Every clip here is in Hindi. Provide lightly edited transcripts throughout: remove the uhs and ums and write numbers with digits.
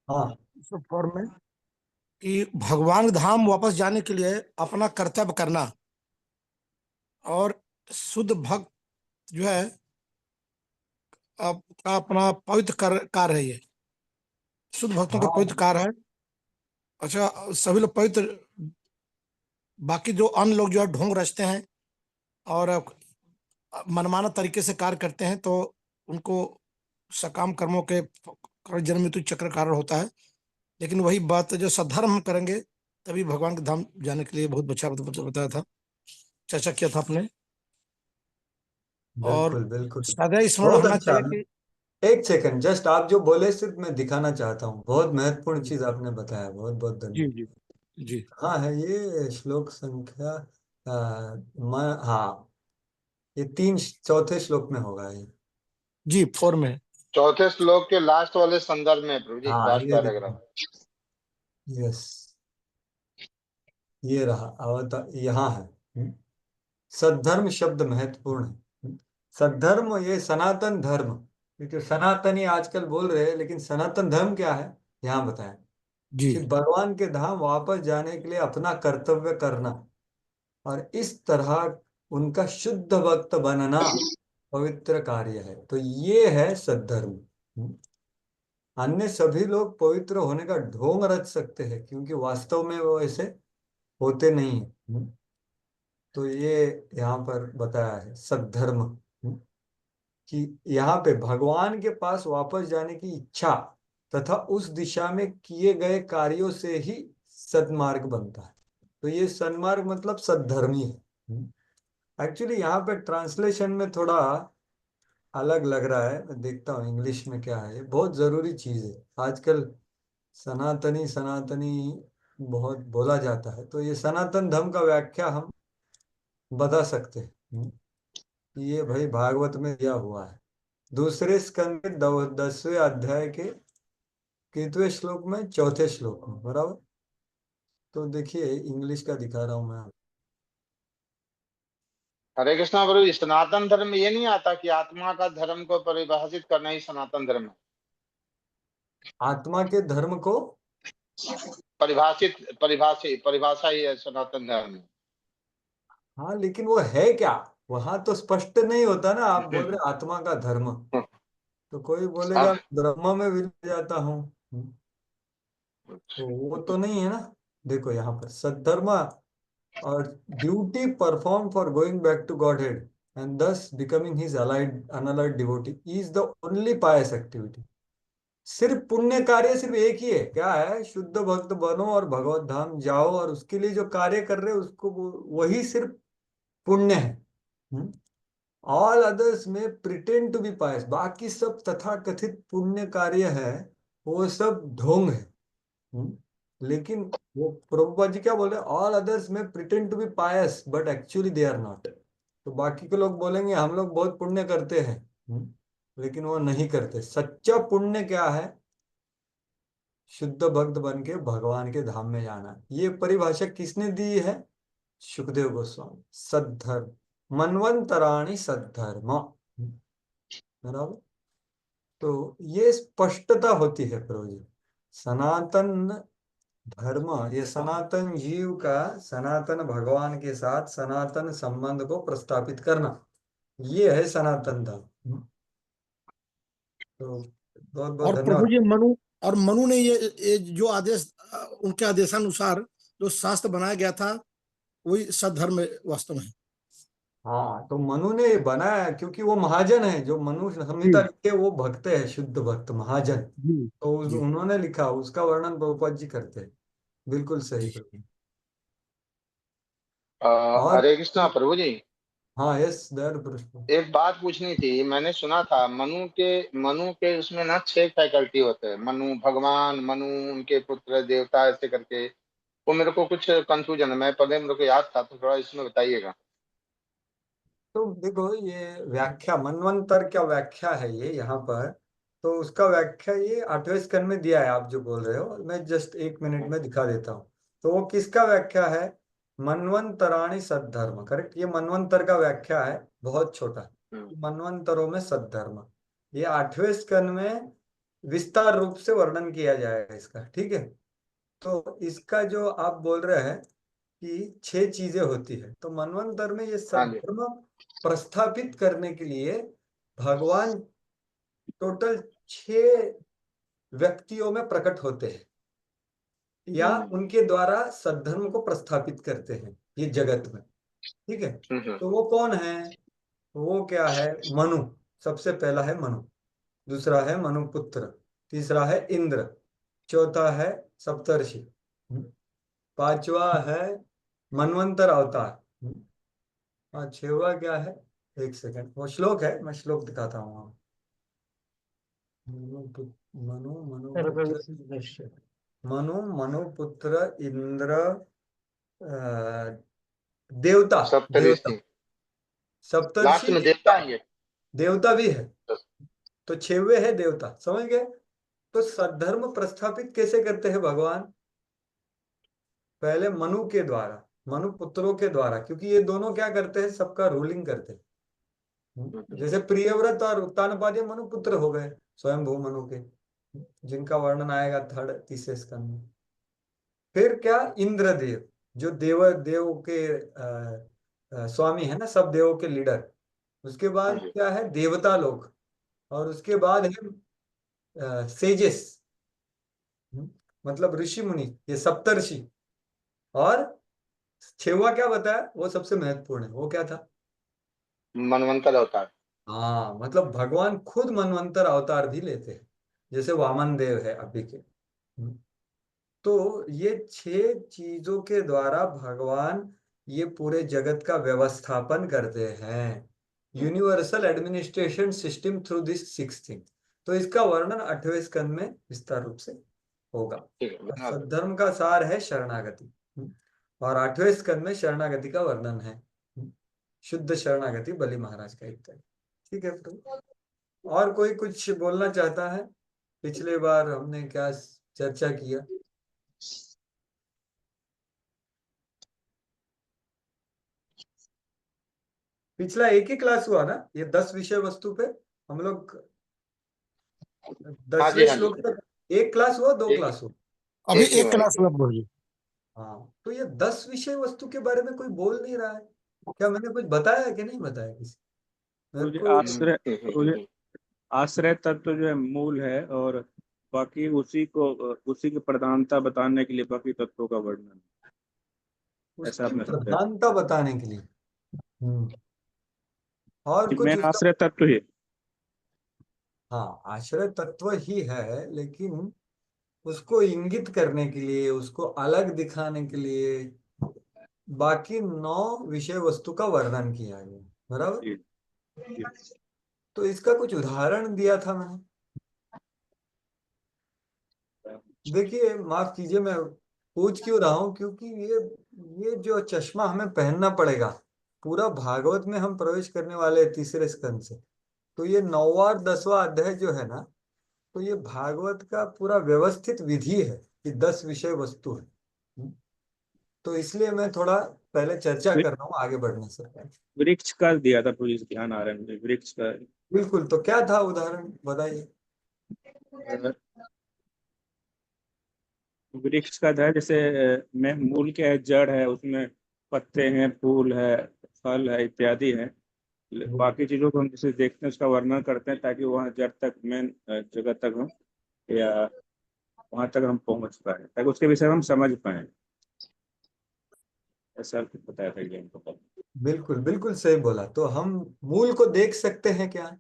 हाँ फॉर्म में कि भगवान धाम वापस जाने के लिए अपना कर्तव्य करना और शुद्ध भक्त जो है का अपना पवित्र कार्य है ये। शुद्ध भक्तों का हाँ। पवित्र कार्य है। अच्छा, सभी लोग पवित्र, बाकी जो अन्य लोग जो है ढोंग रचते हैं और मनमाना तरीके से कार्य करते हैं, तो उनको सकाम कर्मों के जन्म मृत्यु चक्र कारण होता है। लेकिन वही बात जो सद्धर्म हम करेंगे तभी भगवान के धाम जाने के लिए बहुत अच्छा बताया था, चर्चा किया था आपने। और बिल्कुल बिल्कुल। सदैव स्मरण बहुत होना अच्छा। चाहिए कि एक सेकंड, जस्ट आप जो बोले सिर्फ मैं दिखाना चाहता हूँ, बहुत महत्वपूर्ण चीज आपने बताया, बहुत बहुत जी धन्यवाद। जी जी हाँ है ये श्लोक संख्या हाँ, ये चौथे श्लोक में होगा ये। जी, फोर में। चौथे श्लोक के लास्ट वाले संदर्भ में प्रभु जी, हाँ लास्ट ये देखो। पैराग्राफ। यस, ये रहा अवतार यहाँ है। सद्धर्म शब्द महत्वपूर्ण है। सद्धर्म ये सनातन धर्म, क्योंकि सनातनी आजकल बोल रहे हैं, लेकिन सनातन धर्म क्या है यहाँ बताया जी कि भगवान के धाम वापस जाने के लिए अपना कर्तव्य करना और इस तरह उनका शुद्ध भक्त बनना पवित्र कार्य है। तो ये है सद्धर्म। अन्य सभी लोग पवित्र होने का ढोंग रच सकते हैं, क्योंकि वास्तव में वो ऐसे होते नहीं है। तो ये यहाँ पर बताया है सद्धर्म, कि यहाँ पे भगवान के पास वापस जाने की इच्छा तथा उस दिशा में किए गए कार्यों से ही सन्मार्ग बनता है। तो ये सन्मार्ग मतलब सद्धर्मी है। एक्चुअली यहाँ पे ट्रांसलेशन में थोड़ा अलग लग रहा है, मैं देखता हूँ इंग्लिश में क्या है। ये बहुत जरूरी चीज है आजकल। सनातनी सनातनी बहुत बोला जाता है, तो ये सनातन धर्म का व्याख्या हम बता सकते हैं। ये भाई भागवत में दिया हुआ है, दूसरे स्कंद के 10वें अध्याय के कितवें श्लोक में, चौथे श्लोक में, बराबर। तो देखिए इंग्लिश का दिखा रहा हूं मैं। हरे कृष्णा प्रभु जी, सनातन धर्म में ये नहीं आता कि आत्मा का धर्म को परिभाषित करना ही सनातन धर्म है? आत्मा के धर्म को परिभाषित, परिभाषा ही है सनातन धर्म में। हाँ, लेकिन वो है क्या, वहां तो स्पष्ट नहीं होता ना। आप बोल रहे आत्मा का धर्म, तो कोई बोलेगा अब ब्रह्म में विलीन जाता हूँ, तो वो तो नहीं है ना। देखो यहाँ पर सद्धर्म और duty perform for going back to Godhead and thus becoming his allied unallied devotee is the only pious activity. सिर्फ पुण्य कार्य सिर्फ एक ही है, क्या है, शुद्ध भक्त बनो और भगवत धाम जाओ, और उसके लिए जो कार्य कर रहे हो उसको वही सिर्फ पुण्य है। ऑल अदर्स में प्रिटेंड टू बी पायस, बाकी सब तथाकथित पुण्य कार्य है, वो सब ढोंग है। लेकिन वो प्रभुपाद जी क्या बोल रहे हैं, ऑल अदर्स में pretend to be pious but actually they are not. तो बाकी के लोग बोलेंगे हम लोग बहुत पुण्य करते हैं, लेकिन वो नहीं करते। सच्चा पुण्य क्या है, शुद्ध भक्त बन के भगवान के धाम में जाना। ये परिभाषा किसने दी है, सुखदेव गोस्वामी। सद्धर्म मनवंतराणी सद्धर्म, बराबर। तो ये स्पष्टता होती है प्रभु जी। सनातन धर्म ये सनातन जीव का सनातन भगवान के साथ सनातन संबंध को प्रस्थापित करना, ये है सनातन धर्म। तो बहुत बहुत और प्रभु धन्यवाद। जी मनु ने ये जो आदेश, उनके आदेशानुसार जो शास्त्र बनाया गया था वही सद्धर्म वास्तव में है। हाँ, तो मनु ने ये बनाया क्योंकि वो महाजन है, जो मनु संहिता जी लिखे वो भक्त है, शुद्ध भक्त महाजन। जी तो जी। उन्होंने लिखा, उसका वर्णन प्रभुपाद जी करते हैं। बिल्कुल सही प्रभु। और हरे कृष्णा प्रभु जी, हाँ, यस दयालु प्रश्न। एक बात पूछनी थी। मैंने सुना था मनु के उसमें ना 6 फैकल्टी होते हैं, मनु भगवान, मनु उनके पुत्र देवता, ऐसे करके। वो मेरे को कुछ कंफ्यूजन है, मैं पहले मेरे को याद था, तो थोड़ा इसमें बताइएगा। तो देखो ये व्याख्या मनवंतर क्या व्याख्या है ये यहाँ पर, तो उसका व्याख्या ये 8वें स्कंद में दिया है। आप जो बोल रहे हो मैं जस्ट 1 मिनट में दिखा देता हूँ। तो वो किसका व्याख्या है, मनवंतराणी सद्धर्म, करेक्ट। ये मनवंतर का व्याख्या है, बहुत छोटा। हम्म। मनवंतरों में सद्धर्म, ये 8वें स्कंद में विस्तार रूप से वर्णन किया जाएगा इसका, ठीक है। तो इसका जो आप बोल रहे हैं कि 6 चीजें होती है, तो मनवंतर में ये हाँ जी। सद्धर्म प्रस्थापित करने के लिए भगवान टोटल 6 व्यक्तियों में प्रकट होते हैं या उनके द्वारा सद्धर्म को प्रस्थापित करते हैं ये जगत में, ठीक है। तो वो कौन है? वो क्या है? मनु। सबसे पहला है मनु, दूसरा है मनुपुत्र, तीसरा है इंद्र, चौथा है सप्तर्षि, पांचवा है मनवंतर अवतार, और छठवा क्या है? एक सेकंड, वो श्लोक है, मैं श्लोक दिखाता हूँ आपको। मनु मनुपुत्र मनु मनुपुत्र इंद्र, देवता सप्तऋषि देवता लास्ट सप्तर्षि, में देवता है ये। देवता भी है, तो 6वें है देवता, समझ गए। तो सद्धर्म प्रस्थापित कैसे करते हैं भगवान? पहले मनु के द्वारा, मनु पुत्रों के द्वारा, क्योंकि ये दोनों क्या करते हैं? सबका रूलिंग करते हैं। जैसे प्रियव्रत और उत्तानपादी मनु पुत्र हो गए, स्वयंभू मनु के, जिनका वर्णन आएगा तीसरे स्कंद में। फिर क्या? इंद्रदेव, जो देव के स्वामी है ना, सब देवों के लीडर। उसके बाद क्या है? देवता लोग, और उसके बाद है सेजेस, मतलब ऋषि मुनि, ये सप्तर्षि। और 6वां क्या बताया? वो सबसे महत्वपूर्ण है, वो क्या था? मनवंतर अवतार। हाँ, मतलब भगवान खुद मनवंतर अवतार भी लेते हैं, जैसे वामन देव है अभी के। तो ये 6 चीजों के द्वारा भगवान ये पूरे जगत का व्यवस्थापन करते हैं, universal administration system through this 6 thing. तो इसका वर्णन 8वें स्कंद में विस्तार रूप से होगा। ठीक है, धन्यवाद। सद्धर्म का सार है शरणागति, और 8वें स्कंद में शरणागति का वर्णन है, शुद्ध शरणागति बलि महाराज का इत्यादि, ठीक है। तो और कोई कुछ बोलना चाहता है? पिछले बार हमने क्या चर्चा किया? पिछला एक ही क्लास हुआ ना, ये 10 विषय वस्तु पे हम लोग हाँ 10वें जी, हाँ जी, श्लोक तक एक क्लास हुआ, 2 एक क्लास हुआ? अभी एक ही एक हुआ, क्लास एक हुआ प्रभु जी। हाँ, तो ये 10 विषय वस्तु के बारे में कोई बोल नहीं रहा है। क्या मैंने कुछ बताया कि नहीं बताया किसी? मेरे मुझे को मुझे आश्रय तत्व जो है मूल है, और बाकी उसी की प्रधानता बताने के लिए बाकी तत्वों का वर्णन, ऐसा उसकी आपने समझा। प्रधानता बताने के लिए। और कि कुछ मेन उसका? आश्रय तत्व ही। हाँ, आश्रय तत्व ही है, लेकिन उसको इंगित करने के लिए, उसको अलग दिखाने के लिए बाकी 9 विषय वस्तु का वर्णन किया गया, बराबर। जी, जी। तो इसका कुछ उदाहरण दिया था मैंने। देखिए, माफ कीजिए, मैं पूछ क्यों रहा हूं, क्योंकि ये जो चश्मा हमें पहनना पड़ेगा, पूरा भागवत में हम प्रवेश करने वाले हैं तीसरे स्कंद से। तो ये 9वां और 10वां अध्याय जो है ना, तो ये भागवत का पूरा व्यवस्थित विधि है कि 10 विषय वस्तु है। तो इसलिए मैं थोड़ा पहले चर्चा कर रहा हूँ आगे बढ़ने से पहले। वृक्ष का दिया था पुलिस, ध्यान आ रहा है मुझे वृक्ष का। बिल्कुल, तो क्या था उदाहरण बताइए। वृक्ष का था, जैसे में मूल क्या है, जड़ है, उसमें पत्ते हैं, फूल है, फल है, इत्यादि है। बाकी चीजों को हम जैसे देखते हैं, उसका वर्णन करते हैं, ताकि वहाँ जड़ तक, मेन जगह तक हम, या वहां तक हम पहुंच पाए, ताकि उसके विषय में हम समझ पाए। ऐसा बताया था ये हमको। बिल्कुल बिल्कुल सही बोला। तो हम मूल को देख सकते हैं क्या?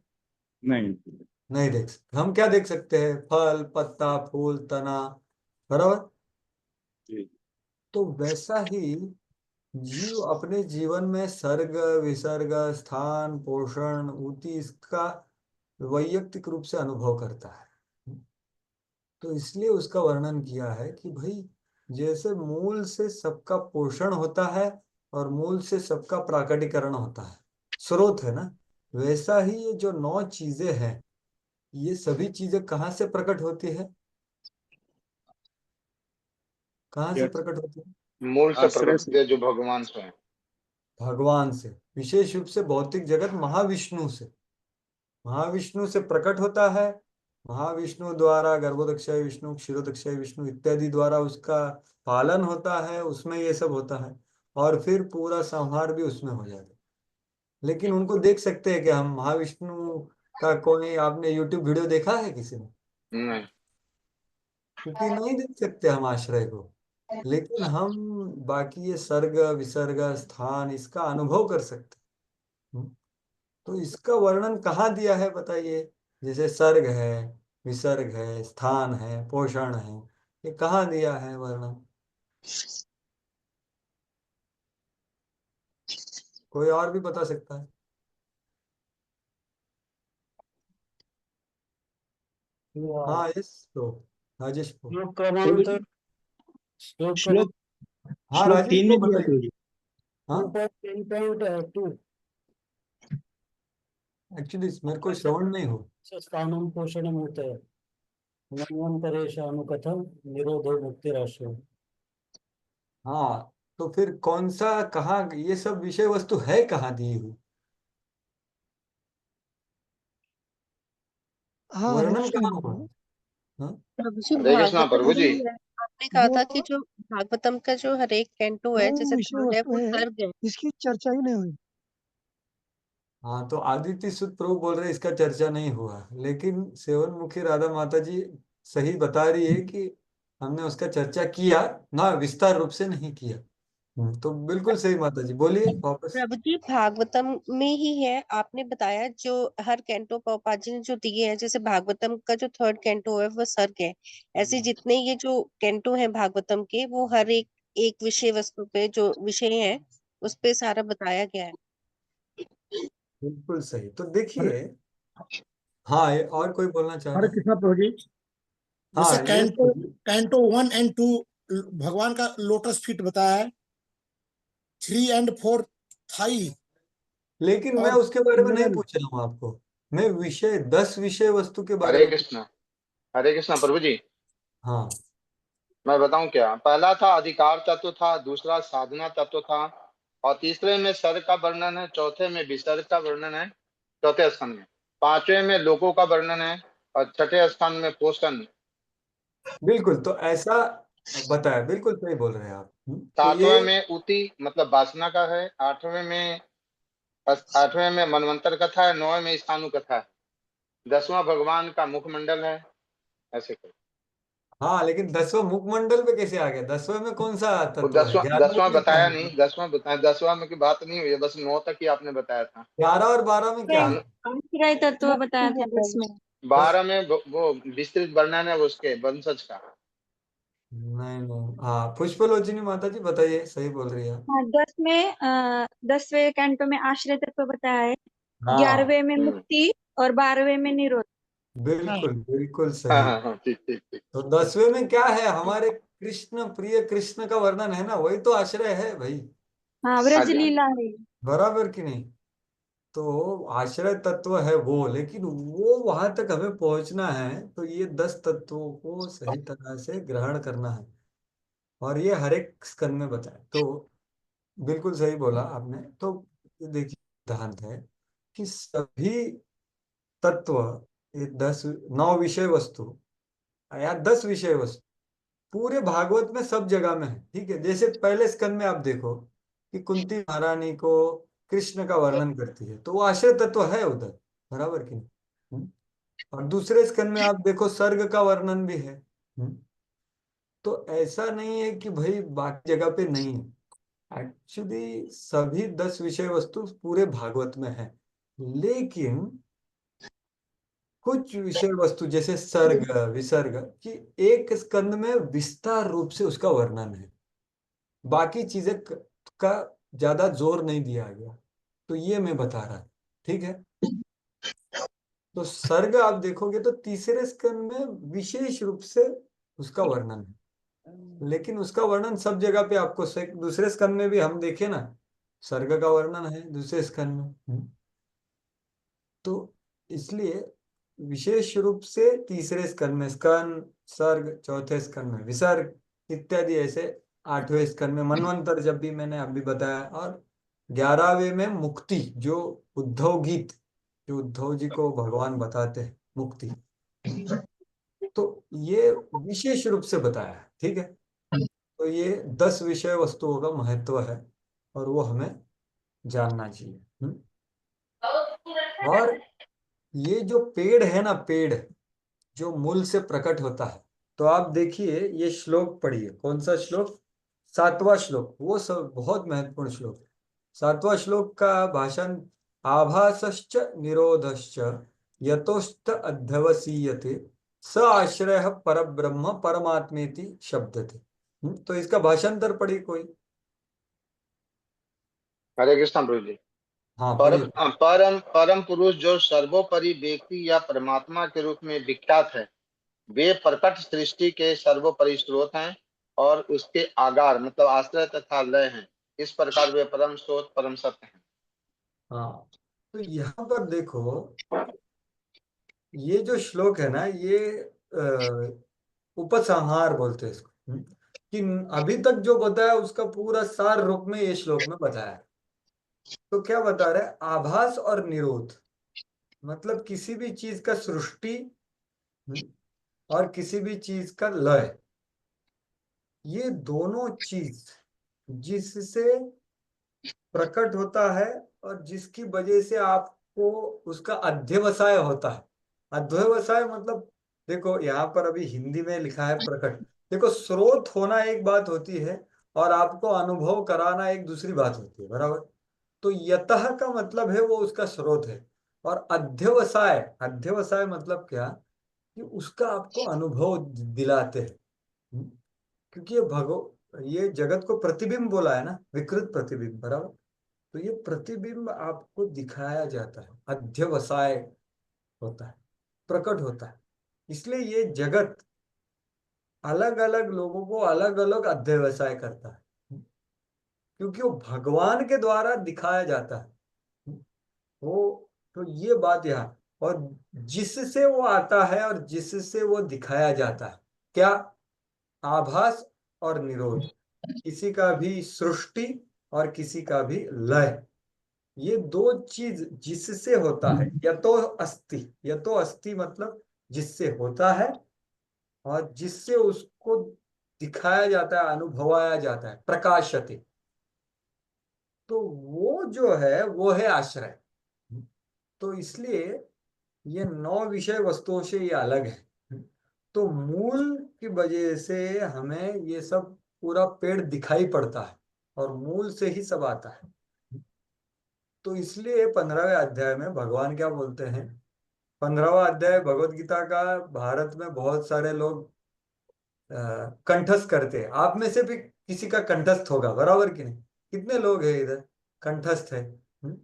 नहीं। नहीं देख सकते। हम क्या देख सकते हैं? फल, पत्ता, फूल, तना, बराबर। जी। तो वैसा ही जीव अपने जीवन में सर्ग, विसर्ग, स्थान, पोषण, ऊति, इसका वैयक्तिक रूप से अनुभव करता है। तो इसलिए उसका वर्णन किया है कि भाई, जैसे मूल से सबका पोषण होता है और मूल से सबका प्राकटीकरण होता है, स्रोत है ना, वैसा ही ये जो 9 चीजें हैं, ये सभी चीजें कहाँ से प्रकट होती है? कहाँ से क्या प्रकट होती है? मूल से आश्रय प्रकट से। होते हैं जो भगवान से हैं। भगवान से, विशेष रूप से भौतिक जगत महाविष्णु से। महाविष्णु से प्रकट होता है, महाविष्णु द्वारा गर्भोदक्षय विष्णु, क्षीरोदक्षय विष्णु इत्यादि द्वारा उसका पालन होता है, उसमें ये सब होता है, और फिर पूरा संहार भी उसमें हो जाता है। लेकिन उनको देख सकते हैं कि हम महाविष्णु का कोई आपने यूट्यूब वीडियो देखा है किसी ने? नहीं। क्योंकि नहीं देख सकते हम आश्रय को, लेकिन हम बाकी ये सर्ग विसर्ग स्थान इसका अनुभव कर सकते हैं। तो इसका वर्णन कहाँ दिया है बताइए? जैसे सर्ग है, विसर्ग है, स्थान है, पोषण है, ये कहाँ दिया है वर्णन? कोई और भी बता सकता है? हाँ यस, तो राजेश को। श्लोक क्रमांक श्लोक श्लोक हाँ श्लोक राजेश 3 को में दिया बताइए। गुरुजी। हाँ 10.2 एक्चुअली मेरे को श्रवण नहीं हो। स्थानम पोषणम होता है मनवंतरेशानुकथम निरोधो मुक्तिराशो। हाँ तो फिर कौन सा, कहाँ ये सब विषय वस्तु है, कहाँ दी हुई? हाँ है वर्णन उसमें कहाँ हुआ? हाँ प्रभु जी हरे कृष्णा भागवतम प्रभु में जी। ही है। आपने कहा था कि वो जो भागवतम का जो हर एक कैंटो है, वो जैसे विषय थर्ड है वस्तु वो है, सर्ग है। इसकी चर्चा ही नहीं हुई। हाँ तो आदित्य सुत प्रभु बोल रहे इसका चर्चा नहीं हुआ, लेकिन सेवन मुखी राधा माता जी सही बता रही है कि हमने उसका चर्चा किया ना, विस्तार रूप से नहीं किया। तो बिल्कुल सही माता जी, बोलिए वापस। प्रभु जी भागवतम में ही है, आपने बताया जो हर कैंटो प्रभुपाद जी ने जो दिए हैं, जैसे भागवतम का जो थर्ड कैंटो है वो सर्ग है। ऐसे जितने ये जो कैंटो हैं भागवतम के, वो हर एक एक विषय वस्तु पे जो विषय है उस पे सारा बताया गया है। बिल्कुल सही। तो हरे देखिए, हाँ ये और कोई बोलना चाह रहा हरे है? कृष्णा प्रभु जी। जैसे हाँ ये कैंटो कैंटो 1 एंड 2 भगवान का लोटस फीट बताया है, 3 एंड 4 थाई लेकिन मैं और उसके बारे में नहीं लेवल। पूछ रहा हूँ आपको, मैं विषय 10 विषय वस्तु के बारे हरे में कृष्णा। हरे कृष्णा प्रभु जी। हाँ मैं बताऊं क्या? पहला था अधिकार तत्व था, दूसरा साधना तत्व था, और तीसरे में सर्ग का वर्णन है, चौथे में विसर्ग का वर्णन है, चौथे स्थान में, पांचवें में लोगों का वर्णन है, और छठे स्थान में पोषण। बिल्कुल, तो ऐसा बताया, बिल्कुल सही बोल रहे हैं आप। तो ये सातवें में उति मतलब वासना का है, आठवें में मनवंतर कथा है, नौवें में स्थानु कथा है, 10वां भगवान का मुखमंडल है। ऐसे कर हाँ लेकिन 10वां मुखमंडल पे कैसे आ गया? 10वें में कौन सा वो तत्व है? दसवां 11 दसवां में क्या बताया है? नहीं, 10वां बताया, 10वां में की बात नहीं हुई है, बस 9 तक ही आपने बताया था। 11 और 12 में क्या है? आश्रय तत्व बताया था 10 में। 12 में वो विस्तृत वर्णन है उसके वंशज का। नहीं नहीं, हाँ पुष्पलोचनी माता जी बताइए, सही बोल रही है आप। हाँ 10 में 10वें कैंटो में आश्रय तत्व बताया है, हाँ 11वें में मुक्ति और 12वें में निरोध। बिल्कुल बिल्कुल हाँ सही। हाँ हाँ, ठीक ठीक ठीक। तो 10वें में क्या है? हमारे कृष्ण, प्रिय कृष्ण का वर्णन है ना, वही तो आश्रय है भाई। हाँ हाँ व्रज जी हाँ जी। लीला है। बराबर कि नहीं? तो आश्रय तत्व है वो, लेकिन वो वहां तक हमें पहुंचना है, तो ये 10 तत्वों को सही तरह से ग्रहण करना है, और ये हर एक स्कंद में बताया। तो बिल्कुल सही बोला आपने। तो देखिए, सिद्धांत है कि सभी तत्व, ये 9 विषय वस्तु या 10 विषय वस्तु पूरे भागवत में सब जगह में है। ठीक है, जैसे पहले स्कंद में आप देखो कि कुंती महारानी को कृष्ण का वर्णन करती है, तो वो आश्रय तत्व है उधर, बराबर कि नहीं? और दूसरे स्कंद में आप देखो सर्ग का वर्णन भी है। तो ऐसा नहीं है कि भाई बाकी जगह पे नहीं है। एक्चुअली सभी 10 विषय वस्तु पूरे भागवत में है, लेकिन कुछ विषय वस्तु जैसे सर्ग विसर्ग की एक स्कंद में विस्तार रूप से उसका वर्णन है, बाकी चीजें का ज्यादा जोर नहीं दिया गया। तो ये मैं बता रहा था, ठीक है? तो सर्ग आप देखोगे तो तीसरे स्कंद में विशेष रूप से उसका वर्णन है, लेकिन उसका वर्णन सब जगह पे आपको दूसरे स्कंद में भी हम देखें ना, सर्ग का वर्णन है दूसरे स्कंद में। तो इसलिए विशेष रूप से तीसरे स्कंद में स्कंद सर्ग, चौथे स्कंद में विसर्ग इत्यादि, ऐसे 8वें स्कंद में मनवंतर, जब भी मैंने अभी बताया, और 11वें में मुक्ति, जो उद्धव गीत, जो उद्धव जी को भगवान बताते हैं मुक्ति, तो ये विशेष रूप से बताया है, ठीक है। तो ये 10 विषय वस्तुओं का महत्व है और वो हमें जानना चाहिए। और ये जो पेड़ है ना, पेड़ जो मूल से प्रकट होता है, तो आप देखिए ये श्लोक पढ़िए। कौन सा श्लोक? 7वां श्लोक। वो सब बहुत महत्वपूर्ण श्लोक है। 7वां श्लोक का भाषण, आभासश्च निरोधश्च यतोस्त अध्यवसीयते स आश्रय परब्रह्म परमात्मेति शब्दते। तो इसका भाषांतर पढ़िए कोई। हरे कृष्ण प्रभु जी। हाँ पढ़िए। परम परम पुरुष जो सर्वोपरि व्यक्ति या परमात्मा के रूप में विख्यात है, वे प्रकट सृष्टि के सर्वोपरि स्रोत हैं और उसके आगार मतलब आश्रय तथा लय हैं। इस प्रकार वे परम स्रोत परम सत्य हैं। हाँ, तो यहाँ पर देखो, ये जो श्लोक है ना, ये उपसंहार बोलते हैं इसको। कि अभी तक जो बताया उसका पूरा सार रूप में ये श्लोक में बताया है। तो क्या बता रहे हैं? आभास और निरोध, मतलब किसी भी चीज का सृष्टि और किसी भी चीज का लय, ये दोनों चीज जिससे प्रकट होता है और जिसकी वजह से आपको उसका अध्यवसाय होता है। अध्यवसाय मतलब, देखो यहाँ पर अभी हिंदी में लिखा है प्रकट। देखो, स्रोत होना एक बात होती है और आपको अनुभव कराना एक दूसरी बात होती है, बराबर। तो यतः का मतलब है वो उसका स्रोत है, और अध्यवसाय, अध्यवसाय मतलब क्या? कि उसका आपको अनुभव दिलाते हैं। क्योंकि ये जगत को प्रतिबिंब बोला है ना, विकृत प्रतिबिंब, बराबर। तो ये प्रतिबिंब आपको दिखाया जाता है, अध्यवसाय होता है, प्रकट होता है। इसलिए ये जगत अलग अलग लोगों को अलग अलग अध्यवसाय करता है, क्योंकि वो भगवान के द्वारा दिखाया जाता है वो। तो ये बात यहाँ, और जिससे वो आता है और जिससे वो दिखाया जाता है, क्या? आभास और निरोध, किसी का भी सृष्टि और किसी का भी लय, ये दो चीज जिससे होता है। यतो अस्ति मतलब जिससे होता है और जिससे उसको दिखाया जाता है, अनुभवाया जाता है, प्रकाशते। तो वो जो है वो है आश्रय। तो इसलिए ये 9 विषय वस्तुओं से ये अलग है। तो मूल की वजह से हमें ये सब पूरा पेड़ दिखाई पड़ता है और मूल से ही सब आता है। तो इसलिए 15वें अध्याय में भगवान क्या बोलते हैं? 15वां अध्याय भगवत गीता का भारत में बहुत सारे लोग कंठस्थ करते हैं। आप में से भी किसी का कंठस्थ होगा, बराबर कि नहीं? कितने लोग हैं इधर कंठस्थ है?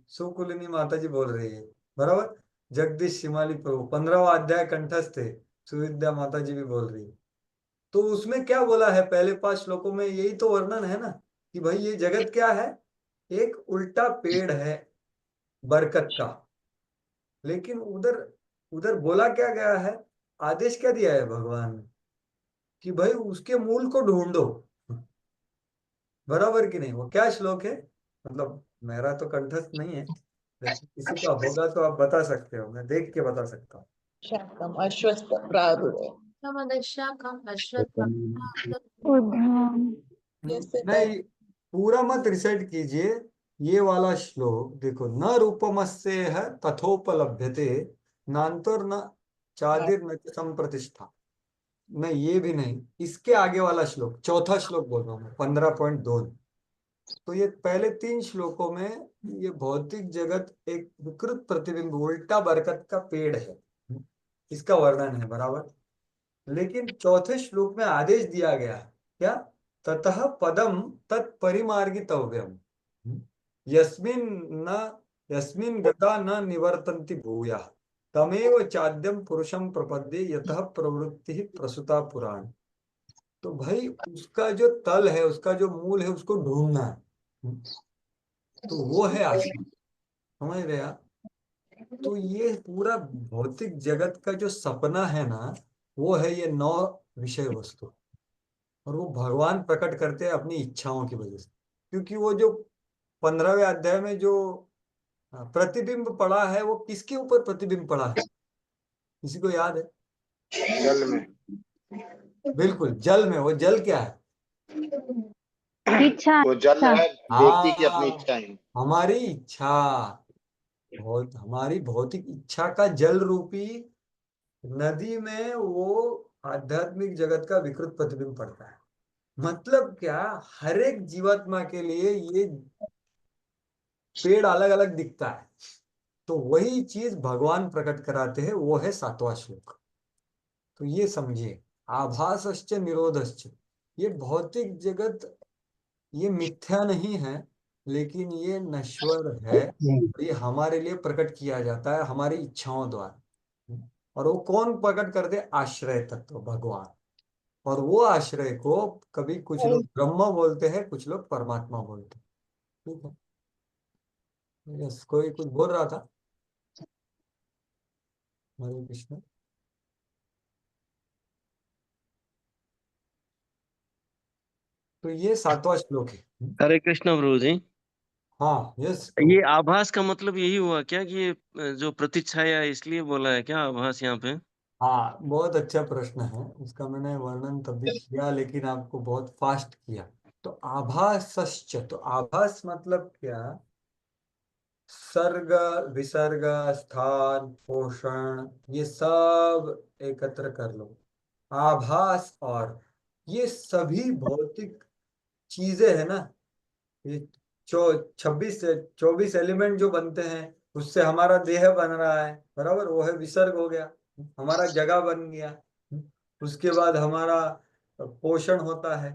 सुकुलिनी माता जी बोल रही है, बराबर। जगदीश शिमाली प्रभु 15वां अध्याय कंठस्थ है, सुविद्या माता जी भी बोल रही है। तो उसमें क्या बोला है? पहले 5 श्लोकों में यही तो वर्णन है ना, कि भाई ये जगत क्या है? एक उल्टा पेड़ है बरकत का। लेकिन उधर उधर बोला क्या गया है? आदेश क्या दिया है भगवान ने? कि भाई उसके मूल को ढूंढो, बराबर कि नहीं? वो क्या श्लोक है? मतलब मेरा तो कंठस्थ नहीं है, लेकिन किसी का होगा तो आप बता सकते हो, मैं देख के बता सकता हूँ। शाकम अश्वत्थ प्रारूढ़ नहीं, पूरा मत रिसाइट कीजिए। ये वाला श्लोक देखो, न रूपमस्य है तथोपलभ्यते, नान्तोर न चादिर न च संप्रतिष्ठा। नहीं, ये भी नहीं, इसके आगे वाला श्लोक, चौथा श्लोक बोल रहा हूँ मैं, 15.2। तो ये पहले 3 श्लोकों में ये भौतिक जगत एक विकृत प्रतिबिंब, उल्टा बरकत का पेड़ है, इसका वर्णन है, बराबर। लेकिन चौथे श्लोक में आदेश दिया गया है, क्या? ततः पदम तत्परिमार्गितव्यम, यस्मिन न यस्मिन गता न निवर्तन्ति भूयः तमेव चाद्यम पुरुषम प्रपद्ये यतः प्रवृत्ति प्रसूता पुराण। तो भाई उसका जो तल है, उसका जो मूल है, उसको ढूंढना है। तो वो है आश्रम, समझ रहे आप? तो ये पूरा भौतिक जगत का जो सपना है ना, वो है ये 9 विषय वस्तु। और वो भगवान प्रकट करते हैं अपनी इच्छाओं की वजह से। क्योंकि वो जो 15वें अध्याय में जो प्रतिबिंब पड़ा है, वो किसके ऊपर प्रतिबिंब पड़ा है? किसी को याद है? जल में। बिल्कुल जल में। वो जल क्या है? इच्छा वो जल है व्यक्ति की अपनी हाँ, इच्छाएं। हमारी इच्छा। बहुत हमारी भौतिक इच्छा का जल रूपी नदी में वो आध्यात्मिक जगत का विकृत प्रतिबिंब पड़ता है। मतलब क्या, हर एक जीवात्मा के लिए ये पेड़ अलग अलग दिखता है। तो वही चीज भगवान प्रकट कराते हैं, वो है 7वां श्लोक। तो ये समझिए, आभासश्च निरोधश्च। ये भौतिक जगत ये मिथ्या नहीं है, लेकिन ये नश्वर है। और ये हमारे लिए प्रकट किया जाता है हमारी इच्छाओं द्वारा। और वो कौन प्रकट करते? आश्रय तत्व भगवान। और वो आश्रय को कभी कुछ लोग ब्रह्म बोलते हैं, कुछ लोग परमात्मा बोलते हैं। ठीक है। यस, कोई कुछ बोल रहा था? हरे कृष्ण। तो ये 7वां श्लोक है। हरे कृष्ण प्रभु जी। हाँ, यस ये प्रभु। आभास का मतलब यही हुआ क्या कि ये जो प्रतीक्षाया है, इसलिए बोला है क्या आभास यहाँ पे? हाँ, बहुत अच्छा प्रश्न है। उसका मैंने वर्णन तभी किया, लेकिन आपको बहुत फास्ट किया। तो आभासश्च, तो आभास मतलब क्या? सर्ग, विसर्ग, स्थान, पोषण, ये सब एकत्र कर लो। आभास। और ये सभी भौतिक चीजें है ना, ये 24 एलिमेंट जो बनते हैं, उससे हमारा देह बन रहा है, बराबर। वो है विसर्ग हो गया, हमारा जगह बन गया। उसके बाद हमारा पोषण होता है।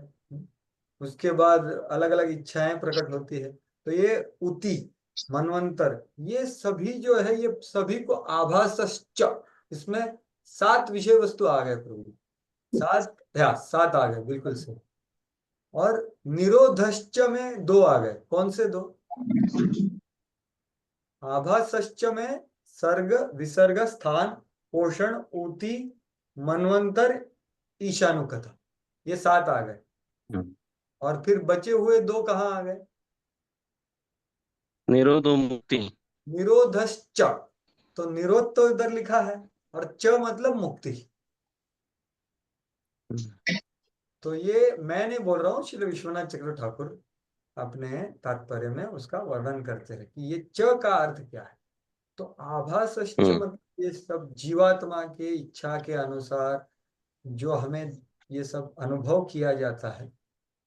उसके बाद अलग अलग इच्छाएं प्रकट होती है। तो ये उति, मनवंतर, ये सभी जो है, ये सभी को आभासश्च। इसमें 7 विषय वस्तु आ गए प्रभु। 7, या 7 आ गए, बिल्कुल सही। और निरोधश्च में 2 आ गए। कौन से 2? आभासश्च में सर्ग, विसर्ग, स्थान, पोषण, ऊति, मनवंतर, ईशानुकथा, ये 7 आ गए। हम्म। और फिर बचे हुए 2 कहाँ आ गए? निरोध और मुक्ति। निरोधश्च। तो निरोध तो इधर लिखा है, और च मतलब मुक्ति। तो ये मैं नहीं बोल रहा हूँ, श्री विश्वनाथ चक्र ठाकुर अपने तात्पर्य में उसका वर्णन करते हैं कि ये च का अर्थ क्या है। तो आभासश्च हम्म। मतलब ये सब जीवात्मा के इच्छा के अनुसार जो हमें ये सब अनुभव किया जाता है,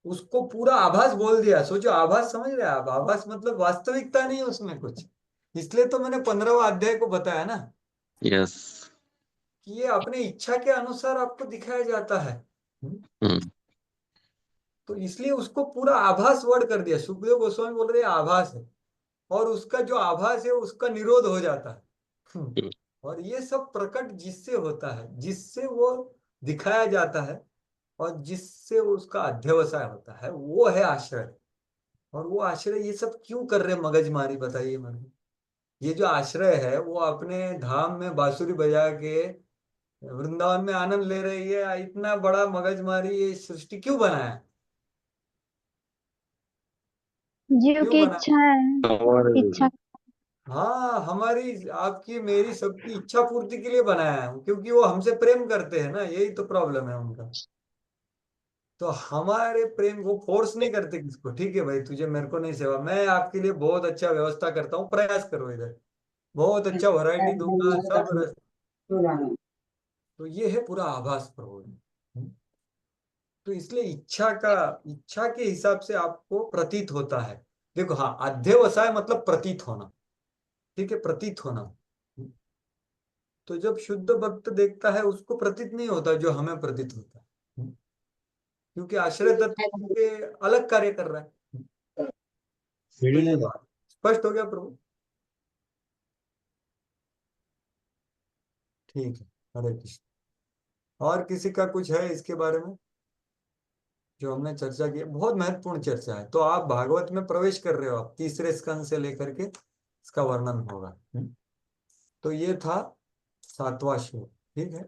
उसको पूरा आभास बोल दिया। सोचो, आभास समझ रहे हैं आप? आभास मतलब वास्तविकता नहीं है उसमें कुछ। इसलिए तो मैंने 15वां अध्याय को बताया ना, यस। कि ये अपने इच्छा के अनुसार आपको दिखाया जाता है। हम्म। तो इसलिए उसको पूरा आभास वर्ड कर दिया। सुखदेव गोस्वामी बोल रहे हैं आभास है, और उसका जो आभास है उसका निरोध हो जाता है। हम्म। और ये सब प्रकट जिससे होता है, जिससे वो दिखाया जाता है, और जिससे उसका अध्यवसाय होता है, वो है आश्रय। और वो आश्रय ये सब क्यों कर रहे मगजमारी, बताइए मेरे को। ये जो आश्रय है वो अपने धाम में बांसुरी बजा के वृंदावन में आनंद ले रही है, इतना बड़ा मगजमारी ये सृष्टि क्यों बनाया? जीव क्यों की बनाया? इच्छा है। और इच्छा। हाँ, हमारी आपकी मेरी सबकी इच्छा पूर्ति के लिए बनाया है, क्योंकि वो हमसे प्रेम करते हैं ना, यही तो प्रॉब्लम है उनका। तो हमारे प्रेम को फोर्स नहीं करते किसको। ठीक है भाई, तुझे मेरे को नहीं सेवा, मैं आपके लिए बहुत अच्छा व्यवस्था करता हूँ, प्रयास करो इधर, बहुत अच्छा वैरायटी दूंगा सब तो ये है पूरा आभास प्रभु। तो इसलिए इच्छा के हिसाब से आपको प्रतीत होता है। देखो, हाँ, अध्यवसाय मतलब प्रतीत होना। ठीक है, प्रतीत होना। तो जब शुद्ध भक्त देखता है, उसको प्रतीत नहीं होता जो हमें प्रतीत होता है, क्योंकि आश्रय तत्व के अलग कार्य कर रहा है। तो ये बात स्पष्ट हो गया प्रभु? ठीक है। हरे कृष्ण। और किसी का कुछ है इसके बारे में? जो हमने चर्चा की, बहुत महत्वपूर्ण चर्चा है। तो आप भागवत में प्रवेश कर रहे हो, आप तीसरे स्कंद से लेकर के इसका वर्णन होगा। तो ये था 7वां श्लोक। ठीक है।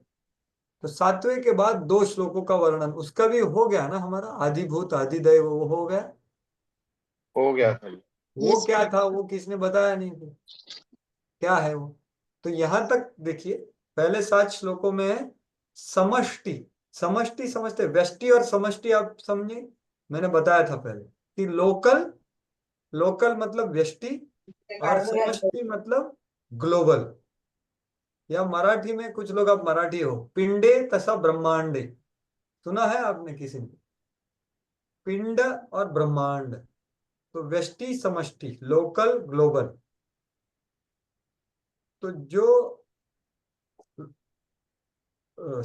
तो 7वें के बाद 2 श्लोकों का वर्णन उसका भी हो गया ना, हमारा आदिभूत आदिदैव वो हो गया। हो गया था। वो क्या था, वो किसने बताया नहीं था, क्या है वो? तो यहां तक देखिए, पहले 7 श्लोकों में समष्टि, समष्टि समझते, व्यष्टि और समष्टि आप समझे, मैंने बताया था पहले कि लोकल, लोकल मतलब व्यष्टि और समष्टि मतलब ग्लोबल। या मराठी में कुछ लोग, आप मराठी हो, पिंडे तसा ब्रह्मांडे, सुना है आपने किसी ने? पिंड और ब्रह्मांड, तो व्यष्टि समष्टि लोकल ग्लोबल। तो जो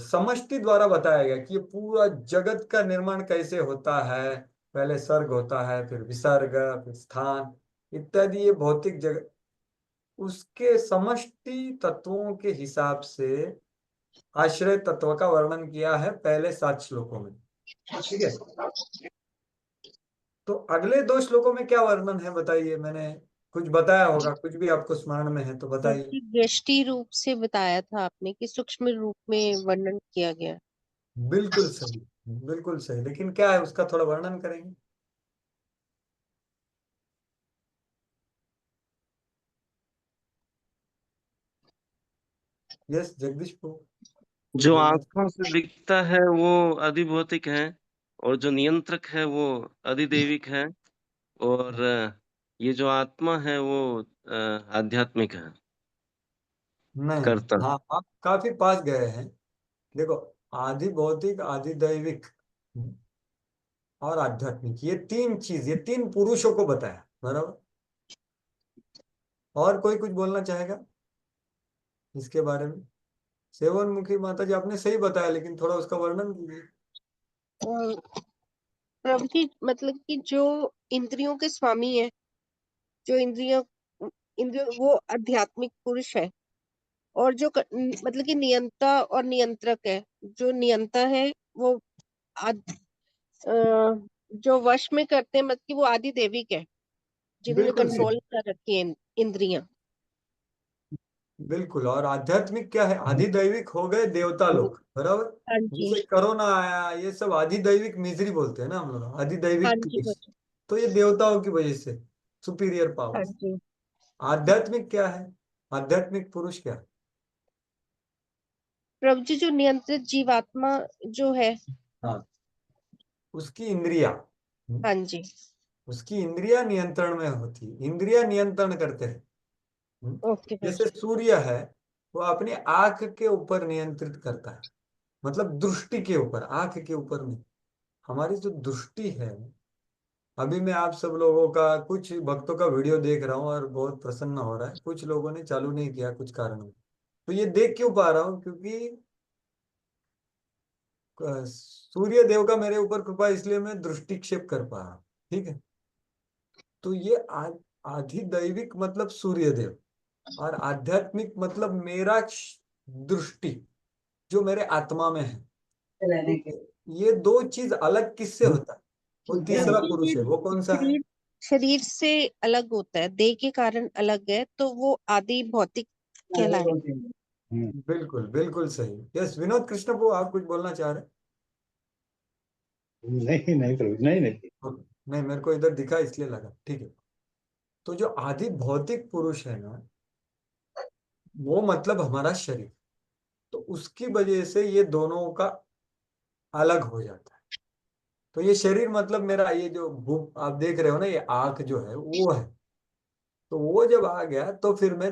समष्टि द्वारा बताया गया कि ये पूरा जगत का निर्माण कैसे होता है, पहले सर्ग होता है, फिर विसर्ग, फिर स्थान इत्यादि, ये भौतिक जगत, उसके समष्टि तत्वों के हिसाब से आश्रय तत्व का वर्णन किया है पहले 7 श्लोकों में। ठीक है, तो अगले 2 श्लोकों में क्या वर्णन है बताइए, मैंने कुछ बताया होगा, कुछ भी आपको स्मरण में है तो बताइए। व्यष्टि रूप से बताया था आपने कि सूक्ष्म रूप में वर्णन किया गया। बिल्कुल सही, बिल्कुल सही, लेकिन क्या है उसका थोड़ा वर्णन करेंगे। यस जगदीश को कुछ जो बोलना। आंखों से दिखता है वो अधिभौतिक है, और जो नियंत्रक है वो अधिदैविक है, और ये जो आत्मा है वो आध्यात्मिक है, नहीं, कर्ता। हाँ आप काफी पास गए हैं। देखो, आदि भौतिक, आदि दैविक और आध्यात्मिक, ये 3 चीज, ये 3 पुरुषों को बताया, बराबर। और कोई कुछ बोलना चाहेगा इसके बारे में? सेवन मुखी माता जी आपने सही बताया, लेकिन थोड़ा उसका वर्णन कीजिए। और प्रभु जी, मतलब कि जो इंद्रियों के स्वामी है, जो इंद्रियों इंद्रियों वो आध्यात्मिक पुरुष है। और जो मतलब कि नियंता और नियंत्रक है, जो नियंता है वो आद, अ, जो वश में करते हैं, मतलब कि वो आदि देविक है, जिन्होंने बिल्कुल सही, कंट्रोल कर रखी है इंद्रियां। बिल्कुल। और आध्यात्मिक क्या है? आधिदैविक हो गए देवता लोग, बराबर। हाँ जी, जैसे कोरोना आया, ये सब आधिदैविक मिजरी बोलते हैं ना हम लोग, हाँ आधिदैविक जी, केस। तो ये देवताओं की वजह से, सुपीरियर हाँ पावर्स। जी। आध्यात्मिक क्या है? आध्यात्मिक पुरुष क्या है? प्रभु जी, जो नियंत्रित जीवात्मा जो है, हाँ, उसकी इंद्रिया, हाँ जी, उसकी इंद्रिया नियंत्रण में होती है, इंद्रिया नियंत्रण करते हैं। ओके प्रभु जैसे जी। सूर्य है, वो अपनी आंख के ऊपर नियंत्रित करता है, मतलब दृष्टि के ऊपर, आंख के ऊपर नहीं। हमारी जो दृष्टि है, अभी मैं आप सब लोगों का, कुछ भक्तों का वीडियो देख रहा हूँ और बहुत प्रसन्न हो रहा है, कुछ लोगों ने चालू नहीं किया कुछ कारणों। तो ये देख क्यों पा रहा हूँ? क्योंकि सूर्य देव का मेरे ऊपर कृपा, इसलिए मैं दृष्टिक्षेप कर पा रहा हूँ। ठीक है, तो ये आधिदैविक मतलब सूर्य देव, और आध्यात्मिक मतलब मेरा दृष्टि जो मेरे आत्मा में है। तो ये 2 चीज अलग किससे होता है? वो प्रभु तीसरा जी, पुरुष ये है, वो कौन सा है? शरीर शरीर से अलग होता है, देह के कारण अलग है, तो वो आदि भौतिक कहलाए। बिल्कुल, बिल्कुल सही। यस विनोद कृष्ण को आप कुछ बोलना चाह रहे नहीं नहीं प्रभु, नहीं नहीं। हैं? नहीं, मेरे को इधर दिखा इसलिए लगा, ठीक है। तो जो आदि भौतिक पुरुष है ना, वो मतलब हमारा शरीर, तो उसकी वजह से ये दोनों का अलग हो जाता है। तो ये शरीर मतलब मेरा, ये जो भूप आप देख रहे हो ना, ये आंख जो है वो है। तो वो जब आ गया तो फिर मैं,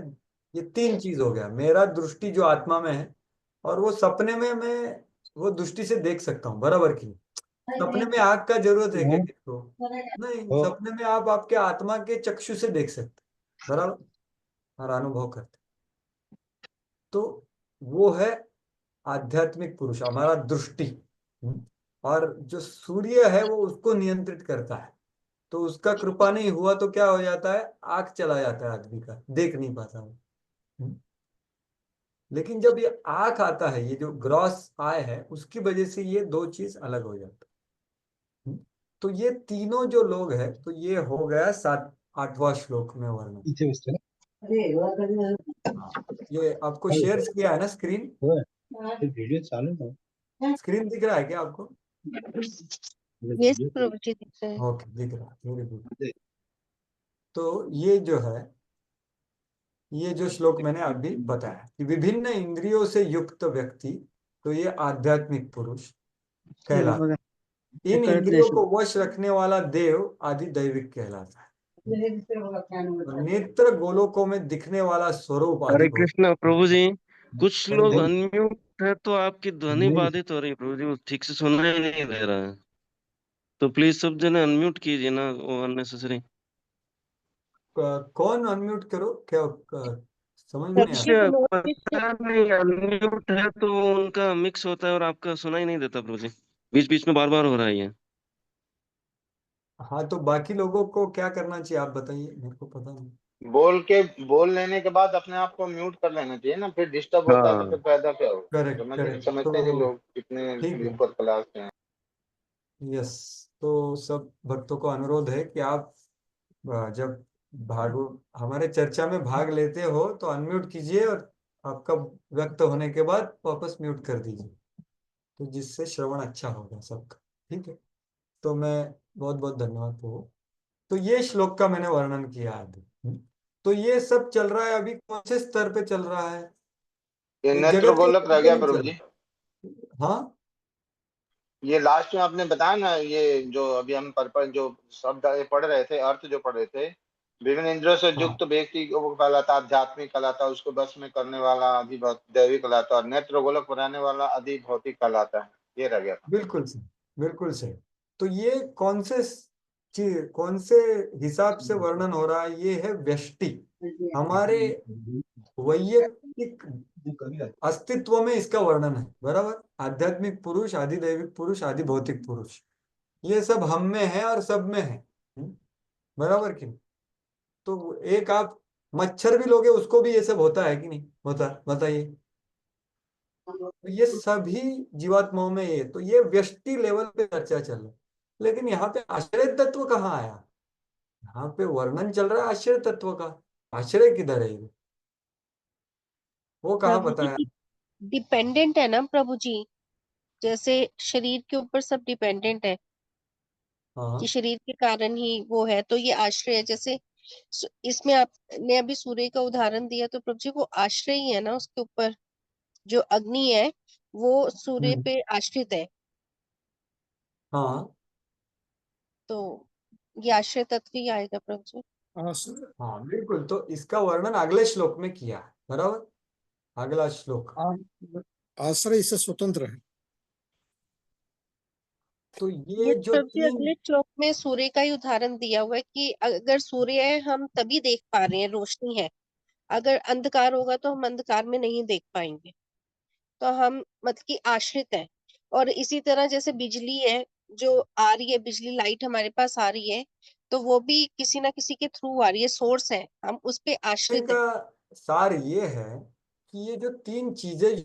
ये 3 चीज हो गया, मेरा दृष्टि जो आत्मा में है, और वो सपने में मैं वो दृष्टि से देख सकता हूँ, बराबर की। सपने में आंख का जरूरत है क्या किसको? नहीं, हो सपने में आप आपके आत्मा के चक्षु से देख सकते, बराबर, और अनुभव करते। तो वो है आध्यात्मिक पुरुष, हमारा दृष्टि। हम्म। और जो सूर्य है वो उसको नियंत्रित करता है। तो उसका कृपा नहीं हुआ तो क्या हो जाता है? आंख चला जाता है आदमी का, देख नहीं पाता वो। हम्म। लेकिन जब ये आंख आता है, ये जो ग्रॉस आय है, उसकी वजह से ये 2 चीज अलग हो जाता है। तो ये तीनों जो लोग हैं, तो ये हो गया 8वां श्लोक में वर्णन। पीछे बसते ना। हाँ, ये आपको शेयर किया है ना स्क्रीन? हो ये वीडियो चालू है। स्क्रीन दिख रहा है क्या आपको? यस प्रभु जी, दिख रहा है। ओके, दिख रहा है, वेरी गुड। तो ये जो है, ये जो श्लोक मैंने अभी बताया कि विभिन्न इंद्रियों से युक्त व्यक्ति तो ये आध्यात्मिक पुरुष कहलाता है। इन इंद्रियों को वश रखने वाला देव आदि दैविक कहलाता है। और नेत्र गोलोकों में दिखने वाला स्वरूप आदि हरे कृष्णा प्रभु जी, कुछ लोग भौतिक। अनम्यूट है तो आपकी ध्वनि बाधित हो रही है प्रभु जी, वो ठीक से सुनाई नहीं दे रहा है। तो प्लीज सब जने अनम्यूट कीजिए ना, वो अननेसेसरी। कौन अनम्यूट करो क्या? समझ में नहीं प्रभु आ जी रहा। वो नोटिस पता नहीं, अनम्यूट है तो उनका मिक्स होता है और आपका सुनाई नहीं देता प्रभु जी, बीच बीच में बार बार हो रहा है ये। हाँ, तो बाकी लोगों को क्या करना चाहिए आप बताइए, मेरे को पता नहीं। बोल लेने के बाद अपने आप को म्यूट कर लेना चाहिए ना, फिर डिस्टर्ब होता है तो हाँ फिर फायदा क्या हो? करेक्ट समझ करेक्ट, समझते नहीं तो लोग, ठीक कितने है। ऊपर क्लास के हैं। यस, तो सब भक्तों को अनुरोध है कि आप जब भागो हमारे चर्चा में भाग लेते हो तो अनम्यूट कीजिए और आपका व्यक्त होने के बाद वापस म्यूट कर दीजिए, तो जिससे श्रवण अच्छा होगा सबका। ठीक है, तो मैं बहुत बहुत धन्यवाद प्रभु। तो ये श्लोक का मैंने वर्णन किया अभी। तो ये सब चल रहा है अभी कौन से स्तर पे चल रहा है? ये ये नेत्र जगत के गोलक स्तर रह पे गया नहीं प्रभु चल जी। रहा। हाँ, ये लास्ट में आपने बताया ना, ये जो अभी हम पर्पल जो शब्द पढ़ रहे थे, अर्थ जो पढ़ रहे थे, विभिन्न इंद्रियों से हाँ, युक्त व्यक्ति को वो कहलाता, आध्यात्मिक कहलाता, उसको बस में करने वाला दैविक कहलाता, और नेत्र गोलक बनाने वाला अधिभौतिक कहलाता है। ये रह गया था। बिल्कुल सही, बिल्कुल सही। तो ये कौन से चीज, कौन से हिसाब से वर्णन हो रहा है? ये है व्यष्टि, हमारे वैयक्तिक अस्तित्व में इसका वर्णन है। बराबर, आध्यात्मिक पुरुष, आदि दैविक पुरुष, आदि भौतिक पुरुष, ये सब हम में है और सब में है। बराबर कि नहीं? तो एक आप मच्छर भी लोगे उसको भी ये सब होता है कि नहीं होता, बताइए। तो ये सभी जीवात्माओं में ये, तो ये व्यष्टि लेवल पे चर्चा चल रही है। लेकिन यहाँ पे आश्रय तत्व कहाँ आया? यहाँ पे वर्णन चल रहा है आश्रय तत्व का। आश्रय किधर है ये? वो कहाँ प्रभु बताया? जी डिपेंडेंट है ना प्रभु जी, जैसे शरीर के ऊपर सब डिपेंडेंट है कि हाँ, शरीर के कारण ही वो है, तो ये आश्रय है। जैसे इसमें आपने अभी सूर्य का उदाहरण दिया, तो प्रभु जी वो आश्रय ही है ना उसके ऊपर। जो अग्नि है वो सूर्य हम्म, पे आश्रित है, हाँ, तो ये आश्रय तत्व ही आएगा प्रभु जी। हाँ, बिल्कुल। तो इसका वर्णन अगले श्लोक में किया है। बराबर, अगला श्लोक। आश्रय इससे स्वतंत्र है। तो ये ये जो प्रभु जी तीन, अगले श्लोक में सूर्य का ही उदाहरण दिया हुआ है कि अगर सूर्य है हम तभी देख पा रहे हैं, रोशनी है। अगर अंधकार होगा तो हम अंधकार में नहीं देख पाएंगे, तो हम मतलब कि आश्रित है। और इसी तरह जैसे बिजली है, जो आ रही है, बिजली लाइट हमारे पास आ रही है, तो वो भी किसी ना किसी के थ्रू आ रही है, सोर्स है, हम उस पे आश्रित है। का सार ये है कि ये जो तीन चीजें,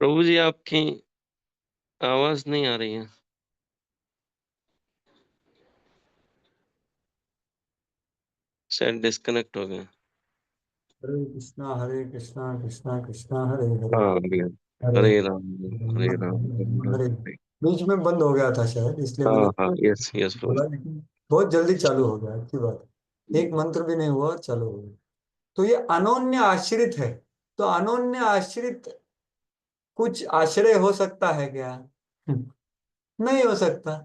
प्रभु जी आपकी आवाज नहीं आ रही है, शायद डिस्कनेक्ट हो गए। हरे कृष्णा कृष्णा कृष्णा हरे हरे, हाँ भैया, हरे हरे राम हरे राम राम राम हरे। हरे। बीच में बंद हो गया था शायद, इसलिए हाँ मैंने हाँ, यस यस प्रभु बोला, जी। लेकिन बहुत जल्दी चालू हो गया। अच्छी बात है, एक मंत्र भी नहीं हुआ और चालू हो गया। तो ये अनोन्य आश्रित है। तो अनोन्य आश्रित कुछ आश्रय हो सकता है क्या? नहीं हो सकता।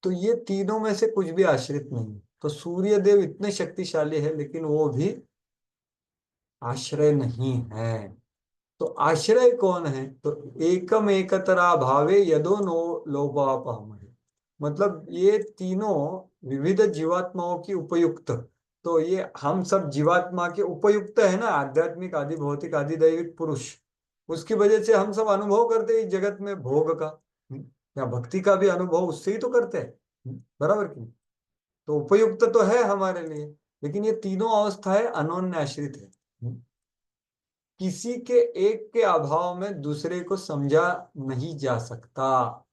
तो ये तीनों में से कुछ भी आश्रित नहीं है। तो सूर्य देव इतने शक्तिशाली है लेकिन वो भी आश्रय नहीं है। तो आश्रय कौन है? तो एकम एकतरा भावे यदो नो लोभापहम, मतलब ये तीनों विविध जीवात्माओं की उपयुक्त। तो ये हम सब जीवात्मा के उपयुक्त है ना, आध्यात्मिक, आदि भौतिक, आदि दैविक पुरुष। उसकी वजह से हम सब अनुभव करते हैं इस जगत में भोग का। या भक्ति का भी अनुभव उससे ही तो करते हैं। बराबर की नहीं? तो उपयुक्त तो है हमारे लिए, लेकिन ये तीनों अवस्थाएं अनोन्य आश्रित है। किसी के एक के अभाव में दूसरे को समझा नहीं जा सकता।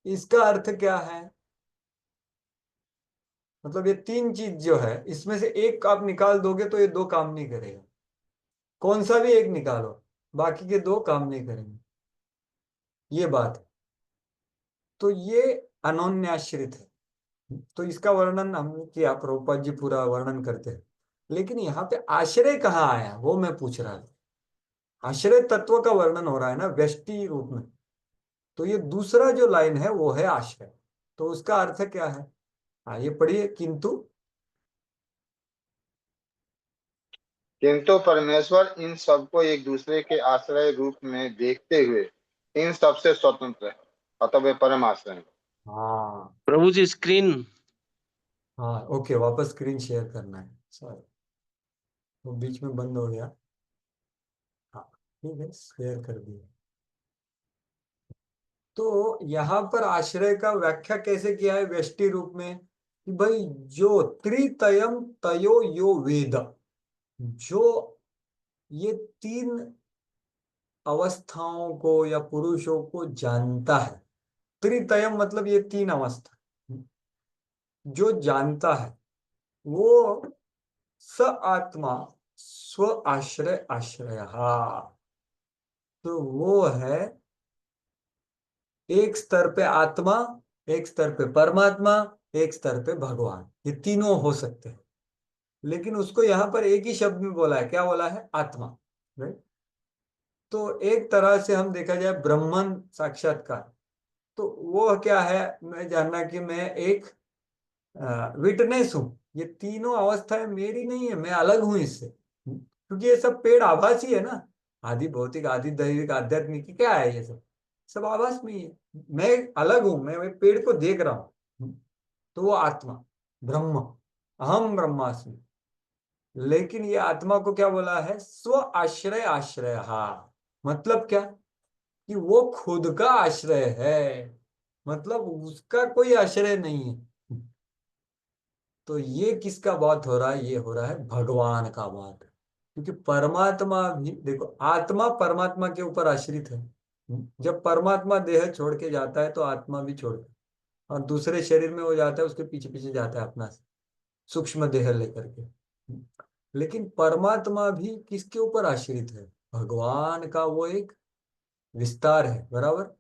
इसका अर्थ क्या है? मतलब ये तीन चीज जो है, इसमें से एक आप निकाल दोगे तो ये दो काम नहीं करेगा। कौन सा भी एक निकालो, बाकी के दो काम नहीं करेंगे। ये बात है। तो ये अनन्याश्रित है, तो इसका वर्णन हमने किया, प्रभुपाद जी पूरा वर्णन करते हैं। लेकिन यहाँ पे आश्रय कहाँ आया वो मैं पूछ रहा था। आश्रय तत्व का वर्णन हो रहा है ना व्यष्टि रूप में, तो ये दूसरा जो लाइन है वो है आश्रय। तो उसका अर्थ क्या है? हाँ ये पढ़िए। किंतु परमेश्वर इन सबको एक दूसरे के आश्रय रूप में देखते हुए इन सबसे स्वतंत्र है, अतः वे परम आश्रय हैं। हाँ प्रभु जी स्क्रीन हाँ ओके, वापस स्क्रीन शेयर करना है, सॉरी वो बीच में बंद हो गया। हाँ ठीक है, शेयर कर दिया। तो यहाँ पर आश्रय का व्याख्या कैसे किया है व्यष्टि रूप में कि भाई जो त्रितयम तयो यो वेद, जो ये तीन अवस्थाओं को या पुरुषों को जानता है। त्रितयम मतलब ये तीन अवस्था जो जानता है, वो स आत्मा स्व आश्रय आश्रय, तो वो है एक स्तर पे आत्मा, एक स्तर पे परमात्मा, एक स्तर पे भगवान, ये तीनों हो सकते हैं। लेकिन उसको यहां पर एक ही शब्द में बोला है, क्या बोला है? आत्मा, राइट। तो एक तरह से हम देखा जाए ब्रह्मन साक्षात्कार, तो वो क्या है? मैं जानना कि मैं एक विटनेस हूं, ये तीनों अवस्थाएं मेरी नहीं है, मैं अलग हूं इससे। क्योंकि ये सब पेड़ आभासी है ना, आदि भौतिक आदि दैविक आध्यात्मिक क्या है, ये सब सब आभास में ही है। मैं अलग हूं, मैं पेड़ को देख रहा हूं, तो वो आत्मा ब्रह्म, अहम ब्रह्मास्मि। लेकिन ये आत्मा को क्या बोला है? स्व आश्रय आश्रय, मतलब क्या कि वो खुद का आश्रय है, मतलब उसका कोई आश्रय नहीं है। तो ये किसका बात हो रहा है? ये हो रहा है भगवान का बात। क्योंकि परमात्मा भी देखो, आत्मा परमात्मा के ऊपर आश्रित है। जब परमात्मा देह छोड़ के जाता है तो आत्मा भी छोड़ के और दूसरे शरीर में हो जाता है, उसके पीछे पीछे जाता है अपना सूक्ष्म देह लेकर के। लेकिन परमात्मा भी किसके ऊपर आश्रित है? भगवान का वो एक विस्तार है, बराबर।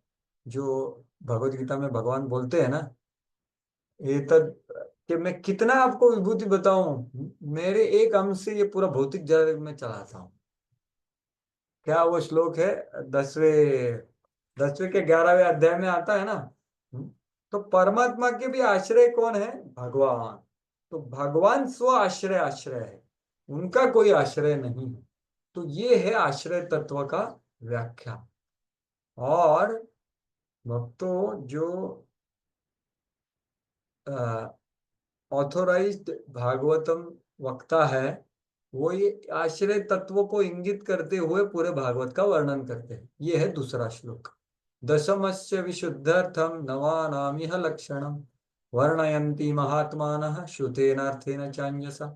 जो भगवत गीता में भगवान बोलते हैं ना, ये तद, कि मैं कितना आपको विभूति बताऊं, मेरे एक अंश से ये पूरा भौतिक जगत में चलाता हूँ। क्या वो श्लोक है? 10वें के 11वें अध्याय में आता है ना। तो परमात्मा के भी आश्रय कौन है? भगवान। तो भगवान स्व आश्रय आश्रय है, उनका कोई आश्रय नहीं है। तो ये है आश्रय तत्व का व्याख्या। और भक्तों, जो ऑथोराइज्ड भागवतम वक्ता है, वो ये आश्रय तत्व को इंगित करते हुए पूरे भागवत का वर्णन करते हैं। ये है दूसरा श्लोक। दशमस्य विशुद्धर्थम नवानामिह लक्षणम वर्णयन्ति महात्मानः श्रुतेनार्थेन चान्यसा।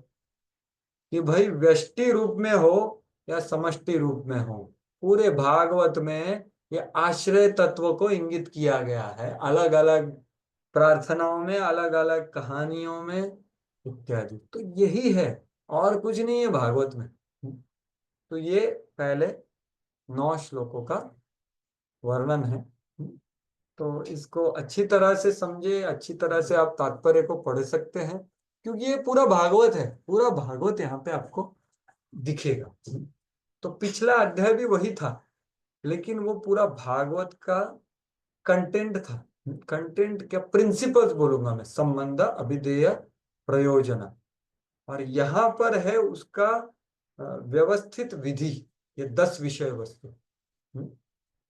कि भाई व्यष्टि रूप में हो या समष्टि रूप में हो, पूरे भागवत में ये आश्रय तत्व को इंगित किया गया है, अलग अलग प्रार्थनाओं में, अलग अलग कहानियों में इत्यादि। तो यही है, और कुछ नहीं है भागवत में। तो ये पहले 9 श्लोकों का वर्णन है। तो इसको अच्छी तरह से समझे, अच्छी तरह से आप तात्पर्य को पढ़ सकते हैं, क्योंकि ये पूरा भागवत है, पूरा भागवत यहाँ पे आपको दिखेगा। तो पिछला अध्याय भी वही था, लेकिन वो पूरा भागवत का कंटेंट था। कंटेंट क्या, प्रिंसिपल्स बोलूंगा मैं, संबंध अभिधेय प्रयोजन। और यहाँ पर है उसका व्यवस्थित विधि, ये 10 विषय वस्तु।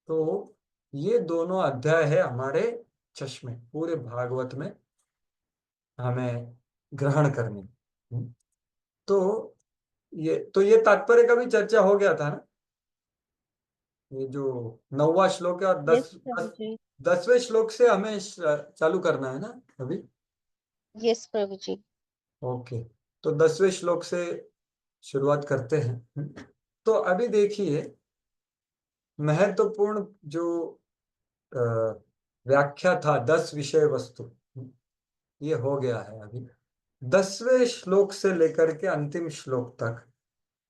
तो ये दोनों अध्याय है हमारे चश्मे पूरे भागवत में हमें ग्रहण करने। तो ये तात्पर्य का भी चर्चा हो गया था ना। ये जो 9वां श्लोक है, और यस प्रभु जी। 10वें श्लोक से हमें चालू करना है ना अभी। यस प्रभु जी। ओके, तो 10वें श्लोक से शुरुआत करते हैं। तो अभी देखिए, महत्वपूर्ण जो अ, व्याख्या था 10 विषय वस्तु, ये हो गया है अभी। 10वें श्लोक से लेकर के अंतिम श्लोक तक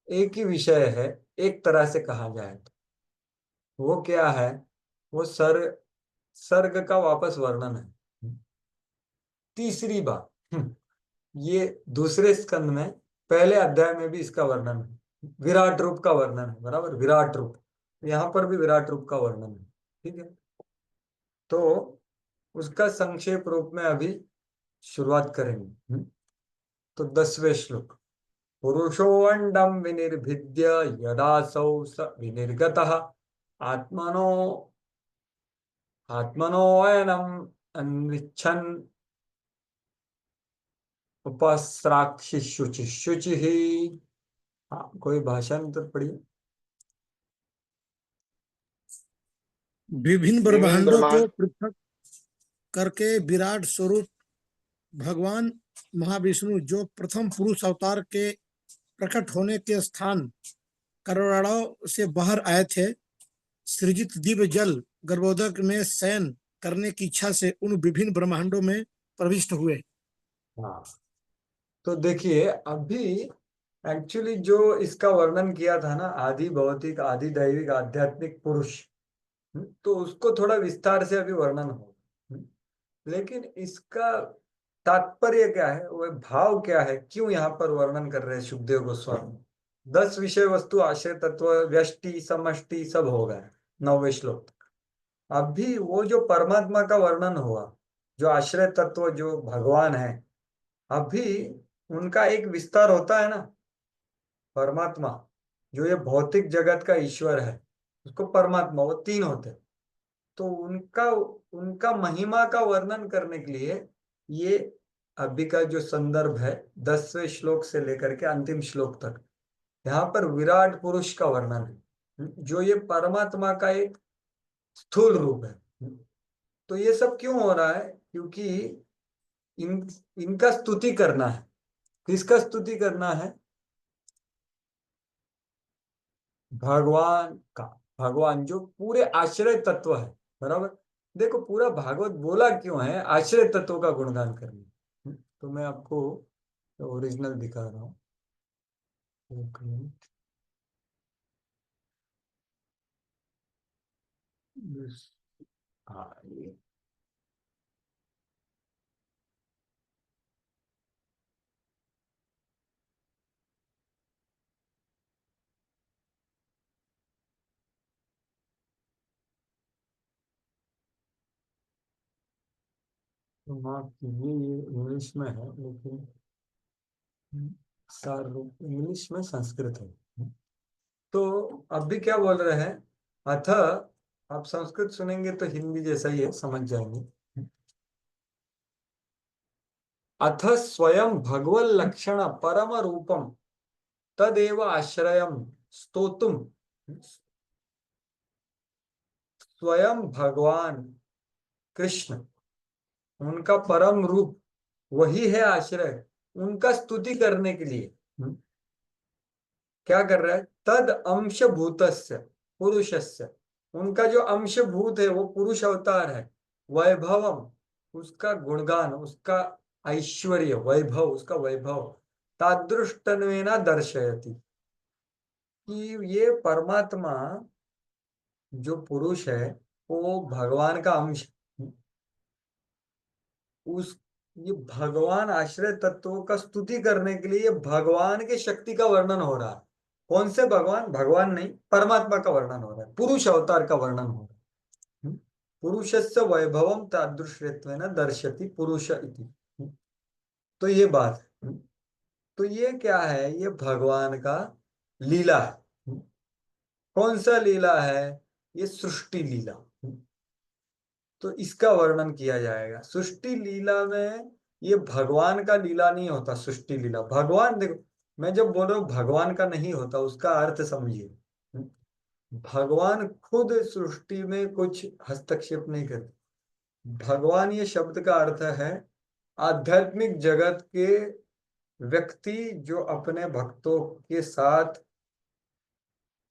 एक ही विषय है, एक तरह से कहा जाए तो। वो क्या है? वो सर्ग का वापस वर्णन है। तीसरी बार ये दूसरे स्कंद में पहले अध्याय में भी इसका वर्णन है, विराट रूप का वर्णन है, बराबर, विराट रूप। यहाँ पर भी विराट रूप का वर्णन है, ठीक है। तो उसका संक्षेप रूप में अभी शुरुआत करेंगे। तो 10वें श्लोक, पुरुषो अंडम विनिर्भिद्य यदासौ स विनिर्गतः आत्मनो आत्मनोऽयनम् अन्विच्छन् उपस्राक्षि शुचि शुचि ही। हाँ, कोई भाषांतर पढ़िए। विभिन्न विभिन्न ब्रह्मांडों को ब्रह्मांड पृथक करके विराट स्वरूप भगवान महाविष्णु जो प्रथम पुरुष अवतार के प्रकट होने के स्थान करोड़ों से बाहर आए थे, सृजित दिव्य जल गर्भोदक में शयन करने की इच्छा से उन विभिन्न ब्रह्मांडों में प्रविष्ट हुए। हाँ, तो देखिए अभी एक्चुअली जो इसका वर्णन किया था ना, आदि भौतिक, आदि दैविक, आध्यात्मिक पुरुष, तो उसको थोड़ा विस्तार से अभी वर्णन हो। लेकिन इसका तात्पर्य क्या है, वह भाव क्या है, क्यों यहाँ पर वर्णन कर रहे हैं सुखदेव गोस्वामी। 10 विषय वस्तु आश्रय तत्व व्यष्टि समष्टि सब हो गए 9वें श्लोक तक। अभी वो जो परमात्मा का वर्णन हुआ, जो आश्रय तत्व जो भगवान है, अभी उनका एक विस्तार होता है ना। परमात्मा जो ये भौतिक जगत का ईश्वर है, उसको परमात्मा, वो 3 होते हैं। तो उनका उनका महिमा का वर्णन करने के लिए ये अभी का जो संदर्भ है 10वें श्लोक से लेकर के अंतिम श्लोक तक, यहाँ पर विराट पुरुष का वर्णन है, जो ये परमात्मा का एक स्थूल रूप है। तो ये सब क्यों हो रहा है, क्योंकि इनका स्तुति करना है। किसका स्तुति करना है? भगवान का। भगवान जो पूरे आश्रय तत्व है, बराबर। देखो पूरा भागवत बोला क्यों है, आश्रय तत्व का गुणगान करने। तो मैं आपको ओरिजिनल दिखा रहा हूँ, एक मिनट। हाँ, ये तो माफ कीजिए, ये इंग्लिश में है, लेकिन सार रूप इंग्लिश में संस्कृत है। तो अब भी क्या बोल रहे हैं? अथ, आप संस्कृत सुनेंगे तो हिंदी जैसा ही है, समझ जाएंगे। अथ स्वयं भगवल लक्षण परम रूपम तदेव आश्रयम स्तोतुम। स्वयं भगवान कृष्ण, उनका परम रूप वही है आश्रय, उनका स्तुति करने के लिए क्या कर रहा है? तद अंश भूतस्य पुरुषस्य, उनका जो अंश भूत है वो पुरुष अवतार है। वैभवम, उसका गुणगान, उसका ऐश्वर्य, वैभव, उसका वैभव। तादृष्टन्वेना दर्शयति, कि ये परमात्मा जो पुरुष है वो भगवान का अंश, उस ये भगवान आश्रय तत्वों का स्तुति करने के लिए भगवान की शक्ति का वर्णन हो रहा है। कौन से भगवान? भगवान नहीं, परमात्मा का वर्णन हो रहा है, पुरुष अवतार का वर्णन हो रहा है। पुरुषस्य वैभवम तादृशत्वेन दर्शति पुरुष इति। तो ये बात है। तो ये क्या है? ये भगवान का लीला है। कौन सा लीला है? ये सृष्टि लीला। तो इसका वर्णन किया जाएगा। सृष्टि लीला में ये भगवान का लीला नहीं होता। सृष्टि लीला भगवान, देखो मैं जब बोल रहा हूँ भगवान का नहीं होता, उसका अर्थ समझिए। भगवान खुद सृष्टि में कुछ हस्तक्षेप नहीं करते। भगवान ये शब्द का अर्थ है आध्यात्मिक जगत के व्यक्ति जो अपने भक्तों के साथ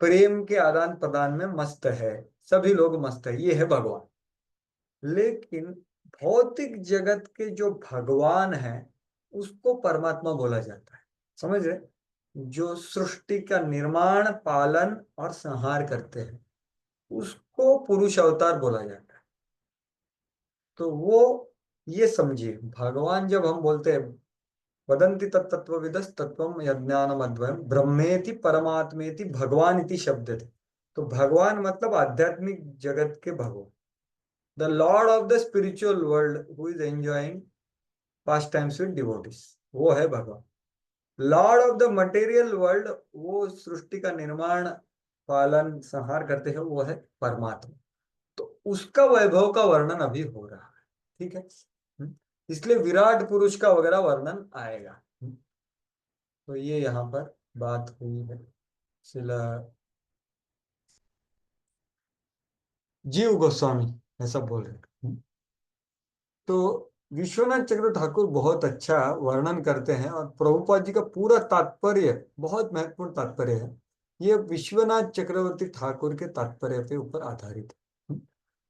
प्रेम के आदान प्रदान में मस्त है। सभी लोग मस्त है, ये है भगवान। लेकिन भौतिक जगत के जो भगवान है उसको परमात्मा बोला जाता है। समझ रहे? जो सृष्टि का निर्माण, पालन और संहार करते हैं को पुरुष अवतार बोला जाता है। तो वो ये समझिए, भगवान जब हम बोलते हैं वदन्ति तत्त्वविदस् तत्त्वम् यज्ञानम् अद्वयम् ब्रह्मेति परमात्मेति भगवान इति शब्द थे। तो भगवान मतलब आध्यात्मिक जगत के भगवान, the Lord of the spiritual world who is enjoying past times with devotees, वो है भगवान। Lord of the material world, वो सृष्टि का निर्माण पालन संहार करते हैं, वो है परमात्मा। तो उसका वैभव का वर्णन अभी हो रहा है, ठीक है। इसलिए विराट पुरुष का वगैरह वर्णन आएगा। तो ये यहाँ पर बात हुई है। शिला जीव गोस्वामी ऐसा बोल रहे। तो विश्वनाथ चक्र ठाकुर बहुत अच्छा वर्णन करते हैं और प्रभुपाद जी का पूरा तात्पर्य बहुत महत्वपूर्ण तात्पर्य है। ये विश्वनाथ चक्रवर्ती ठाकुर के तात्पर्य के ऊपर आधारित है।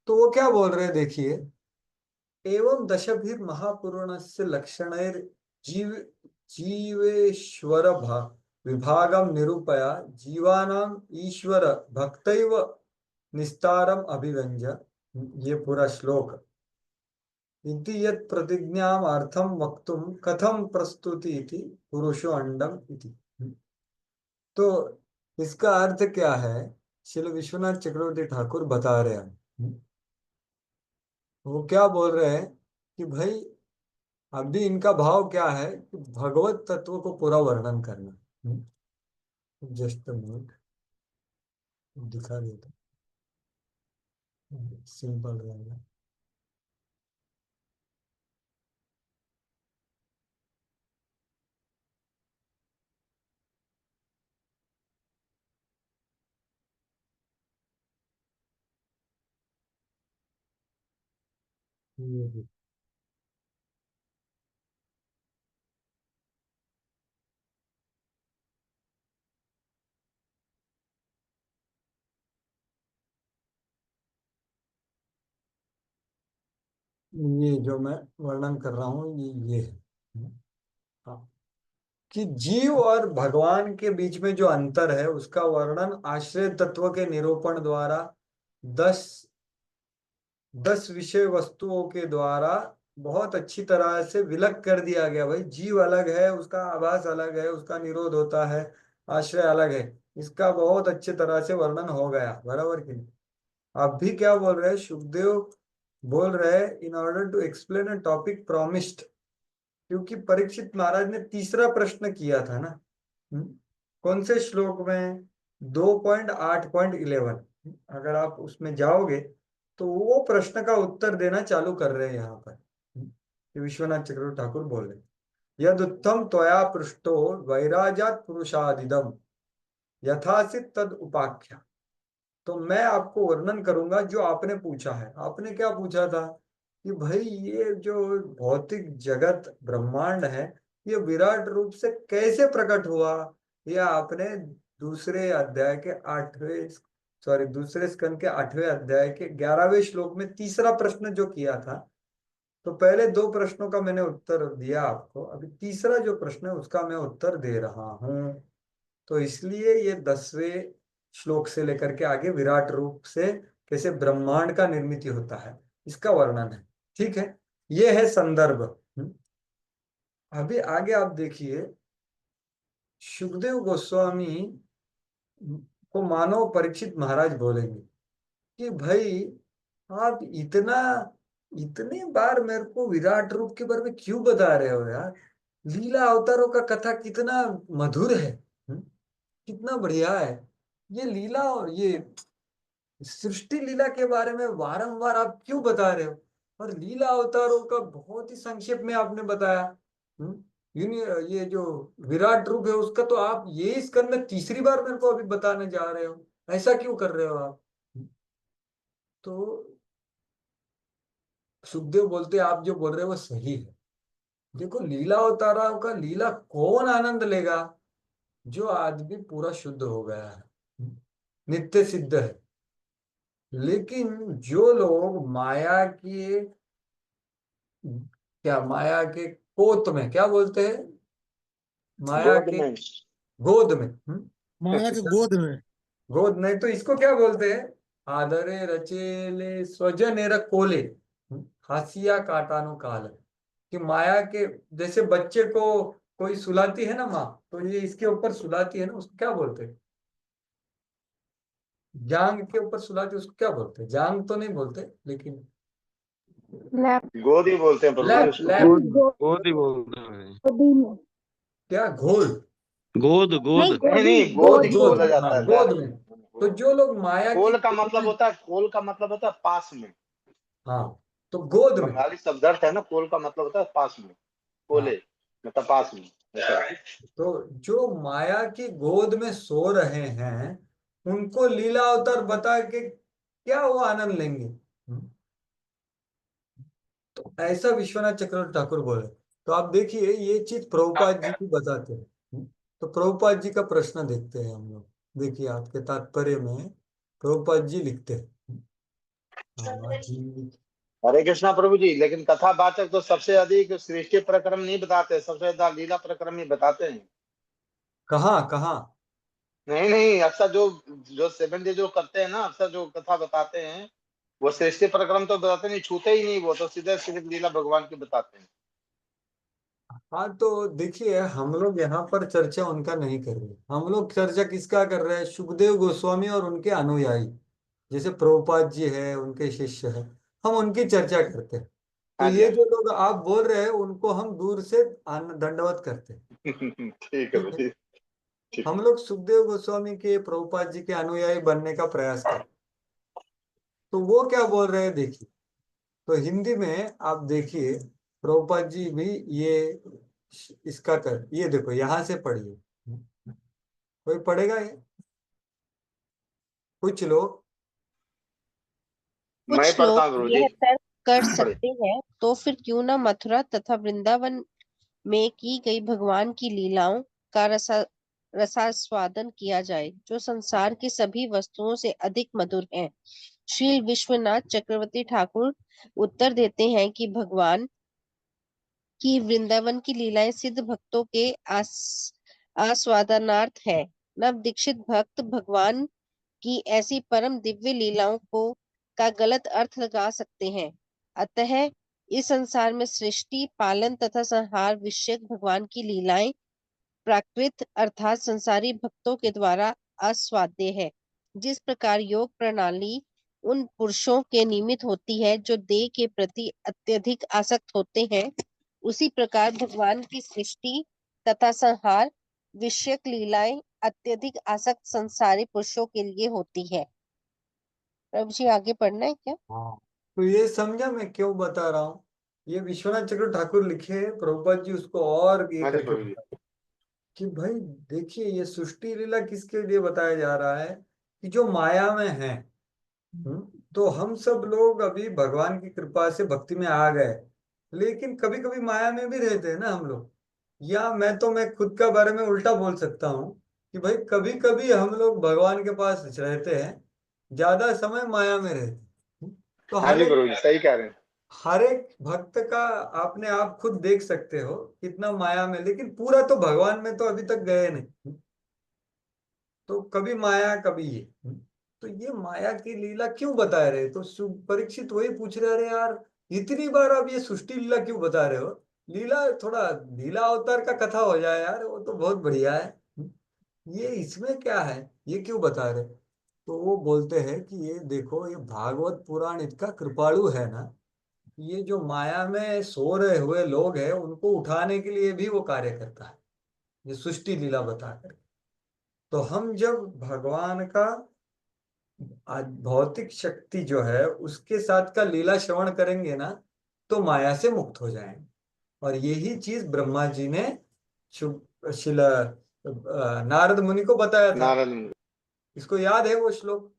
तो वो क्या बोल रहे हैं देखिए, एवं दशभिर महापुराणस्य लक्षणैर जीव जीवेश्वर विभागम निरूपया जीवानाम ईश्वर भक्तैव निस्तारम अभिव्यंज्य, ये पूरा श्लोक इति यत् प्रतिज्ञाम अर्थम वक्तुम कथम प्रस्तुति इति पुरुषो अंडम इति। तो इसका अर्थ क्या है, श्री विश्वनाथ चक्रवर्ती ठाकुर बता रहे हैं। वो क्या बोल रहे हैं कि भाई अभी इनका भाव क्या है कि भगवत तत्व को पूरा वर्णन करना। जस्ट मिनट दिखा देता, सिंपल रहेगा। ये जो मैं वर्णन कर रहा हूँ ये है। हाँ, कि जीव और भगवान के बीच में जो अंतर है उसका वर्णन आश्रय तत्व के निरूपण द्वारा 10 विषय वस्तुओं के द्वारा बहुत अच्छी तरह से विलग कर दिया गया। भाई जीव अलग है, उसका आभास अलग है, उसका निरोध होता है, आश्रय अलग है, इसका बहुत अच्छी तरह से वर्णन हो गया, बराबर कि नहीं। अब भी क्या बोल रहे हैं सुखदेव, बोल रहे हैं in order to explain a topic promised, क्योंकि परीक्षित महाराज ने तीसरा प्रश्न किया था ना। कौन से श्लोक में, 2.8.11, अगर आप उसमें जाओगे तो वो प्रश्न का उत्तर देना चालू कर रहे हैं यहाँ पर। विश्वनाथ चक्रवर्ती ठाकुर बोल रहे, यद उत्तम त्वया पृष्ठो वैराजात पुरुषादिदम यथासित तद उपाख्या। तो मैं आपको वर्णन करूंगा जो आपने पूछा है। आपने क्या पूछा था कि भाई ये जो भौतिक जगत ब्रह्मांड है ये विराट रूप से कैसे प्रकट हुआ। ये आपने दूसरे स्कंद के 8वें अध्याय के 11वें श्लोक में तीसरा प्रश्न जो किया था। तो पहले 2 प्रश्नों का मैंने उत्तर दिया आपको, अभी तीसरा जो प्रश्न है उसका मैं उत्तर दे रहा हूं। तो इसलिए ये 10वें श्लोक से लेकर के आगे विराट रूप से कैसे ब्रह्मांड का निर्मित होता है इसका वर्णन है, ठीक है। ये है संदर्भ। अभी आगे आप देखिए, सुखदेव गोस्वामी को मानो परीक्षित महाराज बोलेंगे कि भाई आप इतने बार मेरे को विराट रूप के बारे में क्यों बता रहे हो यार। लीला अवतारों का कथा कितना मधुर है, कितना बढ़िया है। ये लीला और ये सृष्टि लीला के बारे में बारंबार आप क्यों बता रहे हो, और लीला अवतारों का बहुत ही संक्षेप में आपने बताया। ये जो विराट रूप है उसका तो आप ये स्कंद में तीसरी बार मेरे को अभी बताने जा रहे हो, ऐसा क्यों कर रहे हो आप। तो सुखदेव बोलते आप जो बोल रहे हो वो सही है। देखो लीला अवतारों का लीला कौन आनंद लेगा, जो आदमी पूरा शुद्ध हो गया है, नित्य सिद्ध है। लेकिन जो लोग माया के कोत में क्या बोलते हैं, माया गोद के में। गोद में, माया के गोद में। गोद नहीं तो इसको क्या बोलते हैं, आदरे रचेले स्वजनेर कोले हासिया काटानो काल। कि माया के जैसे बच्चे को कोई सुलाती है ना माँ, तो ये इसके ऊपर सुलाती है ना, उसको क्या बोलते हैं? जांग के ऊपर सुलाती है, उसको क्या बोलते हैं? जांग तो नहीं बोलते, लेकिन गोद ही बोलते हैं प्रभु जी लैप उसको। लैप गोद ही बोलते हैं। क्या घोल? गोद गोद नहीं गोद ही गोद, बोला जाता हाँ है, गोद लैप में। नहीं। तो जो लोग माया की कोल का गोद मतलब में, होता है, कोल का मतलब होता है पास में। हाँ तो गोद में, बंगाली शब्द अर्थ है ना, कोल का मतलब होता है पास में, हाँ कोले मतलब पास में ऐसा। तो जो माया की गोद में सो रहे हैं उनको लीला अवतार बता के क्या वो आनंद लेंगे? तो ऐसा विश्वनाथ चक्रवर्ती ठाकुर बोले। तो आप देखिए ये चीज प्रभुपाद जी भी बताते हैं। तो प्रभुपाद जी का प्रश्न देखते हैं हम लोग। देखिए आपके तात्पर्य में प्रभुपाद जी लिखते हैं। हाँ जी। हरे कृष्णा प्रभु जी, लेकिन कथावाचक तो सबसे अधिक सृष्टि प्रक्रम नहीं बताते, सबसे ज्यादा लीला प्रक्रम ही बताते हैं। कहाँ कहाँ? नहीं नहीं, अक्सर जो जो सेवन डे जो करते हैं ना, अक्सर जो कथा बताते हैं वो सृष्टि प्रक्रम तो बताते नहीं, छूते ही नहीं, वो तो सीधे सिर्फ लीला भगवान की बताते हैं। हाँ तो देखिए हम लोग यहाँ पर चर्चा उनका नहीं कर रहे, हम लोग चर्चा किसका कर रहे हैं? सुखदेव गोस्वामी और उनके अनुयायी, जैसे प्रभुपाद जी है, उनके शिष्य है, हम उनकी चर्चा करते हैं। तो हाँ जी ये हाँ जो लोग आप बोल रहे हैं उनको हम दूर से दंडवत करते हैं। जी। ठीक है ठीक प्रभु है, जी, ठीक। हम लोग सुखदेव गोस्वामी के, प्रभुपाद जी के अनुयायी बनने का प्रयास करते हैं। तो वो क्या बोल रहे हैं देखिए। तो हिंदी में आप देखिए प्रभुपाद जी भी ये इसका कर, ये देखो यहां से पढ़िए। कोई पढ़ेगा ये? कुछ लोग। मैं कुछ पढ़ता लोग हूँ गुरु जी। यह तर्क कर पढ़िए। सकते हैं, तो फिर क्यों न मथुरा तथा वृंदावन में की गई भगवान की लीलाओं का रसास्वादन किया जाए, जो संसार की सभी वस्तुओं से अधिक मधुर हैं। श्री विश्वनाथ चक्रवर्ती ठाकुर उत्तर देते हैं कि भगवान की वृंदावन की लीलाएं सिद्ध भक्तों के आस्वादनार्थ है। नव दीक्षित भक्त भगवान की ऐसी परम दिव्य लीलाओं को का गलत अर्थ लगा सकते हैं। अतः इस संसार में सृष्टि, पालन तथा संहार विषयक भगवान की लीलाएं प्राकृत अर्थात संसारी भक्तों के द्वारा आस्वाद्य है। जिस प्रकार योग प्रणाली उन पुरुषों के निमित्त होती है जो देह के प्रति अत्यधिक आसक्त होते हैं, उसी प्रकार भगवान की सृष्टि तथा संहार विषयक लीलाएं अत्यधिक आसक्त संसारी पुरुषों के लिए होती है। प्रभु जी आगे पढ़ना है क्या? हाँ तो ये समझा मैं क्यों बता रहा हूँ? ये विश्वनाथ चक्रवर्ती ठाकुर लिखे, प्रभुपाद जी उसको और ये हाँ जी करके प्रभु जी। बताते कि भाई देखिए ये सृष्टि लीला किसके लिए बताया जा रहा है? कि जो माया में है। तो हम सब लोग अभी भगवान की कृपा से भक्ति में आ गए, लेकिन कभी कभी माया में भी रहते हैं ना हम लोग। या मैं खुद का बारे में उल्टा बोल सकता हूँ कि भाई कभी कभी हम लोग भगवान के पास रहते हैं, ज्यादा समय माया में रहते हैं। तो हाँ जी प्रभु जी, सही कह रहे हैं। हर एक भक्त का आपने आप खुद देख सकते हो कितना माया में, लेकिन पूरा तो भगवान में तो अभी तक गए नहीं। तो कभी माया कभी ये। तो ये माया की लीला क्यों बता रहे? तो परीक्षित वही पूछ रहे, अरे यार इतनी बार आप ये सृष्टि लीला क्यों बता रहे हो? लीला थोड़ा लीला अवतार का कथा हो जाए यार, वो तो बहुत बढ़िया है। ये इसमें क्या है, ये क्यों बता रहे? तो वो बोलते हैं कि ये देखो ये भागवत पुराण इतना कृपालु है ना, ये जो माया में सो रहे हुए लोग हैं उनको उठाने के लिए भी वो कार्य करता है, ये सृष्टि लीला बताकर। तो हम जब भगवान का आज भौतिक शक्ति जो है उसके साथ का लीला श्रवण करेंगे ना, तो माया से मुक्त हो जाएंगे। और यही चीज ब्रह्मा जी ने शिला नारद मुनि को बताया था। नारद मुनि। इसको याद है वो श्लोक?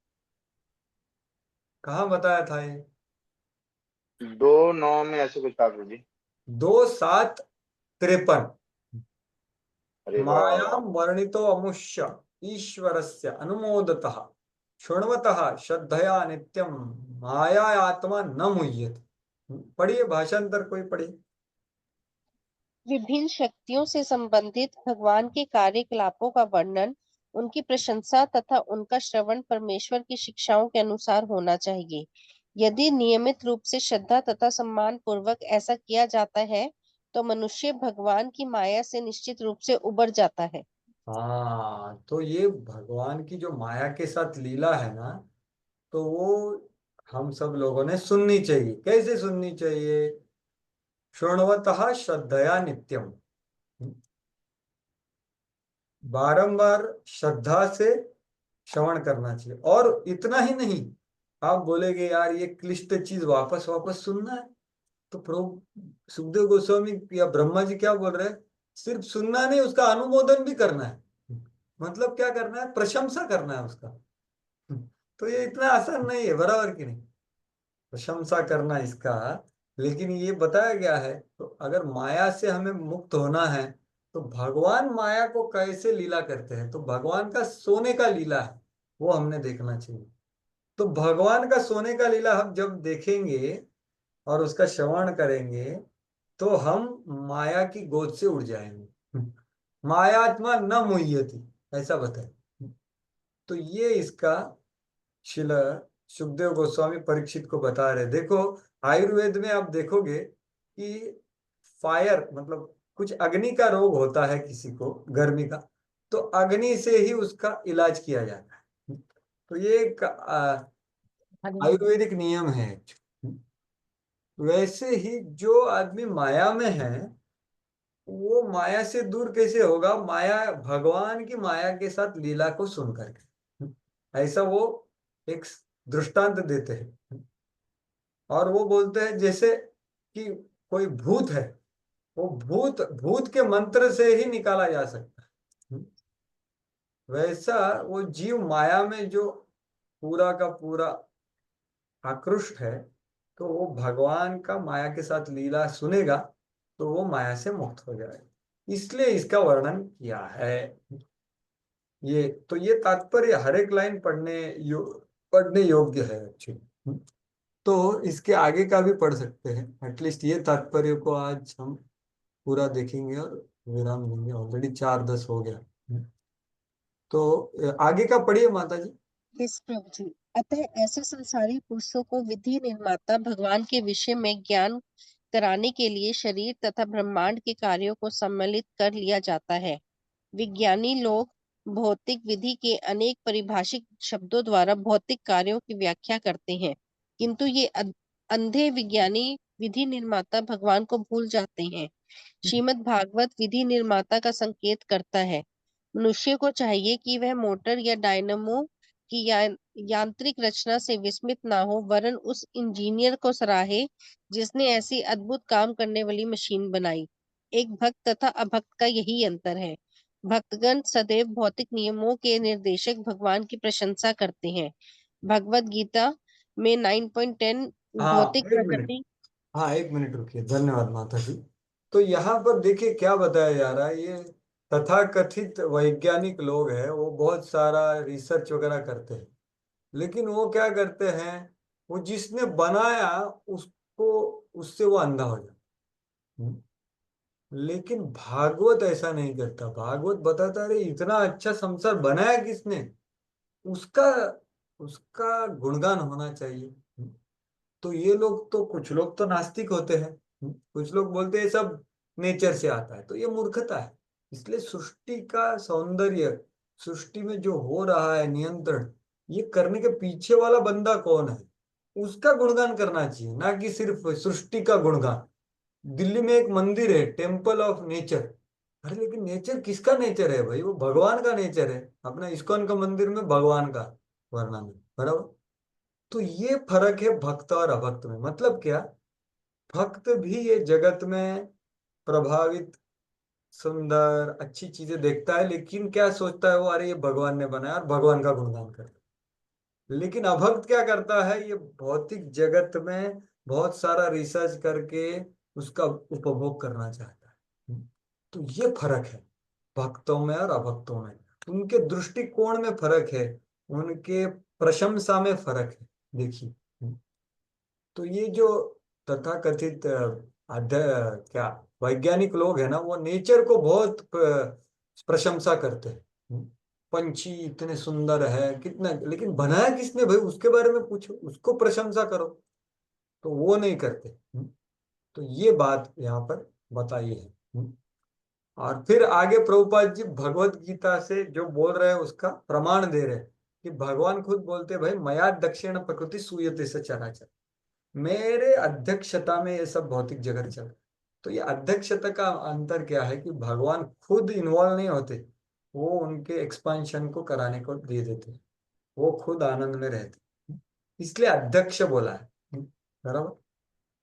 कहाँ बताया था ये? 2:9 में ऐसे कुछ था प्रभु जी। 2:7-53। अरे वाह वाह। मायां वर्णितो अमुष्य ईश्वरस्य अनुमोदतः शृण्वतः श्रद्धया नित्यम माया आत्मा न मुह्यते। पढ़िए भाषांतर कोई पढ़िए। विभिन्न शक्तियों से संबंधित भगवान के कार्यकलापों का वर्णन उनकी प्रशंसा तथा उनका श्रवण परमेश्वर की शिक्षाओं के अनुसार होना चाहिए। यदि नियमित रूप से श्रद्धा तथा सम्मान पूर्वक ऐसा किया जाता है तो मनुष्य भगवान की माया से निश्चित रूप से उबर जाता है। हाँ, तो ये भगवान की जो माया के साथ लीला है ना, तो वो हम सब लोगों ने सुननी चाहिए। कैसे सुननी चाहिए? शृण्वतः श्रद्धया नित्यम, बारंबार श्रद्धा से श्रवण करना चाहिए। और इतना ही नहीं, आप बोलेगे यार ये क्लिष्ट चीज वापस वापस सुनना है, तो प्रभु सुखदेव गोस्वामी या ब्रह्मा जी क्या बोल रहे हैं? सिर्फ सुनना नहीं, उसका अनुमोदन भी करना है। मतलब क्या करना है? प्रशंसा करना है उसका। तो ये इतना आसान नहीं है, बराबर की नहीं? प्रशंसा करना इसका। लेकिन ये बताया गया है, तो अगर माया से हमें मुक्त होना है तो भगवान माया को कैसे लीला करते हैं, तो भगवान का सोने का लीला है, वो हमने देखना चाहिए। तो भगवान का सोने का लीला हम जब देखेंगे और उसका श्रवण करेंगे तो हम माया की गोद से उड़ जाएंगे। मायात्मा न मुह्यति, ऐसा बताए। तो ये इसका शिल सुखदेव गोस्वामी परीक्षित को बता रहे। देखो आयुर्वेद में आप देखोगे कि फायर मतलब कुछ अग्नि का रोग होता है किसी को, गर्मी का, तो अग्नि से ही उसका इलाज किया जाता है। तो ये एक आयुर्वेदिक नियम है। वैसे ही जो आदमी माया में है वो माया से दूर कैसे होगा? माया, भगवान की माया के साथ लीला को सुन करके। ऐसा वो एक दृष्टांत देते हैं। और वो बोलते हैं जैसे कि कोई भूत है, वो भूत भूत के मंत्र से ही निकाला जा सकता है। वैसा वो जीव माया में जो पूरा का पूरा आकृष्ट है, तो वो भगवान का माया के साथ लीला सुनेगा तो वो माया से मुक्त हो जाएगा। इसलिए इसका वर्णन किया है। ये तो ये तात्पर्य हर एक लाइन पढ़ने योग्य है एक्चुअली। तो इसके आगे का भी पढ़ सकते हैं। एटलीस्ट ये तात्पर्य को आज हम पूरा देखेंगे और विराम देंगे। ऑलरेडी 4:10 हो गया। तो आगे का पढ़िए माता जी। यस प्रभु जी। अतः ऐसे संसारी पुरुषों को विधि निर्माता भगवान के विषय में ज्ञान कराने के लिए शरीर तथा ब्रह्मांड के कार्यों को सम्मिलित कर लिया जाता है। विज्ञानी लोग भौतिक विधि के अनेक परिभाषित शब्दों द्वारा भौतिक कार्यों की व्याख्या करते हैं, किंतु ये अंधे विज्ञानी विधि निर्माता भगवान को भूल जाते हैं। श्रीमद् भागवत विधि निर्माता का संकेत करता है। मनुष्य को चाहिए कि वह मोटर या डायनामो की यांत्रिक रचना से विस्मित ना हो, वरन उस इंजीनियर को सराहे जिसने ऐसी अद्भुत काम करने वाली मशीन बनाई। एक भक्त तथा अभक्त का यही अंतर है। भक्तगण सदैव भौतिक नियमों के निर्देशक भगवान की प्रशंसा करते हैं। भगवत गीता में 9.10 हाँ भौतिक एक मिनट, प्रकृति। हाँ एक मिनट रुकिए। धन्यवाद माता जी। तो यहाँ पर देखिए क्या बताया जा रहा है। ये तथाकथित वैज्ञानिक लोग हैं, वो बहुत सारा रिसर्च वगैरह करते हैं, लेकिन वो क्या करते हैं, वो जिसने बनाया उसको, उससे वो अंधा हो जाता। लेकिन भागवत ऐसा नहीं करता। भागवत बताता है, अरे इतना अच्छा संसार बनाया किसने, उसका उसका गुणगान होना चाहिए। तो ये लोग तो, कुछ लोग तो नास्तिक होते हैं, कुछ लोग बोलते हैं सब नेचर से आता है, तो ये मूर्खता है। इसलिए सृष्टि का सौंदर्य, सृष्टि में जो हो रहा है नियंत्रण, ये करने के पीछे वाला बंदा कौन है, उसका गुणगान करना चाहिए, ना कि सिर्फ सृष्टि का गुणगान। दिल्ली में एक मंदिर है, टेम्पल ऑफ नेचर। अरे लेकिन नेचर किसका नेचर है भाई? वो भगवान का नेचर है। अपना इस्कॉन का मंदिर में भगवान का वर्णन है, बराबर। तो ये फर्क है भक्त और अभक्त में। मतलब क्या? भक्त भी ये जगत में प्रभावित, सुंदर अच्छी चीजें देखता है, लेकिन क्या सोचता है वो, अरे ये भगवान ने बनाया, और भगवान का गुणगान करता है। लेकिन अभक्त क्या करता है, ये भौतिक जगत में बहुत सारा रिसर्च करके उसका उपभोग करना चाहता है। तो ये फर्क है भक्तों में और अभक्तों में। उनके दृष्टिकोण में फर्क है, उनके प्रशंसा में फर्क है। देखिए, तो ये जो तथाकथित क्या वैज्ञानिक लोग हैं ना, वो नेचर को बहुत प्रशंसा करते हैं, पंछी इतने सुंदर है कितना, लेकिन बनाया किसने भाई उसके बारे में पूछो, उसको प्रशंसा करो, तो वो नहीं करते। तो ये बात यहाँ पर बताई है। और फिर आगे प्रभुपाद जी भगवत गीता से जो बोल रहे हैं उसका प्रमाण दे रहे हैं कि भगवान खुद बोलते हैं, भाई मया दक्षिण प्रकृति सूयते से चराचर, मेरे अध्यक्षता में ये सब भौतिक जगत चल रहा है। तो ये अध्यक्षता का अंतर क्या है कि भगवान खुद इन्वॉल्व नहीं होते, वो उनके एक्सपांशन को कराने को दे देते हैं, वो खुद आनंद में रहते, इसलिए अध्यक्ष बोला है। बराबर,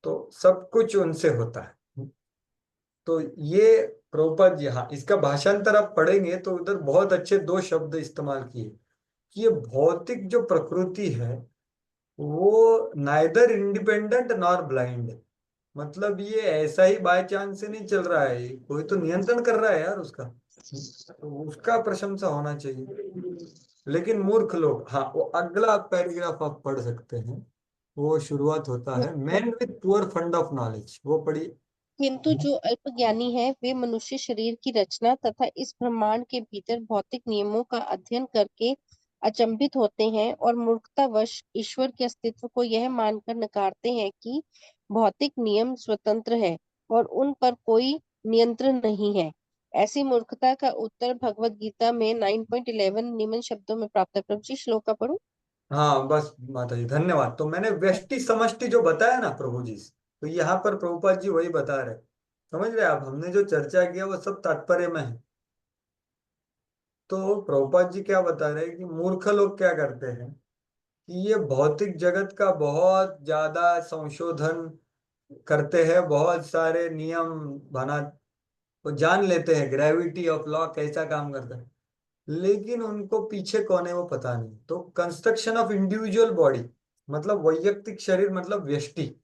तो सब कुछ उनसे होता है। तो ये प्रभुपाद जी, हाँ इसका भाषांतर आप पढ़ेंगे तो उधर बहुत अच्छे दो शब्द इस्तेमाल किए कि ये भौतिक जो प्रकृति है वो नाइदर इंडिपेंडेंट नॉर ब्लाइंड, मतलब ये ऐसा ही बाय चांस से नहीं चल रहा है, कोई तो नियंत्रण कर रहा है यार उसका, तो उसका प्रशंसा होना चाहिए। लेकिन मूर्ख लोग, हाँ वो अगला पैराग्राफ आप पढ़ सकते हैं, वो शुरुआत होता है man with poor fund of knowledge, वो पढ़िए। किंतु जो अल्पज्ञानी है वे मनुष्य शरीर की रचना तथा इस ब्रह्मांड के भीतर भौतिक नियमों का अध्ययन करके अचंभित होते हैं और मूर्खतावश ईश्वर के अस्तित्व को यह मानकर नकारते हैं कि भौतिक नियम स्वतंत्र है और उन पर कोई नियंत्रण नहीं है। ऐसी मूर्खता का उत्तर भगवत गीता में 9.11 निम्न शब्दों में प्राप्त है। प्रभु जी श्लोक का पढ़ो। हाँ बस माता जी धन्यवाद। तो मैंने व्यष्टि समष्टि जो बताया ना प्रभु जी से, तो यहाँ पर प्रभुपाद जी वही बता रहे, समझ रहे आप, हमने जो चर्चा किया वो सब तात्पर्य में है। तो प्रभुपाद जी क्या बता रहे हैं कि मूर्ख लोग क्या करते हैं कि ये भौतिक जगत का बहुत ज्यादा संशोधन करते हैं, बहुत सारे नियम बना, वो जान लेते हैं ग्रेविटी ऑफ लॉ कैसा काम करता है, लेकिन उनको पीछे कौन है वो पता नहीं। तो कंस्ट्रक्शन ऑफ इंडिविजुअल बॉडी, मतलब वैयक्तिक शरीर मतलब व्यष्टि,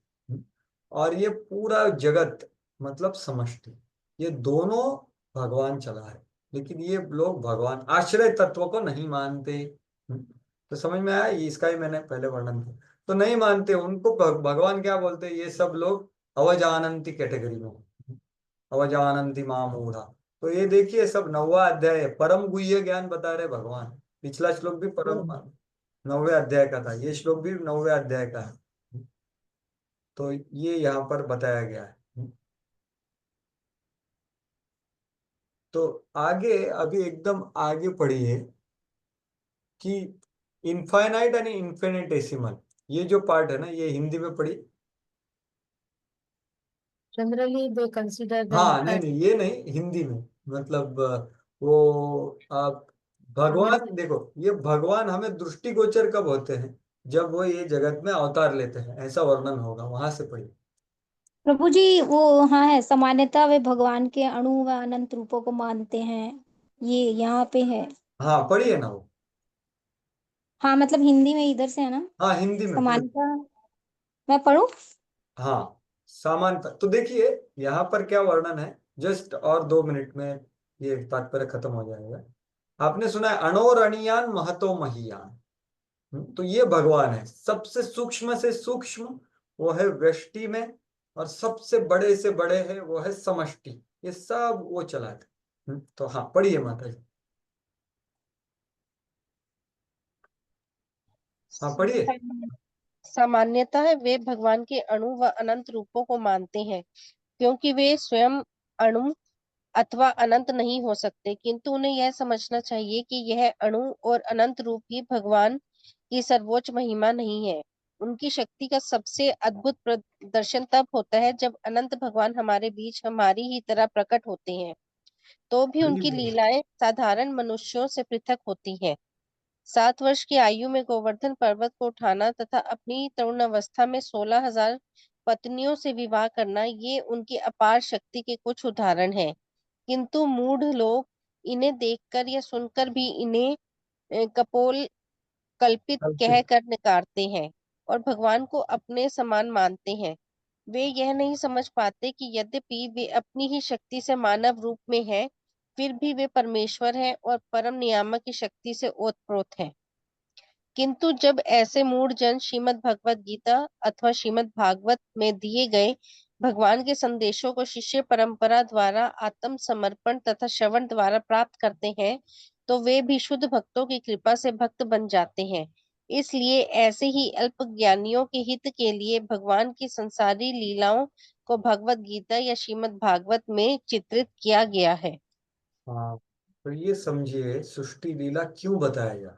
और ये पूरा जगत मतलब समष्टि, ये दोनों भगवान चला है, लेकिन ये लोग भगवान आश्रय तत्व को नहीं मानते। तो समझ में आया, ये इसका ही मैंने पहले वर्णन किया। तो नहीं मानते उनको, भगवान क्या बोलते हैं, ये सब लोग अवजानंती कैटेगरी में हैं। अवजानंती मामूढ़ा। तो ये देखिए सब 9वां अध्याय है, परम गुह्य ज्ञान बता रहे भगवान। पिछला श्लोक भी परम 9वें अध्याय का था, ये श्लोक भी 9वें अध्याय का है। तो ये यहाँ पर बताया गया है। तो आगे अभी एकदम आगे पढ़िए कि इनफाइनाइट यानी इन्फिनिटेसिमल, ये जो पार्ट है ना ये हिंदी में पढ़िए। Generally, they consider them हाँ नहीं as नहीं ये नहीं, हिंदी में मतलब वो आप भगवान देखो, ये भगवान हमें दृष्टिगोचर कब होते हैं, जब वो ये जगत में अवतार लेते हैं, ऐसा वर्णन होगा, वहां से पढ़िए। प्रभु जी वो हाँ है, सामान्यतः वे भगवान के अणु व अनंत रूपों को मानते हैं, ये यहाँ पे है। हाँ पढ़िए ना वो। हाँ मतलब हिंदी में इधर से है ना, हाँ हिंदी में पढ़िए। सामान्यतः। मैं पढ़ूं? हाँ सामान्यतः, तो देखिए यहाँ पर क्या वर्णन है, जस्ट और 2 मिनट में ये तात्पर्य खत्म हो जाएगा। आपने सुना है अणोरणीयान महतो महीयान, तो ये भगवान है, सबसे सूक्ष्म से सूक्ष्म वो है व्यष्टि में, और सबसे बड़े से बड़े है वो है समष्टि, ये सब वो चलाते। तो हाँ पढ़िए माता जी। हाँ पढ़िए। सामान्यतः वे भगवान के अणु व अनंत रूपों को मानते हैं क्योंकि वे स्वयं अणु अथवा अनंत नहीं हो सकते, किंतु उन्हें यह समझना चाहिए कि यह अणु और अनंत रूप ही भगवान की सर्वोच्च महिमा नहीं है। उनकी शक्ति का सबसे अद्भुत प्रदर्शन तब होता है जब अनंत भगवान हमारे बीच हमारी ही तरह प्रकट होते हैं, तो भी उनकी लीलाएं साधारण मनुष्यों से पृथक होती हैं। 7 वर्ष की आयु में गोवर्धन पर्वत को उठाना तथा अपनी तरुण अवस्था में 16,000 पत्नियों से विवाह करना, ये उनकी अपार शक्ति के कुछ उदाहरण हैं। किंतु मूढ़ लोग इन्हें देखकर या सुनकर भी इन्हें कपोल कल्पित कहकर नकारते हैं और भगवान को अपने समान मानते हैं। वे यह नहीं समझ पाते कि यद्यपि वे अपनी ही शक्ति से मानव रूप में हैं, फिर भी वे परमेश्वर हैं और परम नियामक की शक्ति से ओतप्रोत हैं। किंतु जब ऐसे मूढ़ जन श्रीमद् भगवत गीता अथवा श्रीमद् भागवत में दिए गए भगवान के संदेशों को शिष्य परंपरा द्वारा आत्म समर्पण तथा श्रवण द्वारा प्राप्त करते हैं तो वे भी शुद्ध भक्तों की कृपा से भक्त बन जाते हैं। इसलिए ऐसे ही अल्प ज्ञानियों के हित के लिए भगवान की संसारी लीलाओं को भगवत गीता या श्रीमद् भागवत में चित्रित किया गया है। हाँ, तो ये समझिए सृष्टि लीला क्यों बताया गया।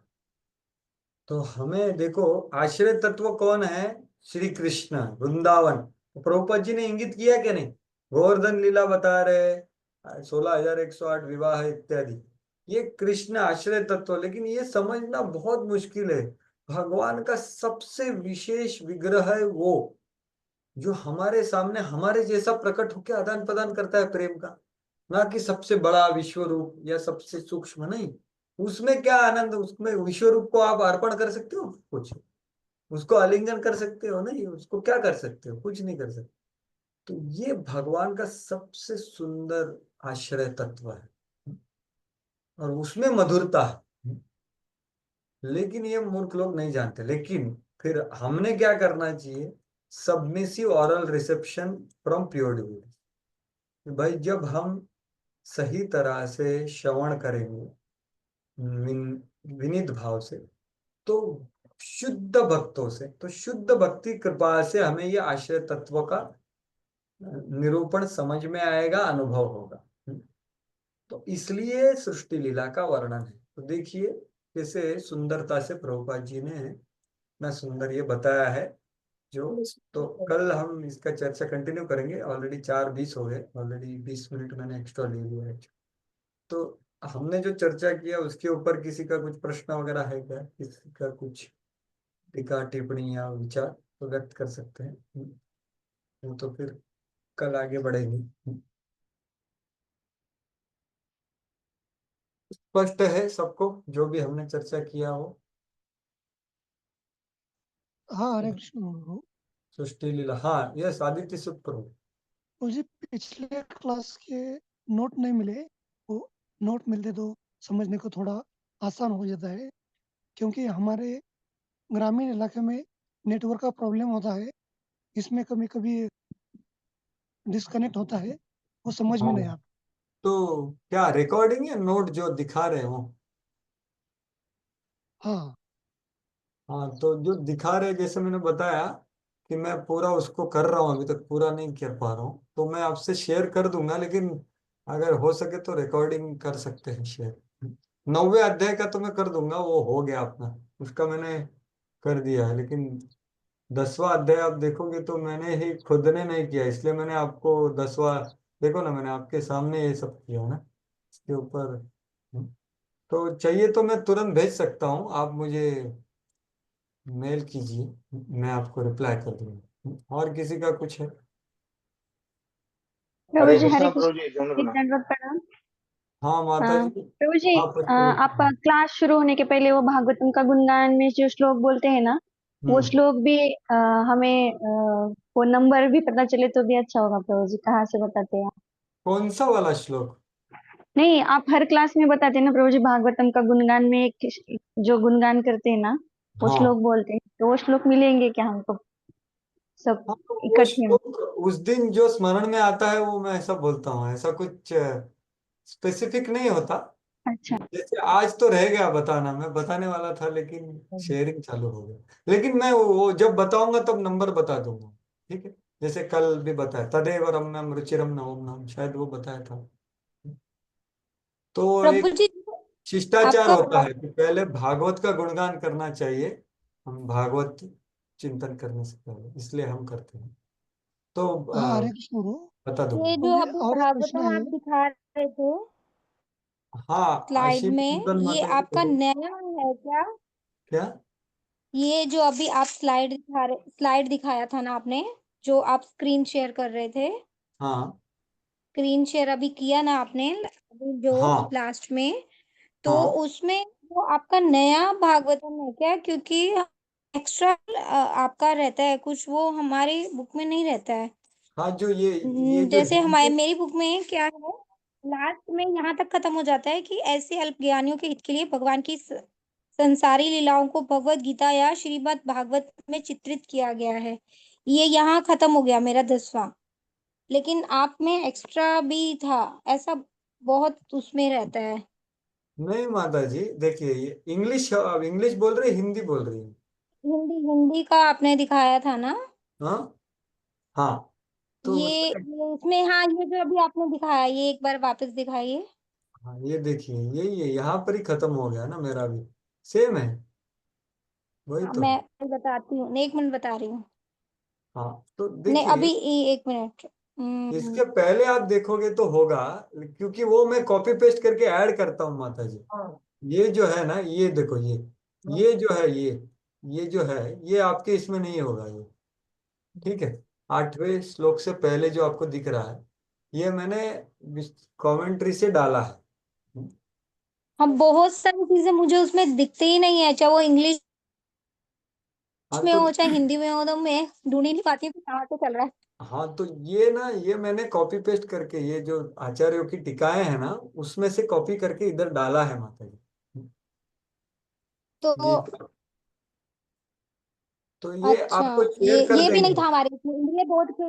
तो हमें देखो, आश्रय तत्व कौन है? श्री कृष्ण, वृंदावन। तो प्रभुपाद जी ने इंगित किया क्या नहीं? गोवर्धन लीला बता रहे, 16,108 विवाह इत्यादि, ये कृष्ण आश्रय तत्व। लेकिन ये समझना बहुत मुश्किल है, भगवान का सबसे विशेष विग्रह है वो, जो हमारे सामने हमारे जैसा प्रकट होकर आदान प्रदान करता है प्रेम का। ना कि सबसे बड़ा विश्व रूप या सबसे सूक्ष्म, नहीं। उसमें क्या आनंद, उसमें विश्व रूप को आप अर्पण कर सकते हो कुछ? उसको आलिंगन कर सकते हो? नहीं। उसको क्या कर सकते हो? कुछ नहीं कर सकते। तो ये भगवान का सबसे सुंदर आश्रय तत्व है और उसमें मधुरता है। लेकिन ये मूर्ख लोग नहीं जानते। लेकिन फिर हमने क्या करना चाहिए? Submissive aural reception from pure devotee. भाई जब हम सही तरह से श्रवण करेंगे, विनीत भाव से, तो शुद्ध भक्तों से, तो शुद्ध भक्ति कृपा से हमें ये आश्रय तत्व का निरूपण समझ में आएगा, अनुभव होगा। तो इसलिए सृष्टि लीला का वर्णन है। तो देखिए कैसे सुंदरता से प्रभुपाद जी ने इतना सुंदर ये बताया है। जो तो कल हम इसका चर्चा कंटिन्यू करेंगे। ऑलरेडी 4:20 हो गए, ऑलरेडी 20 मिनट मैंने एक्स्ट्रा ले लिया है। तो हमने जो चर्चा किया उसके ऊपर किसी का कुछ प्रश्न वगैरह है क्या? किसी का कुछ टीका टिप्पणी या विचार तो व्यक्त कर सकते हैं। तो फिर कल आगे बढ़ेंगे। स्पष्ट है सबको जो भी हमने चर्चा किया हो? हाँ, हरे कृष्ण प्रभु। सृष्टि लीला, हाँ। यस, आदित्य सुप्र। मुझे पिछले क्लास के नोट नहीं मिले, वो नोट मिलते तो समझने को थोड़ा आसान हो जाता है, क्योंकि हमारे ग्रामीण इलाके में नेटवर्क का प्रॉब्लम होता है। इसमें कभी कभी डिस्कनेक्ट होता है, वो समझ में नहीं हाँ, आता। तो क्या रिकॉर्डिंग या नोट जो दिखा रहे हो? हाँ, हाँ, तो जो दिखा रहे, जैसे मैंने बताया कि मैं पूरा उसको कर रहा हूँ, अभी तक पूरा नहीं कर पा रहा हूँ, तो मैं आपसे शेयर कर दूंगा। लेकिन अगर हो सके तो रिकॉर्डिंग कर सकते हैं शेयर। 9वें अध्याय का तो मैं कर दूंगा, वो हो गया अपना, उसका मैंने कर दिया है। लेकिन 10वां अध्याय आप देखोगे तो मैंने ही खुद ने नहीं किया, इसलिए मैंने आपको 10वां, देखो ना, मैंने आपके सामने ये सब किया ना इसके ऊपर। तो चाहिए तो मैं तुरंत भेज सकता हूँ, आप मुझे मेल कीजिए, मैं आपको रिप्लाई कर दूंगा। और किसी का कुछ है? प्रभु जी हरे हरे कृष्ण। कृष्ण प्रभु जी, एक दंडवत दंडवत प्रणाम। हाँ माता जी। प्रभु जी, हाँ, आप क्लास शुरू होने के पहले वो भागवतम का गुणगान में जो श्लोक बोलते हैं ना, वो श्लोक भी हमें वो नंबर भी पता चले तो भी अच्छा होगा। प्रभु जी कहाँ से बताते हैं आप? कौन सा वाला श्लोक? नहीं, आप हर क्लास में बताते हैं ना प्रभु जी, भागवतम का गुणगान में एक जो गुणगान करते हैं ना, वो हाँ, श्लोक बोलते हैं, तो वो श्लोक मिलेंगे क्या हमको सब हाँ, तो वो इकट्ठे में? श्लोक उस दिन जो स्मरण में आता है वो मैं ऐसा बोलता हूँ, ऐसा कुछ स्पेसिफिक नहीं होता। अच्छा। जैसे आज तो रह गया बताना, मैं बताने वाला था लेकिन शेयरिंग चालू हो गया। लेकिन मैं वो जब बताऊंगा तब नंबर बता दूंगा, ठीक है? जैसे कल भी बताया, तदेव रम्यम रुचिरम नवम नाम, शायद वो बताया था। तो प्रभु एक जी, शिष्टाचार आपका होता है कि पहले भागवत का गुणगान करना चाहिए, हम भागवत चिंतन करने से पहले, इसलिए हम करते हैं। तो हाँ, हरे कृष्ण प्रभु। बता ये दूंगा। जो मुझे अभी और एक प्रश्न भागवतम आप है। दिखा रहे थे हाँ, स्लाइड आशीष में, चिंतन ये माता जी आपका बोलो। नया है क्या? क्या? ये जो अभी आप स्लाइड दिखाया था ना आपने, जो आप स्क्रीन शेयर कर रहे थे, हाँ, स्क्रीन शेयर अभी किया ना आपने, अभी जो हाँ, लास्ट में, तो हाँ, उसमें वो आपका नया भागवतम है क्या? क्योंकि एक्स्ट्रा आपका रहता है कुछ, वो हमारी बुक में नहीं रहता है। हाँ, जो ये जो जैसे हमारे हिंदी। मेरी बुक में क्या है, लास्ट में यहाँ तक खत्म हो जाता है कि ऐसे अल्प ज्ञानियों के हित के लिए भगवान की संसारी लीलाओं को भगवत गीता या श्रीमद् भागवत में चित्रित किया गया है। ये यहाँ खत्म हो गया मेरा 10वां। लेकिन आप में एक्स्ट्रा भी था, ऐसा बहुत उसमें रहता है। नहीं माता जी, देखिए ये इंग्लिश, अब इंग्लिश बोल रही हिंदी बोल रही है? हिंदी हिंदी का आपने दिखाया था ना? हाँ हाँ। तो उसमें, ये इसमें, हाँ, ये जो अभी आपने दिखाया, ये एक बार वापस दिखाइए। हाँ ये देखिए, यही है, यहाँ पर ही खत्म हो गया ना मेरा भी, सेम है, वही हाँ, तो है। मैं बताती हूँ, एक मिनट बता रही हूँ। हाँ तो नहीं, देखिए, अभी एक मिनट। इसके पहले आप देखोगे तो होगा, क्योंकि वो मैं कॉपी पेस्ट करके ऐड करता हूँ माता जी। ये जो है ना, ये देखो, ये जो है, ये जो है, ये आपके इसमें नहीं होगा ये, ठीक है। 8वें श्लोक से पहले जो आपको दिख रहा है, ये मैंने कमेंट्री से डाला है। हाँ, बहुत सारी चीजें मुझे उसमें दिखते ही नहीं है, चाहे वो इंग्लिश हाँ में तो, हो चाहे हिंदी में हो, तो मैं ढूंढ ही नहीं पाती हूँ कि कहाँ से चल रहा है। हाँ तो ये ना, ये मैंने कॉपी पेस्ट करके, ये जो आचार्यों की टीकाएं हैं ना, उसमें से कॉपी करके इधर डाला है माता जी। तो ये तो ये अच्छा, आपको शेयर कर ये भी नहीं देंगे। था हमारे इसमें, इंद्रिय बोध के,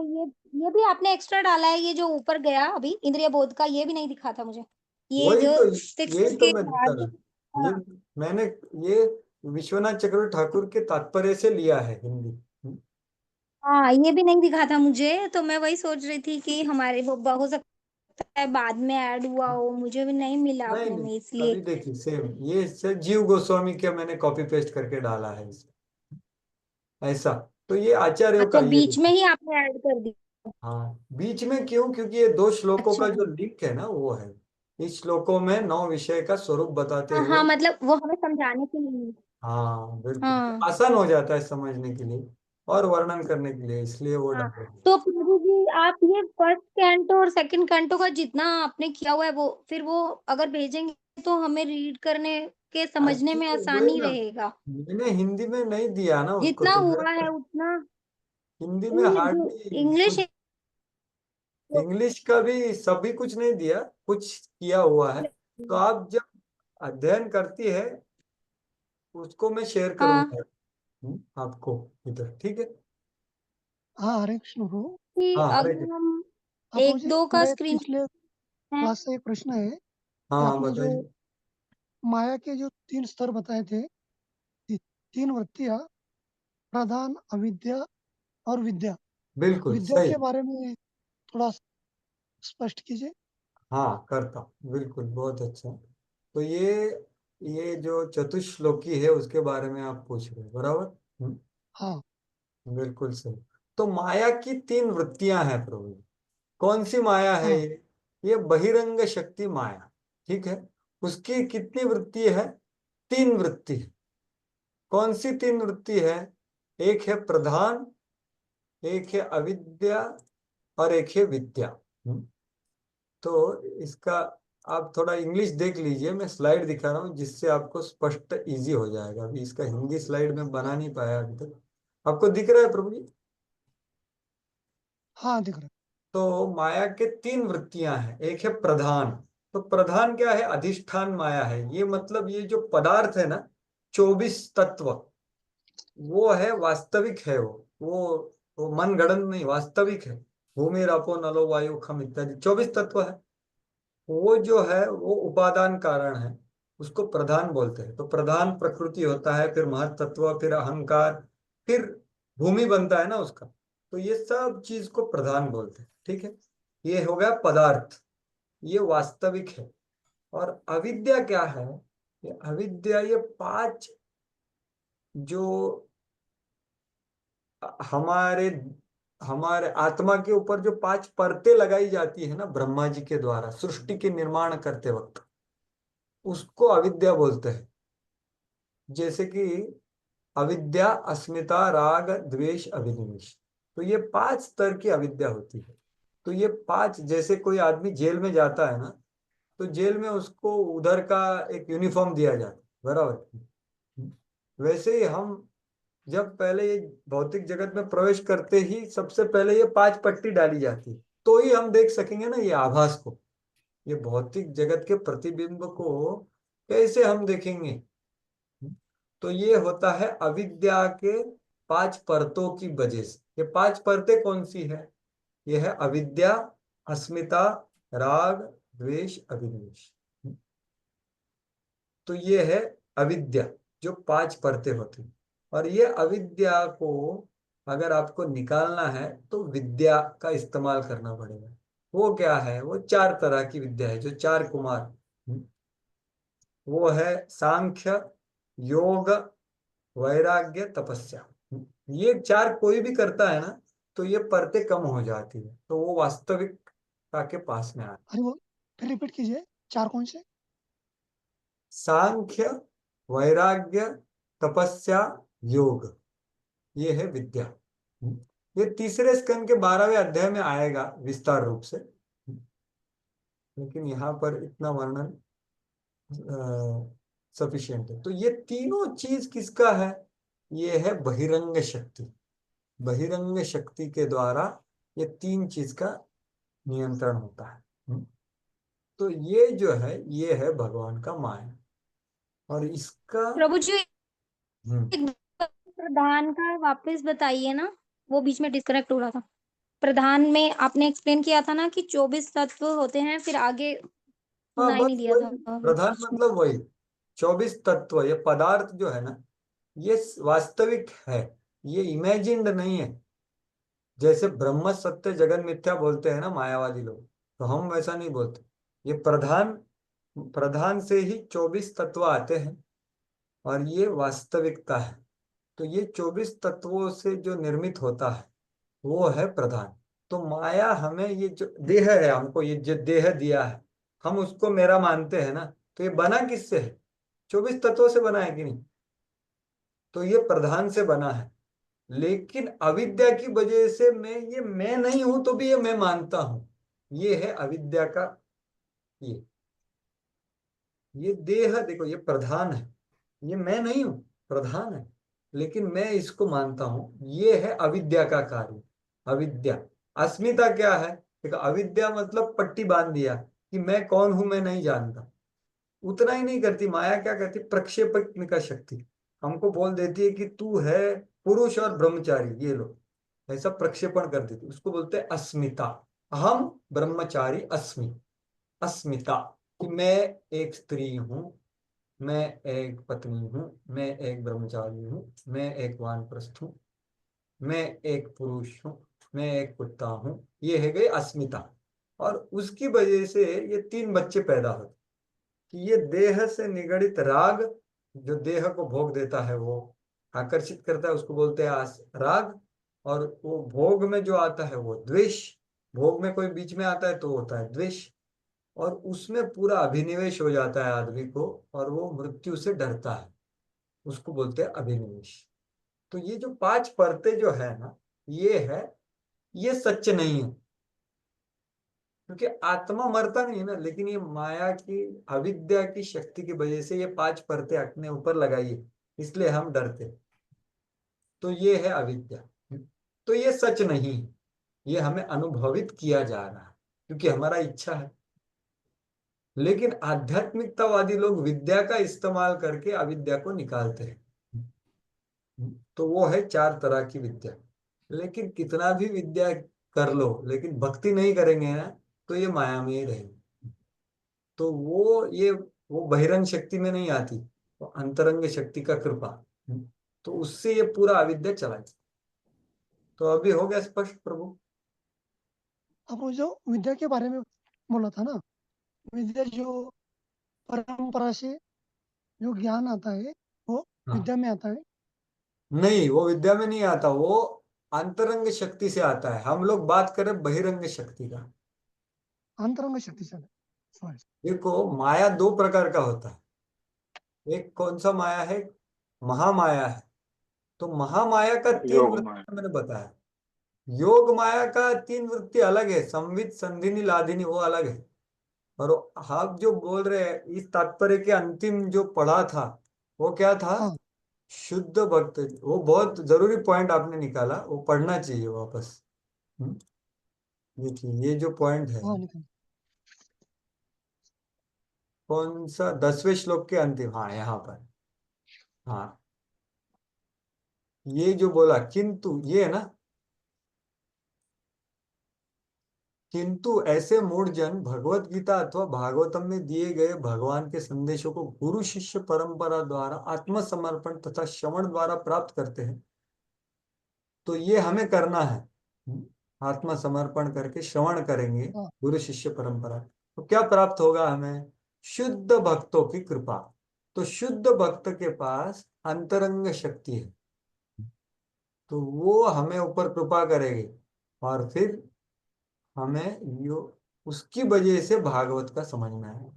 ये भी आपने एक्स्ट्रा डाला है, ये जो ऊपर गया अभी इंद्रिय बोध का, ये भी नहीं दिखा था मुझे, ये वही जो तो, सिक्स यही तो के मैं बता बाद। रहा, ये हाँ मैंने, ये विश्वनाथ चक्रवर्ती ठाकुर के तात्पर्य से लिया है हिंदी। हाँ, ये भी नहीं दिखा था मुझे, तो मैं वही सोच रही थी कि हमारे वो हो सकता है बाद में ऐड हुआ हो, मुझे भी नहीं मिला नहीं अपने नहीं, में, इसलिए। अभी देखिए सेम, ये से जीव गोस्वामी के मैंने कॉपी पेस्ट करके डाला है इसे, ऐसा। तो ये आचार्यों का, अच्छा, ये बीच में देखिए। ही आपने ऐड कर दी? हाँ बीच में क्यों? क्योंकि ये 2 श्लोकों अच्छा, का जो लिंक है ना, वो है, इस श्लोकों में 9 विषय का स्वरूप बताते हाँ हुए। हाँ, मतलब वो हमें समझाने के लिए। हाँ बिल्कुल, तो हाँ आसान हो जाता है समझने के लिए और वर्णन करने के लिए, इसलिए वो हाँ। डाले। तो प्रभु जी, आप ये फर्स्ट कैंटो और सेकंड कैंटो का जितना आपने किया हुआ है, वो फिर वो अगर भेजेंगे तो हमें रीड करने के समझने में एक्चुअली वही आसानी ना, रहेगा। मैंने हिंदी में नहीं दिया ना उसको, जितना तो मेरे हुआ है पास उतना। हिंदी में नहीं, जो हार्डली इंग्लिश कुछ, है वो। इंग्लिश का भी सभी कुछ नहीं दिया, कुछ किया हुआ है। तो आप जब अध्ययन करती है, उसको मैं शेयर हाँ, करूंगा, आपको इधर, ठीक है। हाँ, हरे कृष्ण प्रभु। कि हाँ हरे अगर कृष्ण। हम हाँ प्रभु एक जी, दो का मेरे स्क्रीन पिछले है। क्लास से एक प्रश्न है हाँ कि हाँ आपने जो बताइए। माया के जो 3 स्तर बताए थे, 3 वृत्तियां, प्रधान, अविद्या और विद्या। बिल्कुल विद्या सही। के बारे में थोड़ा स्पष्ट कीजिए। हाँ करता हूँ, बिल्कुल, बहुत अच्छा। तो ये जो चतुश्लोकी है, उसके बारे में आप पूछ रहे हो, बराबर। हाँ बिल्कुल सही। तो माया की 3 वृत्तियां हैं प्रभु। कौन सी माया है हाँ ये बहिरंग शक्ति माया, ठीक है। उसकी कितनी वृत्ति है? 3 वृत्ति है। कौन सी 3 वृत्ति है? एक है प्रधान, एक है अविद्या, और एक है विद्या। हम्म, तो इसका आप थोड़ा इंग्लिश देख लीजिए, मैं स्लाइड दिखा रहा हूँ, जिससे आपको स्पष्ट इजी हो जाएगा। अभी इसका हिंदी स्लाइड में बना नहीं पाया अभी तक। आपको दिख रहा है प्रभु जी? हाँ, दिख रहा तो माया के 3 वृत्तियां हैं। एक है प्रधान। तो प्रधान क्या है? अधिष्ठान माया है। ये मतलब ये जो पदार्थ है ना, 24 तत्व, वो है, वास्तविक है वो मन गढ़ंत नहीं, वास्तविक है। भूमि रापो नलो वायु खम इत्यादि 24 तत्व है। वो जो है वो उपादान कारण है, उसको प्रधान बोलते हैं। तो प्रधान प्रकृति होता है, फिर महतत्व, फिर अहंकार, फिर भूमि बनता है ना उसका। तो ये सब चीज को प्रधान बोलते हैं, ठीक है। ये हो गया पदार्थ, ये वास्तविक है। और अविद्या क्या है? ये अविद्या, ये 5 जो हमारे हमारे आत्मा के ऊपर जो 5 परतें लगाई जाती है ना ब्रह्मा जी के द्वारा सृष्टि के निर्माण करते वक्त, उसको अविद्या बोलते हैं। जैसे कि अविद्या, अस्मिता, राग, द्वेष, अभिनिवेश। तो ये 5 स्तर की अविद्या होती है। तो ये 5, जैसे कोई आदमी जेल में जाता है ना, तो जेल में उसको उधर का एक यूनिफॉर्म दिया जाता है, बराबर। वैसे ही हम जब पहले ये भौतिक जगत में प्रवेश करते ही सबसे पहले ये 5 पट्टी डाली जाती है, तो ही हम देख सकेंगे ना ये आभास को, ये भौतिक जगत के प्रतिबिंब को कैसे हम देखेंगे। तो ये होता है अविद्या के 5 परतों की वजह से। ये 5 परतें कौन सी है? ये है अविद्या, अस्मिता, राग, द्वेष, अभिनिवेश। तो ये है अविद्या, जो 5 परतें होती हैं। और ये अविद्या को अगर आपको निकालना है तो विद्या का इस्तेमाल करना पड़ेगा। वो क्या है? वो 4 तरह की विद्या है, जो 4 कुमार। वो है सांख्य, योग, वैराग्य, तपस्या। ये 4 कोई भी करता है ना, तो ये परतें कम हो जाती है, तो वो वास्तविकता के पास में आता है। अरे वो फिर रिपीट कीजिए, 4 कौन से? सांख्य, वैराग्य, तपस्या, योग, ये है विद्या। ये तीसरे स्कंद के 12वें अध्याय में आएगा विस्तार रूप से, लेकिन यहाँ पर इतना वर्णन सफिशिएंट है। तो ये तीनों चीज किसका है? ये है बहिरंग शक्ति। बहिरंग शक्ति के द्वारा ये 3 चीज का नियंत्रण होता है। तो ये जो है, ये है भगवान का माया। और इसका प्रभु जी हम्म, प्रधान का वापस बताइए ना, वो बीच में डिस्कनेक्ट हो रहा था। प्रधान में आपने एक्सप्लेन किया था ना कि 24 तत्व होते हैं, फिर आगे हाँ सुनाई नहीं बस दिया वही था प्रधान बीच में। मतलब वही 24 तत्व। ये पदार्थ जो है ना, ये वास्तविक है, ये इमेजिन्ड नहीं है। जैसे ब्रह्म सत्य जगन मिथ्या बोलते हैं ना मायावादी लोग, तो हम वैसा नहीं बोलते। ये प्रधान प्रधान से ही 24 तत्व आते हैं, और ये वास्तविकता है। तो ये 24 तत्वों से जो निर्मित होता है वो है प्रधान। तो माया हमें ये जो देह है, हमको ये जो देह दिया है, हम उसको मेरा मानते हैं ना, तो ये बना किससे है? 24 तत्वों से बना है कि नहीं? तो ये प्रधान से बना है। लेकिन अविद्या की वजह से मैं नहीं हूं, तो भी ये मैं मानता हूं। ये है अविद्या का। ये ये देह देखो, ये प्रधान है, ये मैं नहीं हूं, प्रधान है, लेकिन मैं इसको मानता हूं। ये है अविद्या का कार्य। अविद्या। अस्मिता क्या है? देखो, अविद्या मतलब पट्टी बांध दिया कि मैं कौन हूं, मैं नहीं जानता। उतना ही नहीं करती माया, क्या करती? प्रक्षेपण शक्ति हमको बोल देती है कि तू है पुरुष और ब्रह्मचारी, ये लो, ऐसा प्रक्षेपण कर देती। उसको बोलते हैं अस्मिता। अहम ब्रह्मचारी अस्मि। अस्मिता, कि मैं एक स्त्री हूं, मैं एक पत्नी हूँ, मैं एक ब्रह्मचारी हूँ, मैं एक वानप्रस्थ हूँ, मैं एक पुरुष हूँ, मैं एक कुत्ता हूँ। ये है गई अस्मिता। और उसकी वजह से ये 3 बच्चे पैदा होते कि ये देह से निगड़ित राग, जो देह को भोग देता है, वो आकर्षित करता है, उसको बोलते हैं राग। और वो भोग में जो आता है वो द्वेष। भोग में कोई बीच में आता है तो होता है द्वेष। और उसमें पूरा अभिनिवेश हो जाता है आदमी को, और वो मृत्यु से डरता है, उसको बोलते हैं अभिनिवेश। तो ये जो 5 परतें जो है ना, ये है, ये सच नहीं है, क्योंकि आत्मा मरता नहीं है ना। लेकिन ये माया की, अविद्या की शक्ति की वजह से ये 5 परतें अपने ऊपर लगाई है, इसलिए हम डरते हैं। तो ये है अविद्या। तो ये सच नहीं है, ये हमें अनुभवित किया जा रहा है क्योंकि हमारा इच्छा है। लेकिन आध्यात्मिकतावादी लोग विद्या का इस्तेमाल करके अविद्या को निकालते हैं। तो वो है 4 तरह की विद्या। लेकिन कितना भी विद्या कर लो, लेकिन भक्ति नहीं करेंगे ना, तो ये माया में ही रहेंगे। तो वो बहिरंग शक्ति में नहीं आती, तो अंतरंग शक्ति का कृपा। तो उससे ये पूरा अविद्या चला जाता। तो अभी हो गया स्पष्ट प्रभु? आपने जो विद्या के बारे में बोला था ना, विद्या जो परंपरा से जो ज्ञान आता है वो हाँ, विद्या में आता है। नहीं, वो विद्या में नहीं आता, वो अंतरंग शक्ति से आता है। हम लोग बात करें बहिरंग शक्ति का। अंतरंग शक्ति से सॉरी। देखो, माया 2 प्रकार का होता है। एक कौन सा माया है? महामाया है। तो महामाया का 3 योग माया। वृत्ति मैंने बताया। योग माया का 3 वृत्ति अलग है, संवित, संधिनी, लादिनी, वो अलग है। और आप जो बोल रहे हैं, इस तात्पर्य के अंतिम जो पढ़ा था, वो क्या था? हाँ शुद्ध भक्त। वो बहुत जरूरी पॉइंट आपने निकाला, वो पढ़ना चाहिए वापस। हम्म, देखिए ये जो पॉइंट है, हाँ निकल। कौन सा? 10वें श्लोक के अंतिम, हाँ यहाँ पर। हाँ, ये जो बोला किंतु, ये है ना, किंतु ऐसे मूढ़ जन भगवत गीता अथवा भागवतम में दिए गए भगवान के संदेशों को गुरु शिष्य परंपरा द्वारा आत्मसमर्पण तथा श्रवण द्वारा प्राप्त करते हैं। तो ये हमें करना है, आत्मसमर्पण करके श्रवण करेंगे गुरु शिष्य परंपरा। तो क्या प्राप्त होगा हमें? शुद्ध भक्तों की कृपा। तो शुद्ध भक्त के पास अंतरंग शक्ति है, तो वो हमें ऊपर कृपा करेगी और फिर हमें यो उसकी वजह से भागवत का समझना है।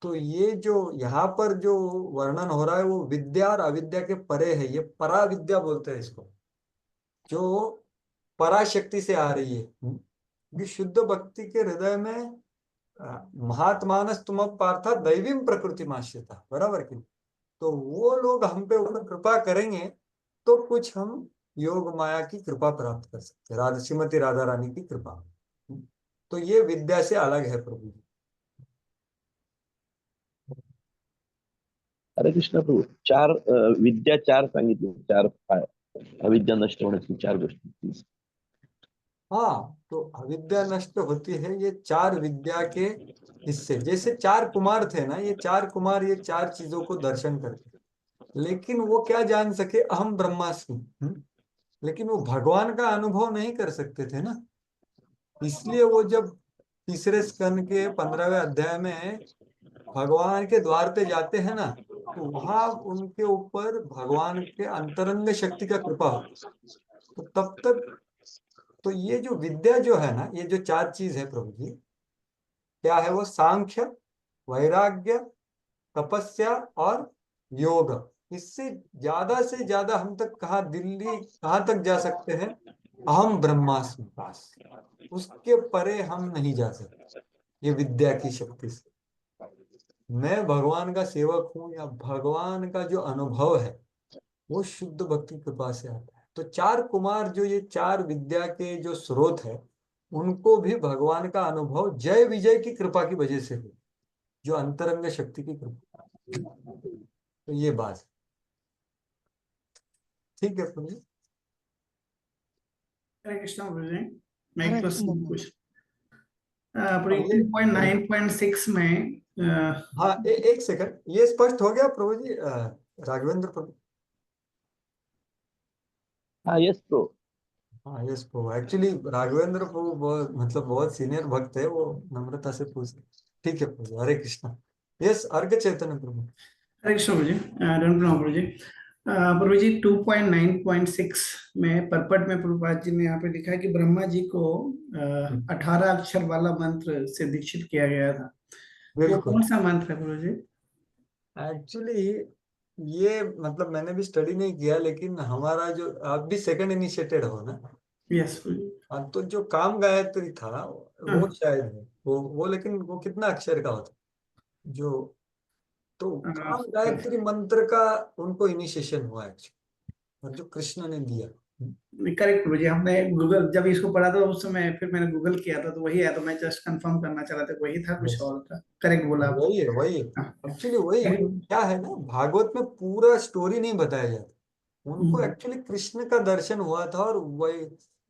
तो ये जो यहाँ पर जो वर्णन हो रहा है वो विद्या और अविद्या के परे है। ये पराविद्या बोलते हैं इसको, जो पराशक्ति से आ रही है। ये शुद्ध भक्ति के हृदय में महात्मानस तुम पार्था दैवीम प्रकृति माश्रिता, बराबर की। तो वो लोग हम पे ऊपर कृपा करेंगे तो कुछ हम योग माया की कृपा प्राप्त कर सकते हैं, श्रीमती राधा रानी की कृपा। तो ये विद्या से अलग है प्रभु जी। हरे कृष्ण प्रभू, चार विद्या चार सांगितली, चार अविद्या नष्ट होण्याची चार गोष्टी। हाँ, तो अविद्या नष्ट होती है ये चार विद्या के हिस्से। जैसे चार कुमार थे ना, ये चार कुमार ये चार चीजों को दर्शन करते, लेकिन वो क्या जान सके? अहम ब्रह्मास्मि। लेकिन वो भगवान का अनुभव नहीं कर सकते थे ना, इसलिए वो जब तीसरे स्कंद के 15वें अध्याय में भगवान के द्वार पे जाते हैं ना, तो वहां उनके ऊपर भगवान के अंतरंग शक्ति का कृपा हो। तो तब तक तो ये जो विद्या जो है ना, ये जो चार चीज है प्रभु जी, क्या है वो? सांख्य, वैराग्य, तपस्या और योग। इससे ज्यादा से ज्यादा हम तक कहाँ तक जा सकते हैं? अहम ब्रह्मास्मि पास, उसके परे हम नहीं जा सकते ये विद्या की शक्ति से। मैं भगवान का सेवक हूं या भगवान का जो अनुभव है वो शुद्ध भक्ति कृपा से आता है। तो चार कुमार जो ये चार विद्या के जो स्रोत है, उनको भी भगवान का अनुभव जय विजय की कृपा की वजह से हुआ, जो अंतरंग शक्ति की कृपा। तो ये बात है, ठीक है प्रभु जी। हरे कृष्ण प्रभु जी, मैं एक क्वेश्चन पूछ 2.9.6 में हाँ, एक सेकंड, ये स्पष्ट हो गया प्रभु जी? राघवेंद्र प्रभु? हाँ यस प्रभु। हाँ यस प्रभु। एक्चुअली राघवेंद्र प्रभु मतलब बहुत सीनियर भक्त है, वो नम्रता से पूछ। ठीक है प्रभु, हरे कृष्णा। यस, अर्घ चैतन्य प्रभु। हरे कृष्ण प्रभु जी, प्रभु जी। प्रभु जी 2.9.6 में परपट में प्रभुपाद जी ने यहाँ पे लिखा है कि ब्रह्मा जी को 18 अक्षर वाला मंत्र से दीक्षित किया गया था। वो कौन सा मंत्र है प्रभु जी? एक्चुअली ये मतलब मैंने भी स्टडी नहीं किया, लेकिन हमारा जो आप भी सेकंड इनिशिएटेड हो ना। यस। हाँ, तो जो काम गायत्री था वो शायद है वो, लेकिन वो कितना अक्षर का होता जो? तो काम गायत्री मंत्र का उनको इनिशिएशन हुआ एक्चुअली, और जो कृष्ण ने दिया। करेक्ट प्रभु जी, हमने गूगल जब इसको पढ़ा था उस समय, फिर मैंने गूगल किया था तो वही है, तो मैं जस्ट कंफर्म करना चाह रहा था, वही था कुछ और था। करेक्ट बोला आप। वही है एक्चुअली वही है। क्या है ना, भागवत में पूरा स्टोरी नहीं बताया जाता। उनको एक्चुअली कृष्ण का दर्शन हुआ था और वही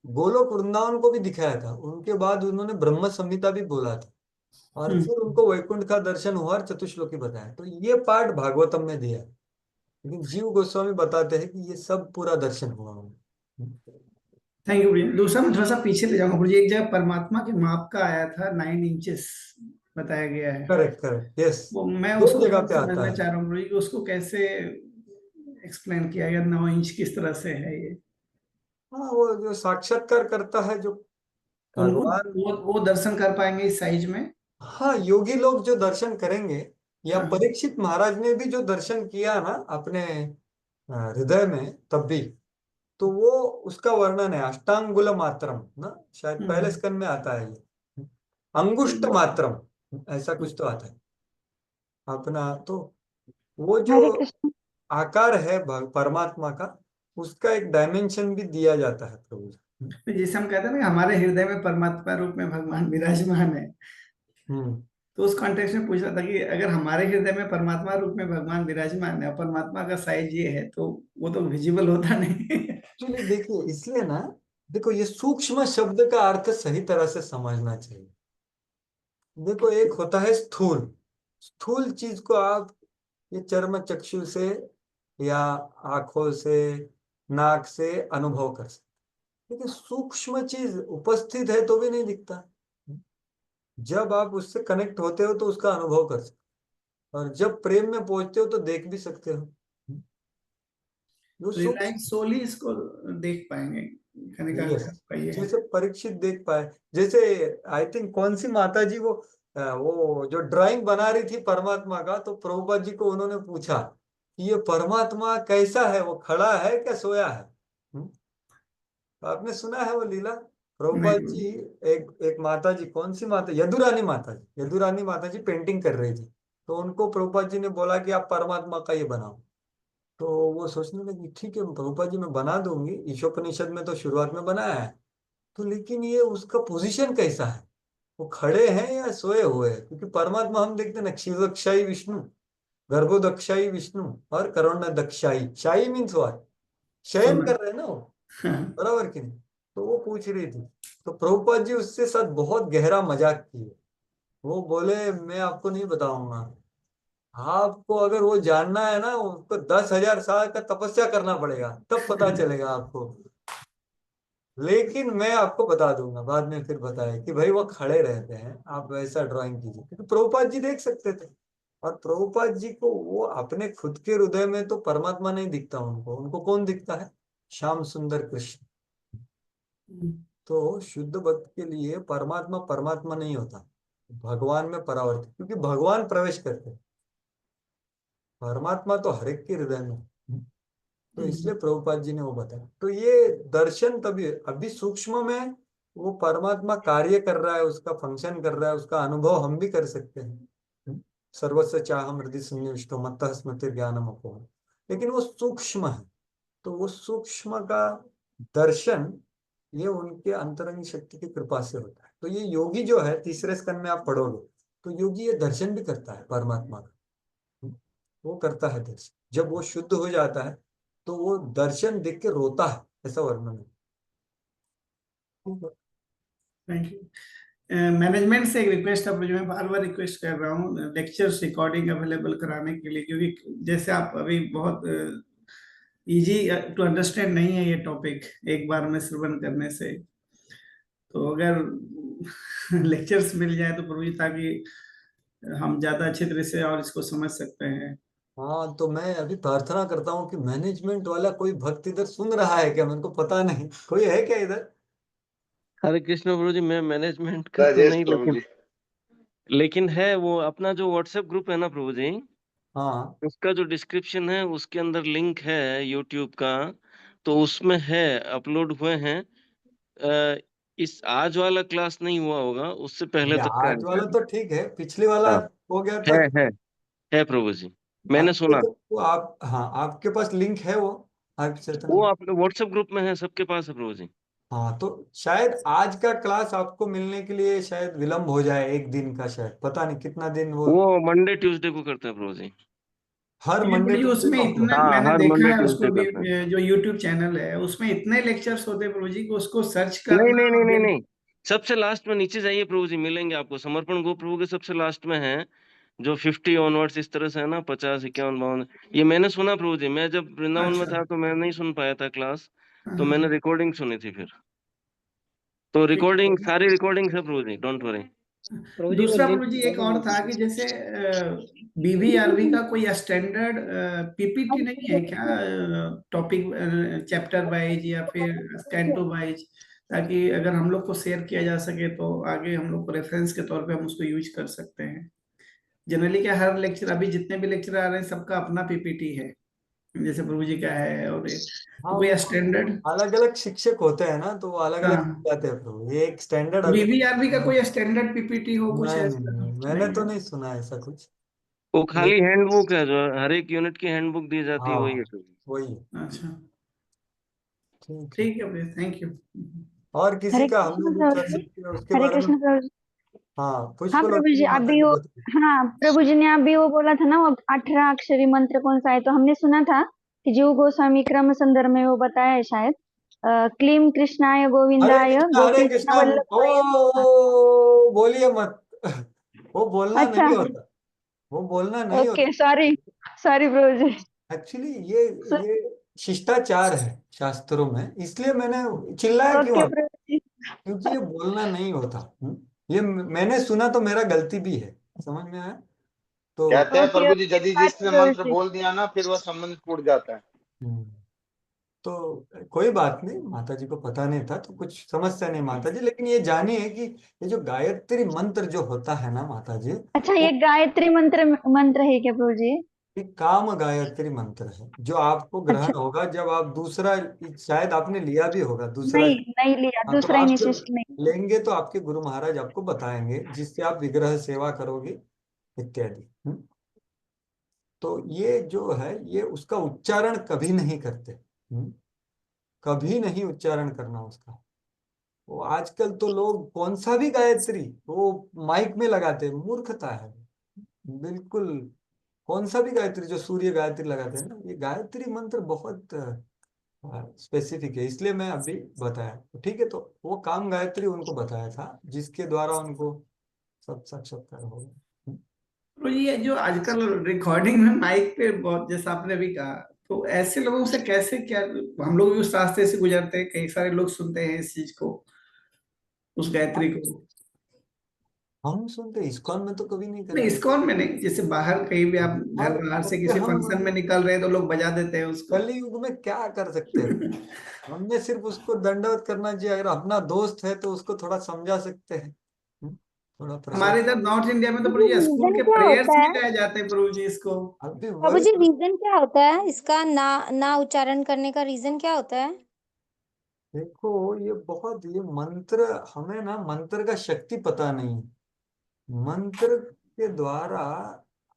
गोलोक वृंदावन को भी दिखाया था। उनके बाद उन्होंने ब्रह्म संहिता भी बोला था, और फिर उनको वैकुंठ का दर्शन हुआ और चतुश्लोकी बताया। तो ये पार्ट भागवतम में दिया है, लेकिन जीव गोस्वामी बताते हैं कि ये सब पूरा दर्शन हुआ उन्हें। Thank you. दूसरा मैं थोड़ा सा पीछे ले जाऊंगा प्रभु जी। एक जगह परमात्मा के माप का आया था 9 इंचेस बताया गया है। Correct yes. वो मैं दो उसको जगह पे आता समझना है। चाह रहा हूँ प्रभु जी, उसको कैसे एक्सप्लेन किया गया? 9 इंच किस तरह से है ये? हाँ, वो जो साक्षात्कार करता है जो भगवान, वो दर्शन कर पाएंगे इस साइज में? हाँ, योगी लोग जो दर्शन करेंगे, या परीक्षित महाराज ने भी जो दर्शन किया ना अपने हृदय में तब भी, तो वो उसका वर्णन है अष्टांगुल मात्रम ना, शायद पहले स्कंद में आता है ये, अंगुष्ठ मात्रम ऐसा कुछ तो आता है अपना। तो वो जो आकार है परमात्मा का, उसका एक डायमेंशन भी दिया जाता है प्रभु जी। जैसे हम कहते हैं ना हमारे हृदय में परमात्मा रूप में भगवान विराजमान है, तो उस कॉन्टेक्स्ट में पूछ रहा था कि अगर हमारे हृदय में परमात्मा रूप में भगवान विराजमान है, परमात्मा का साइज ये है, तो वो तो विजिबल होता नहीं। एक्चुअली देखिए, इसलिए ना देखो ये सूक्ष्म शब्द का अर्थ सही तरह से समझना चाहिए। देखो एक होता है स्थूल, स्थूल चीज को आप ये चर्म चक्षु से या आंखों से, नाक से अनुभव कर सकते, लेकिन सूक्ष्म चीज उपस्थित है तो भी नहीं दिखता। जब आप उससे कनेक्ट होते हो तो उसका अनुभव कर सकते हो, और जब प्रेम में पहुंचते हो तो देख भी सकते हो। वो रिलायंस सोली इसको देख पाएंगे, कहने का यस, आपका ये है। जैसे परीक्षित देख पाए, जैसे आई थिंक कौन सी माता जी वो जो ड्राइंग बना रही थी परमात्मा का, तो प्रभुपाद जी को उन्होंने पूछा कि ये परमात्मा कैसा है, वो खड़ा है क्या सोया है? आपने सुना है वो लीला? प्रभुपाद नहीं, जी, एक एक माता जी, कौन सी माता, यदुरानी माता जी, यदुरानी माता जी पेंटिंग कर रही थी, तो उनको प्रभुपाद जी ने बोला कि आप परमात्मा का ये बनाओ। तो वो सोचने लगी ठीक है प्रभुपाद जी मैं बना दूंगी, ईशोपनिषद में तो शुरुआत में बनाया है, तो लेकिन ये उसका पोजीशन कैसा है, वो खड़े हैं या सोए हुए हैं? क्योंकि परमात्मा हम देखते हैं ना, क्षीरदक्षाई विष्णु, गर्भोदक्षाई विष्णु और करुणा शाही मीन्स व्हाट, शयन सोना। कर रहे हैं ना वो, बराबर कि नहीं? तो वो पूछ रही थी, तो प्रभुपाद जी उससे साथ बहुत गहरा मजाक किए। वो बोले मैं आपको नहीं बताऊंगा, आपको अगर वो जानना है ना, उसको 10,000 साल का तपस्या करना पड़ेगा तब पता चलेगा आपको, लेकिन मैं आपको बता दूंगा। बाद में फिर बताया कि भाई वो खड़े रहते हैं, आप वैसा ड्राइंग कीजिए, क्योंकि प्रभुपाद जी देख सकते थे। और प्रभुपाद जी को वो अपने खुद के हृदय में तो परमात्मा नहीं दिखता, उनको उनको कौन दिखता है? श्याम सुंदर कृष्ण। तो शुद्ध भक्त के लिए परमात्मा परमात्मा नहीं होता, भगवान में परावर्तित, क्योंकि भगवान प्रवेश करते हैं, परमात्मा तो हर एक के हृदय में। तो इसलिए प्रभुपाद जी ने वो बताया। तो ये दर्शन तभी, अभी सूक्ष्म में वो परमात्मा कार्य कर रहा है, उसका फंक्शन कर रहा है, उसका अनुभव हम भी कर सकते हैं। सर्वस्य चाहम हृदय सन्निविष्टो मत्तः स्मृति ज्ञानम अपोहम, लेकिन वो सूक्ष्म है। तो वो सूक्ष्म का दर्शन ये उनके अंतरंग शक्ति की कृपा से होता है। तो ये योगी जो है, तीसरे स्कंद में आप पढ़ोगे तो योगी ये दर्शन भी करता है परमात्मा का, वो करता है दर्शन। जब वो शुद्ध हो जाता है तो वो दर्शन देख के रोता है, ऐसा वर्णन है। Thank you. मैनेजमेंट से एक रिक्वेस्ट है, जो मैं बार बार रिक्वेस्ट कर रहा हूँ लेक्चर्स रिकॉर्डिंग अवेलेबल कराने के लिए, क्योंकि जैसे आप अभी बहुत इजी टू अंडरस्टैंड नहीं है ये टॉपिक एक बार में श्रवण करने से। तो अगर लेक्चर्स मिल जाए तो प्रभु जी, ताकि हम ज्यादा अच्छे तरह से और इसको समझ सकते हैं। हाँ, तो मैं अभी प्रार्थना करता हूँ कि मैनेजमेंट वाला कोई भक्त इधर सुन रहा है क्या? मेरे को पता नहीं, कोई है क्या इधर? हरे कृष्ण प्रभु जी, मैं मैनेजमेंट का तो राजेश नहीं, प्रभु जी। लेकिन है वो अपना जो व्हाट्सएप ग्रुप है ना प्रभु जी, हाँ, उसका जो डिस्क्रिप्शन है उसके अंदर लिंक है यूट्यूब का, तो उसमें है, अपलोड हुए हैं। अ, इस आज वाला क्लास नहीं हुआ होगा, उससे पहले ये तक का आज वाला है। तो ठीक है, पिछले वाला हाँ, हो गया है था। है है प्रभु जी, मैंने अच्छा, सुना। तो आप, हाँ आपके पास लिंक है वो आप वो चेतन? आप व्हाट्सएप ग्रुप में है, सबके पास है प्रभु जी। हाँ, तो शायद आज का क्लास आपको मिलने के लिए शायद विलंब हो जाए, एक दिन का, शायद पता नहीं कितना दिन वो। वो मंडे ट्यूसडे को करते हैं प्रभु जी। हर ये मंडे प्रभु जी, ट्यूसडे उसमें को अपलोड? इतना हाँ, मैंने हर देखा मंडे है उसको ट्यूसडे भी, करते हैं। जो यूट्यूब चैनल है उसमें इतने लेक्चर्स होते हैं प्रभु जी को उसको सर्च नहीं करना नहीं नहीं और नहीं फिर। नहीं, सबसे लास्ट में नीचे जाइए प्रभु जी, मिलेंगे आपको। समर्पण गो प्रभु के सबसे लास्ट में है, जो 50 ऑनवर्ड्स इस तरह से है ना, 50 51 52। ये मैंने सुना प्रभु जी, मैं जब वृंदावन में अच्छा, था तो मैं नहीं सुन पाया था क्लास, हाँ, तो मैंने रिकॉर्डिंग सुनी थी फिर। तो ठीक रिकॉर्डिंग, है। सारी रिकॉर्डिंग है प्रभु जी, डोंट वरी। दूसरा प्रभु जी एक और था कि जैसे बीवीआरवी का कोई स्टैंडर्ड पीपीटी नहीं है क्या, टॉपिक चैप्टर वाइज या फिर कैंटो वाइज, ताकि अगर हम लोग को शेयर किया जा सके तो आगे हम लोग को रेफरेंस के तौर पे हम उसको यूज कर सकते हैं। जनरली क्या हर लेक्चर, अभी जितने भी लेक्चर आ रहे हैं सबका अपना पीपीटी है, जैसे प्रभु जी का है, और हाँ, तो कोई स्टैंडर्ड। अलग अलग शिक्षक होते हैं ना, तो वो अलग अलग हाँ, जाते हैं प्रभु, ये एक स्टैंडर्ड अभी बीवीआरवी का कोई स्टैंडर्ड पीपीटी हो कुछ नहीं, नहीं, ऐसा? नहीं, मैंने नहीं तो है। नहीं सुना ऐसा कुछ। वो खाली लेकिन हैंडबुक है, जो हर एक यूनिट की हैंडबुक दी जाती है, वही है हाँ, प्रभु जी। वही है। अच्छा, ठीक है। ठीक है भैया, थैंक यू। और किसी हरे का हम कृष्ण लोग प्रभु कर जी। सकते हैं उसके हरे बारे में? कृष्ण प्रभु जी। हाँ, हाँ पुष्पलता प्रभु जी, माता अभी जी वो, बताइए। हाँ प्रभु जी ने अभी वो बोला था ना, वो 18 अक्षरी मंत्र कौन सा है, तो हमने सुना था कि जीव गोस्वामी क्रम संदर्भ में वो बताया है शायद। क्लीम कृष्णाय गोविंदाय हरे गोपीजन कृष्णा वल्लभाय। ओ बोलिए मत। वो बोलना अच्छा, नहीं होता, वो बोलना नहीं होता। ओके, सॉरी सॉरी प्रभु जी। एक्चुअली ये शिष्टाचार है शास्त्रों में, इसलिए मैंने चिल्लाया क्यों ओके अब, प्रभु जी। क्योंकि ये बोलना नहीं होता। ये मैंने सुना तो मेरा गलती भी है, समझ में आया तो। कहते हैं ओके प्रभु जी, ओके, यदि बात जिसने प्रभु मंत्र जी। बोल दिया ना, फिर वह संबंध टूट जाता है। हम्म, तो कोई बात नहीं, माता जी को पता नहीं था तो कुछ समस्या नहीं माता जी, लेकिन ये जानिए कि ये जो गायत्री मंत्र जो होता है ना माता जी, अच्छा, ये वो गायत्री मंत्र मंत्र है क्या प्रभु जी? एक काम गायत्री मंत्र है जो आपको अच्छा, ग्रहण होगा जब आप दूसरा, शायद आपने लिया भी होगा दूसरा। नहीं नहीं लिया, हाँ, तो दूसरा आप जब इनिशिएशन नहीं। लेंगे तो आपके गुरु महाराज आपको बताएंगे, जिससे आप विग्रह सेवा करोगे इत्यादि। तो ये जो है ये उसका उच्चारण कभी नहीं करते। कभी नहीं उच्चारण करना उसका। वो आजकल तो लोग कौन सा भी गायत्री वो माइक में लगाते हैं, मूर्खता है बिल्कुल। कौन सा भी गायत्री जो सूर्य गायत्री लगाते हैं ना, ये गायत्री मंत्र बहुत स्पेसिफिक है, इसलिए मैं अभी बताया। तो ठीक है, तो वो काम गायत्री उनको बताया था जिसके द्वारा उनको सब साक्षात्कार हो गया। तो ये जो आजकल रिकॉर्डिंग में माइक पे बहुत, जैसा आपने भी कहा, तो ऐसे लोगों से कैसे, क्या हम लोग भी उस रास्ते से गुजरते हैं, कई सारे लोग सुनते हैं इस चीज को, उस गायत्री को। हम सुनते इस्कॉन में तो कभी नहीं नहीं, करते। इस्कॉन में नहीं, जैसे बाहर कहीं भी आप घर और बाहर से करते किसी हम फंक्शन में निकल रहे हैं तो लोग बजा देते हैं उसको। कलयुग में क्या कर सकते हैं। हमने सिर्फ उसको दंडवत करना चाहिए, अगर अपना दोस्त है तो उसको थोड़ा समझा सकते हैं। थोड़ा हमारे प्रसाद इधर नॉर्थ इंडिया में तो प्रभु प्रभु जी जी स्कूल रीजन के क्या प्रेयर्स होता में है? गाए जाते हैं प्रभु जी इसको। अभी प्रभु वही जी रीजन क्या होता है इसका, ना उच्चारण करने का रीजन क्या होता है? देखो, ये मंत्र, हमें ना मंत्र का शक्ति पता नहीं है। मंत्र के द्वारा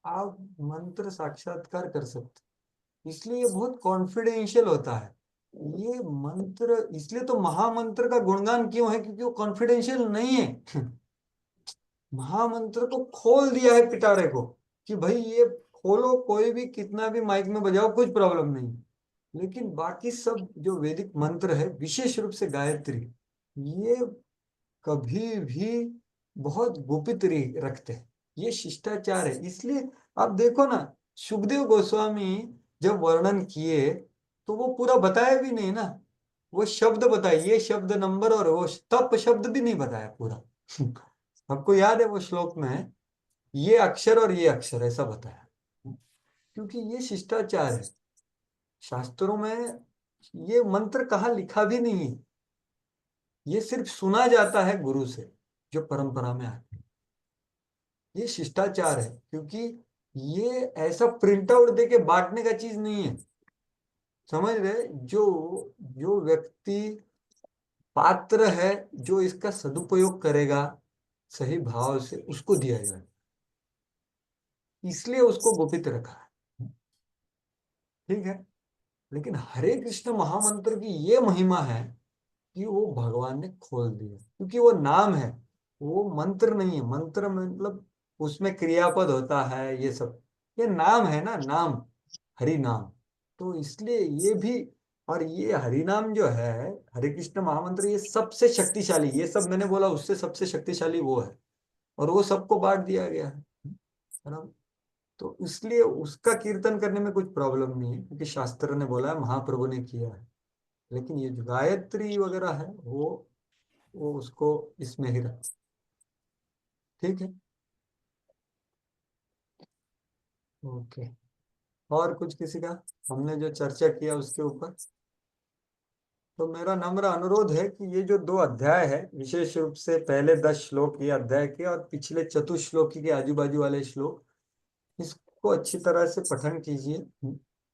आप मंत्र साक्षात्कार कर सकते, इसलिए ये बहुत कॉन्फिडेंशियल होता है ये मंत्र। इसलिए तो महामंत्र का गुणगान क्यों है, क्योंकि वो कॉन्फिडेंशियल नहीं है। महामंत्र को खोल दिया है पिटारे को कि भाई ये खोलो, कोई भी कितना भी माइक में बजाओ, कुछ प्रॉब्लम नहीं। लेकिन बाकी सब जो वैदिक मंत्र है, विशेष रूप से गायत्री, ये कभी भी बहुत गुपित रखते हैं। ये शिष्टाचार है, इसलिए आप देखो ना, सुखदेव गोस्वामी जब वर्णन किए तो वो पूरा बताया भी नहीं ना, वो शब्द बताए, ये शब्द नंबर, और वो तप शब्द भी नहीं बताया पूरा। आपको याद है वो श्लोक में ये अक्षर और ये अक्षर ऐसा बताया, क्योंकि ये शिष्टाचार है। शास्त्रों में ये मंत्र कहाँ लिखा भी नहीं है, ये सिर्फ सुना जाता है गुरु से जो परंपरा में आते हैं। ये शिष्टाचार है, क्योंकि ये ऐसा प्रिंट आउट दे के बांटने का चीज नहीं है। समझ रहे, जो जो व्यक्ति पात्र है, जो इसका सदुपयोग करेगा सही भाव से, उसको दिया जाए, इसलिए उसको गुपित रखा है। ठीक है, लेकिन हरे कृष्ण महामंत्र की ये महिमा है कि वो भगवान ने खोल दिया, क्योंकि वो नाम है, वो मंत्र नहीं है। मंत्र मतलब उसमें क्रियापद होता है, ये सब, ये नाम है ना, नाम, हरि नाम। तो इसलिए ये भी, और ये हरि नाम जो है, हरे कृष्ण महामंत्र, ये सबसे शक्तिशाली, ये सब मैंने बोला उससे सबसे शक्तिशाली वो है, और वो सबको बांट दिया गया है ना। तो इसलिए उसका कीर्तन करने में कुछ प्रॉब्लम नहीं है, क्योंकि शास्त्र ने बोला है, महाप्रभु ने किया है। लेकिन ये जो गायत्री वगैरह है वो उसको इसमें ही रख। ठीक है, ओके। और कुछ किसी का, हमने जो चर्चा किया उसके ऊपर, तो मेरा नम्र अनुरोध है कि ये जो 2 अध्याय है, विशेष रूप से पहले 10 श्लोक ये अध्याय के और पिछले चतुश्लोकी के आजू बाजू वाले श्लोक, इसको अच्छी तरह से पठन कीजिए।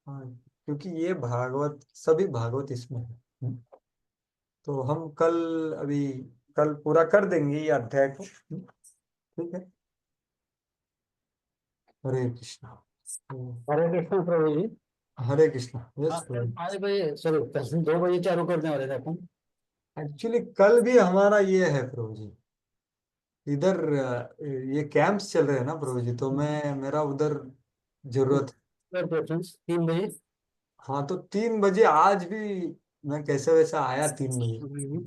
हाँ, क्योंकि ये भागवत, सभी भागवत इसमें है। तो हम कल पूरा कर देंगे ये अध्याय को। ठीक है, हरे कृष्णा। हरे कृष्ण प्रभु जी। हरे कृष्णा। यस हाँ, प्रभु। 5 बजे सॉरी 2 बजे चालू करने वाले थे अपन। एक्चुअली कल भी हमारा ये है प्रभु जी, इधर ये कैंप्स चल रहे हैं ना प्रभु जी, तो मेरा उधर जरूरत है। 3 बजे। हाँ, तो 3 बजे आज भी मैं कैसे वैसे आया 3 बजे।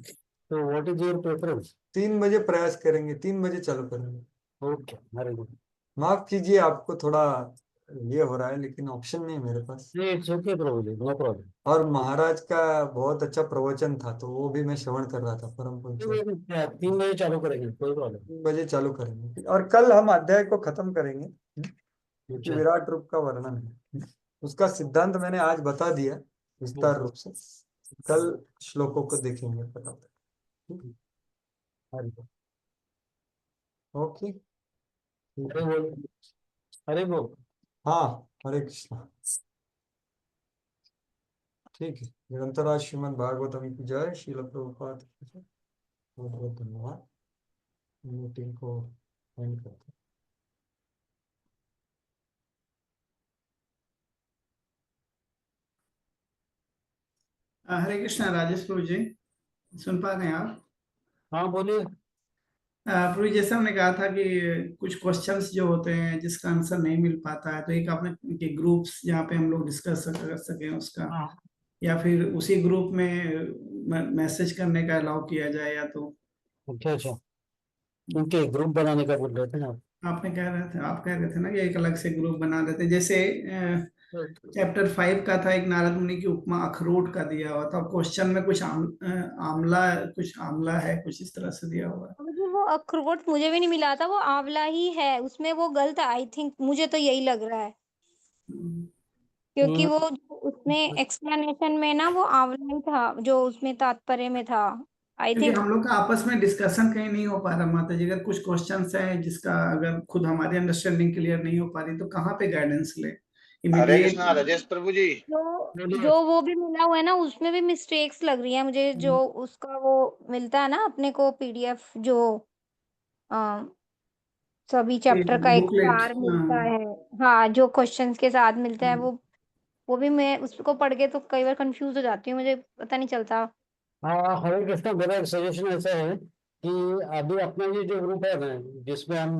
तो व्हाट इज योर प्रेफरेंस? 3 बजे प्रयास करेंगे, 3 बजे चालू करेंगे। Okay, very good. माफ कीजिए, आपको थोड़ा ये हो रहा है, लेकिन ऑप्शन नहीं है मेरे पास। नहीं, इट्स ओके प्रभु जी, नो प्रॉब्लम। और महाराज का बहुत अच्छा प्रवचन था, तो वो भी मैं श्रवण कर रहा था परम पूज्य। 3 बजे चालू करेंगे, कोई प्रॉब्लम। 3 बजे चालू करेंगे, और कल हम अध्याय को खत्म करेंगे, क्योंकि अच्छा। विराट रूप का वर्णन है। उसका सिद्धांत मैंने आज बता दिया विस्तार रूप से। कल श्लोकों को देखेंगे फटाफट। ओके, हरे बोल, हरे बोल। हाँ, हरे कृष्णा। ठीक है, निरंतर श्रीमद् भागवतम की जय। श्रील प्रभुपाद की जय। बहुत बहुत धन्यवाद। मीटिंग को एंड करते हैं। हरे कृष्णा राजेश प्रभु जी, सुन पा रहे हैं आप? हाँ बोलिए। प्रभु जी, जैसा हमने कहा था कि कुछ क्वेश्चंस जो होते हैं जिसका आंसर नहीं मिल पाता है, तो एक आपने के ग्रुप्स जहाँ पे हम लोग डिस्कस कर सकें उसका, या फिर उसी ग्रुप में मैसेज करने का अलाउ किया जाए, या तो अच्छा अच्छा, उनके ग्रुप बनाने का बोल रहे थे ना आप? आप कह रहे थे ना कि एक अलग से ग्रुप बना देते, जैसे चैप्टर 5 का था, एक नारद मुनि की उपमा अखरोट का दिया हुआ था, क्वेश्चन में कुछ आमला है, कुछ इस तरह से दिया हुआ है। मुझे वो अखरोट मुझे भी नहीं मिला था, वो आंवला ही है, उसमें वो गलत है आई थिंक, मुझे तो यही लग रहा है, क्योंकि वो उसमें एक्सप्लेनेशन में ना वो आंवला ही था जो उसमें तात्पर्य में था आई क्योंकि थिंक। हम लोग का आपस में डिस्कशन कहीं नहीं हो पा रहा माता जी, अगर कुछ क्वेश्चंस हैं जिसका अगर खुद हमारी अंडरस्टैंडिंग क्लियर नहीं हो पा रही, तो कहाँ पे गाइडेंस ले हरे इमीडिएट। कृष्णा राजेश प्रभु जी। जो वो भी मिला हुआ है ना, उसमें भी मिस्टेक्स लग रही है मुझे, जो उसका वो मिलता है ना अपने को पीडीएफ, जो अ, सभी चैप्टर का एक बुकलेट। सार मिलता है, हाँ जो क्वेश्चंस के साथ मिलता है, वो भी मैं उसको पढ़ के तो कई बार कंफ्यूज हो जाती हूँ, मुझे पता नहीं चलता। हाँ, हरे कृष्णा, मेरा एक सजेशन ऐसा है कि अभी अपना ये जो ग्रुप है ना, जिसमें हम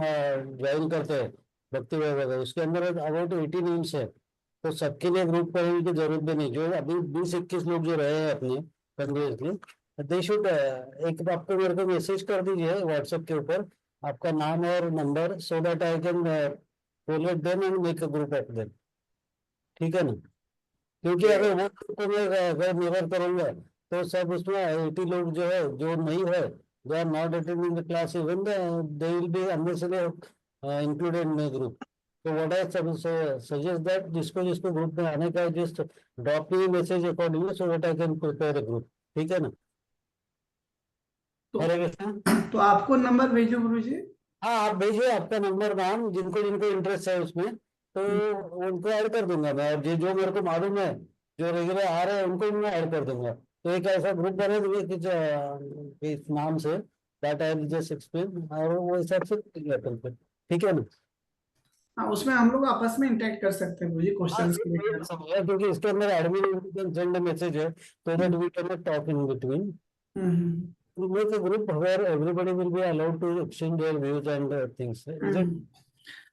ज्वाइन करते हैं भक्ति वगैरह, उसके अंदर अबाउट 80 नेम्स है। तो सबके लिए ग्रुप करने की जरूरत भी नहीं। जो अभी 20-21 लोग जो रहे हैं अपने कंटिन्यूसली, दे शुड एक आपको मेरे को मैसेज कर दीजिए व्हाट्सएप के ऊपर आपका नाम और number, so that I can collate them and make a group of them. ठीक है ना? क्योंकि अगर वो को मैं अगर मिरर करूंगा तो सब उसमें 80 लोग जो है, जो नहीं है, they are not attending the class, even they will be unnecessary included in the group. तो व्हाट आई सजेस्ट दैट जिसको जिसको ग्रुप में आने का है, just drop me message accordingly so that I can prepare a group. ठीक है ना? हरे कृष्णा। तो आपको नंबर भेजो गुरु जी। हाँ, आप भेजिए आपका नंबर, नाम, जिनको जिनको इंटरेस्ट है उसमें, तो उनको ऐड कर दूंगा मैं। और जो मेरे को मालूम है, जो रेगुलर आ रहे हैं, उनको भी मैं ऐड कर दूंगा। तो एक ऐसा ग्रुप बना देंगे कि इस नाम से, दैट आई जस्ट एक्सप्लेन, और वो हिसाब से ठीक है ना? हाँ, उसमें हम लोग आपस में इंटरेक्ट कर सकते हैं गुरु जी, हाँ, क्वेश्चंस को लेकर। समझा, क्योंकि इसके अंदर एडमिन कैन सेंड मैसेज है, so that we cannot talk in between. We make a group where everybody will be allowed to exchange their views and things. Is it?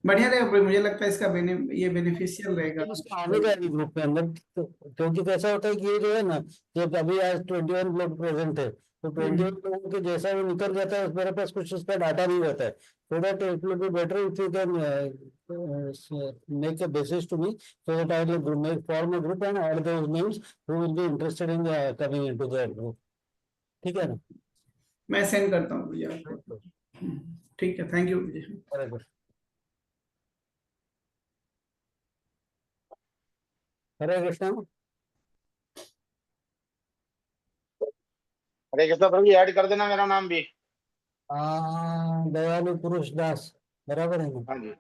बढ़िया रहेगा भाई, मुझे लगता है इसका ये बेनिफिशियल रहेगा। उसको आने का ग्रुप के अंदर, क्योंकि कैसा होता है कि ये जो है ना, जब अभी आज 21 लोग प्रेजेंट है, तो 21 लोगों के जैसा वो निकल जाता है, मेरे पास कुछ उसका डाटा नहीं रहता है। So that it will be better if you can make a basis to me, so that I will make form a group and add those names who will be interested in coming into that group. ठीक है ना? मैं सेंड करता हूँ भैया आपको। ठीक है, थैंक यू जी। हरे कृष्णा। हरे कृष्णा प्रभु जी, ऐड कर देना मेरा नाम भी। दयालु पुरुष दास, बराबर है ना? हाँ जी।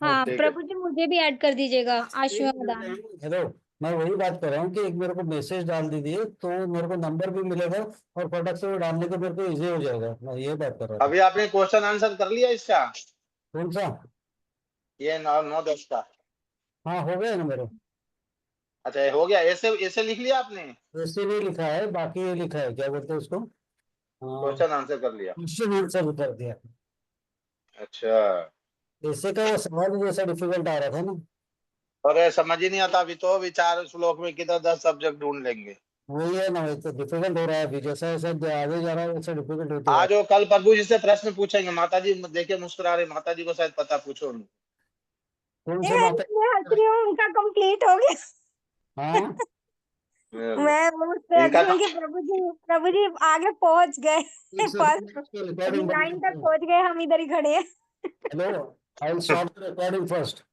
हाँ ठीक है। प्रभु जी, मुझे भी ऐड कर दीजिएगा आशीर्वाद। हेलो, मैं वही बात कर रहा हूँ कि एक मेरे को मैसेज डाल दीजिए, तो मेरे को नंबर भी मिलेगा और फटक से वो डालने को मेरे को इजी हो जाएगा। मैं ये बात कर रहा था। अभी आपने क्वेश्चन आंसर कर लिया इसका? कौन सा? ये 9-10 का? हाँ, हो गया ना मेरा। अच्छा, ये हो गया। ऐसे ऐसे लिख लिया आपने? ऐसे नहीं लिखा है, बाकी ये लिखा है, क्या बोलते हैं उसको, क्वेश्चन आंसर कर लिया। क्वेश्चन आंसर कर दिया। अच्छा, ऐसे का सवाल जैसा डिफिकल्ट आ रहा था ना। और समझ ही नहीं आता अभी तो, विचार श्लोक में किधर 10 सब्जेक्ट ढूंढ लेंगे। वही है ना, वही तो डिफिकल्ट हो रहा है अभी, जैसा जैसा आगे जा रहा है वैसा डिफिकल्ट होते जा आज वो कल प्रभु जी से प्रश्न पूछेंगे। माता जी देखे मुस्कुरा रहे, माता जी को शायद पता, पूछो उनको। कौन ये से माता? मैं हंस रही हूँ, उनका कंप्लीट हो गया। हाँ मैं वो उससे हंस इनका रही हूँ कि प्रभु जी आगे पहुंच गए, फर्स्ट रिकॉर्डिंग लाइन तक पहुंच गए, हम इधर ही खड़े हैं। Hello, I will stop the recording first.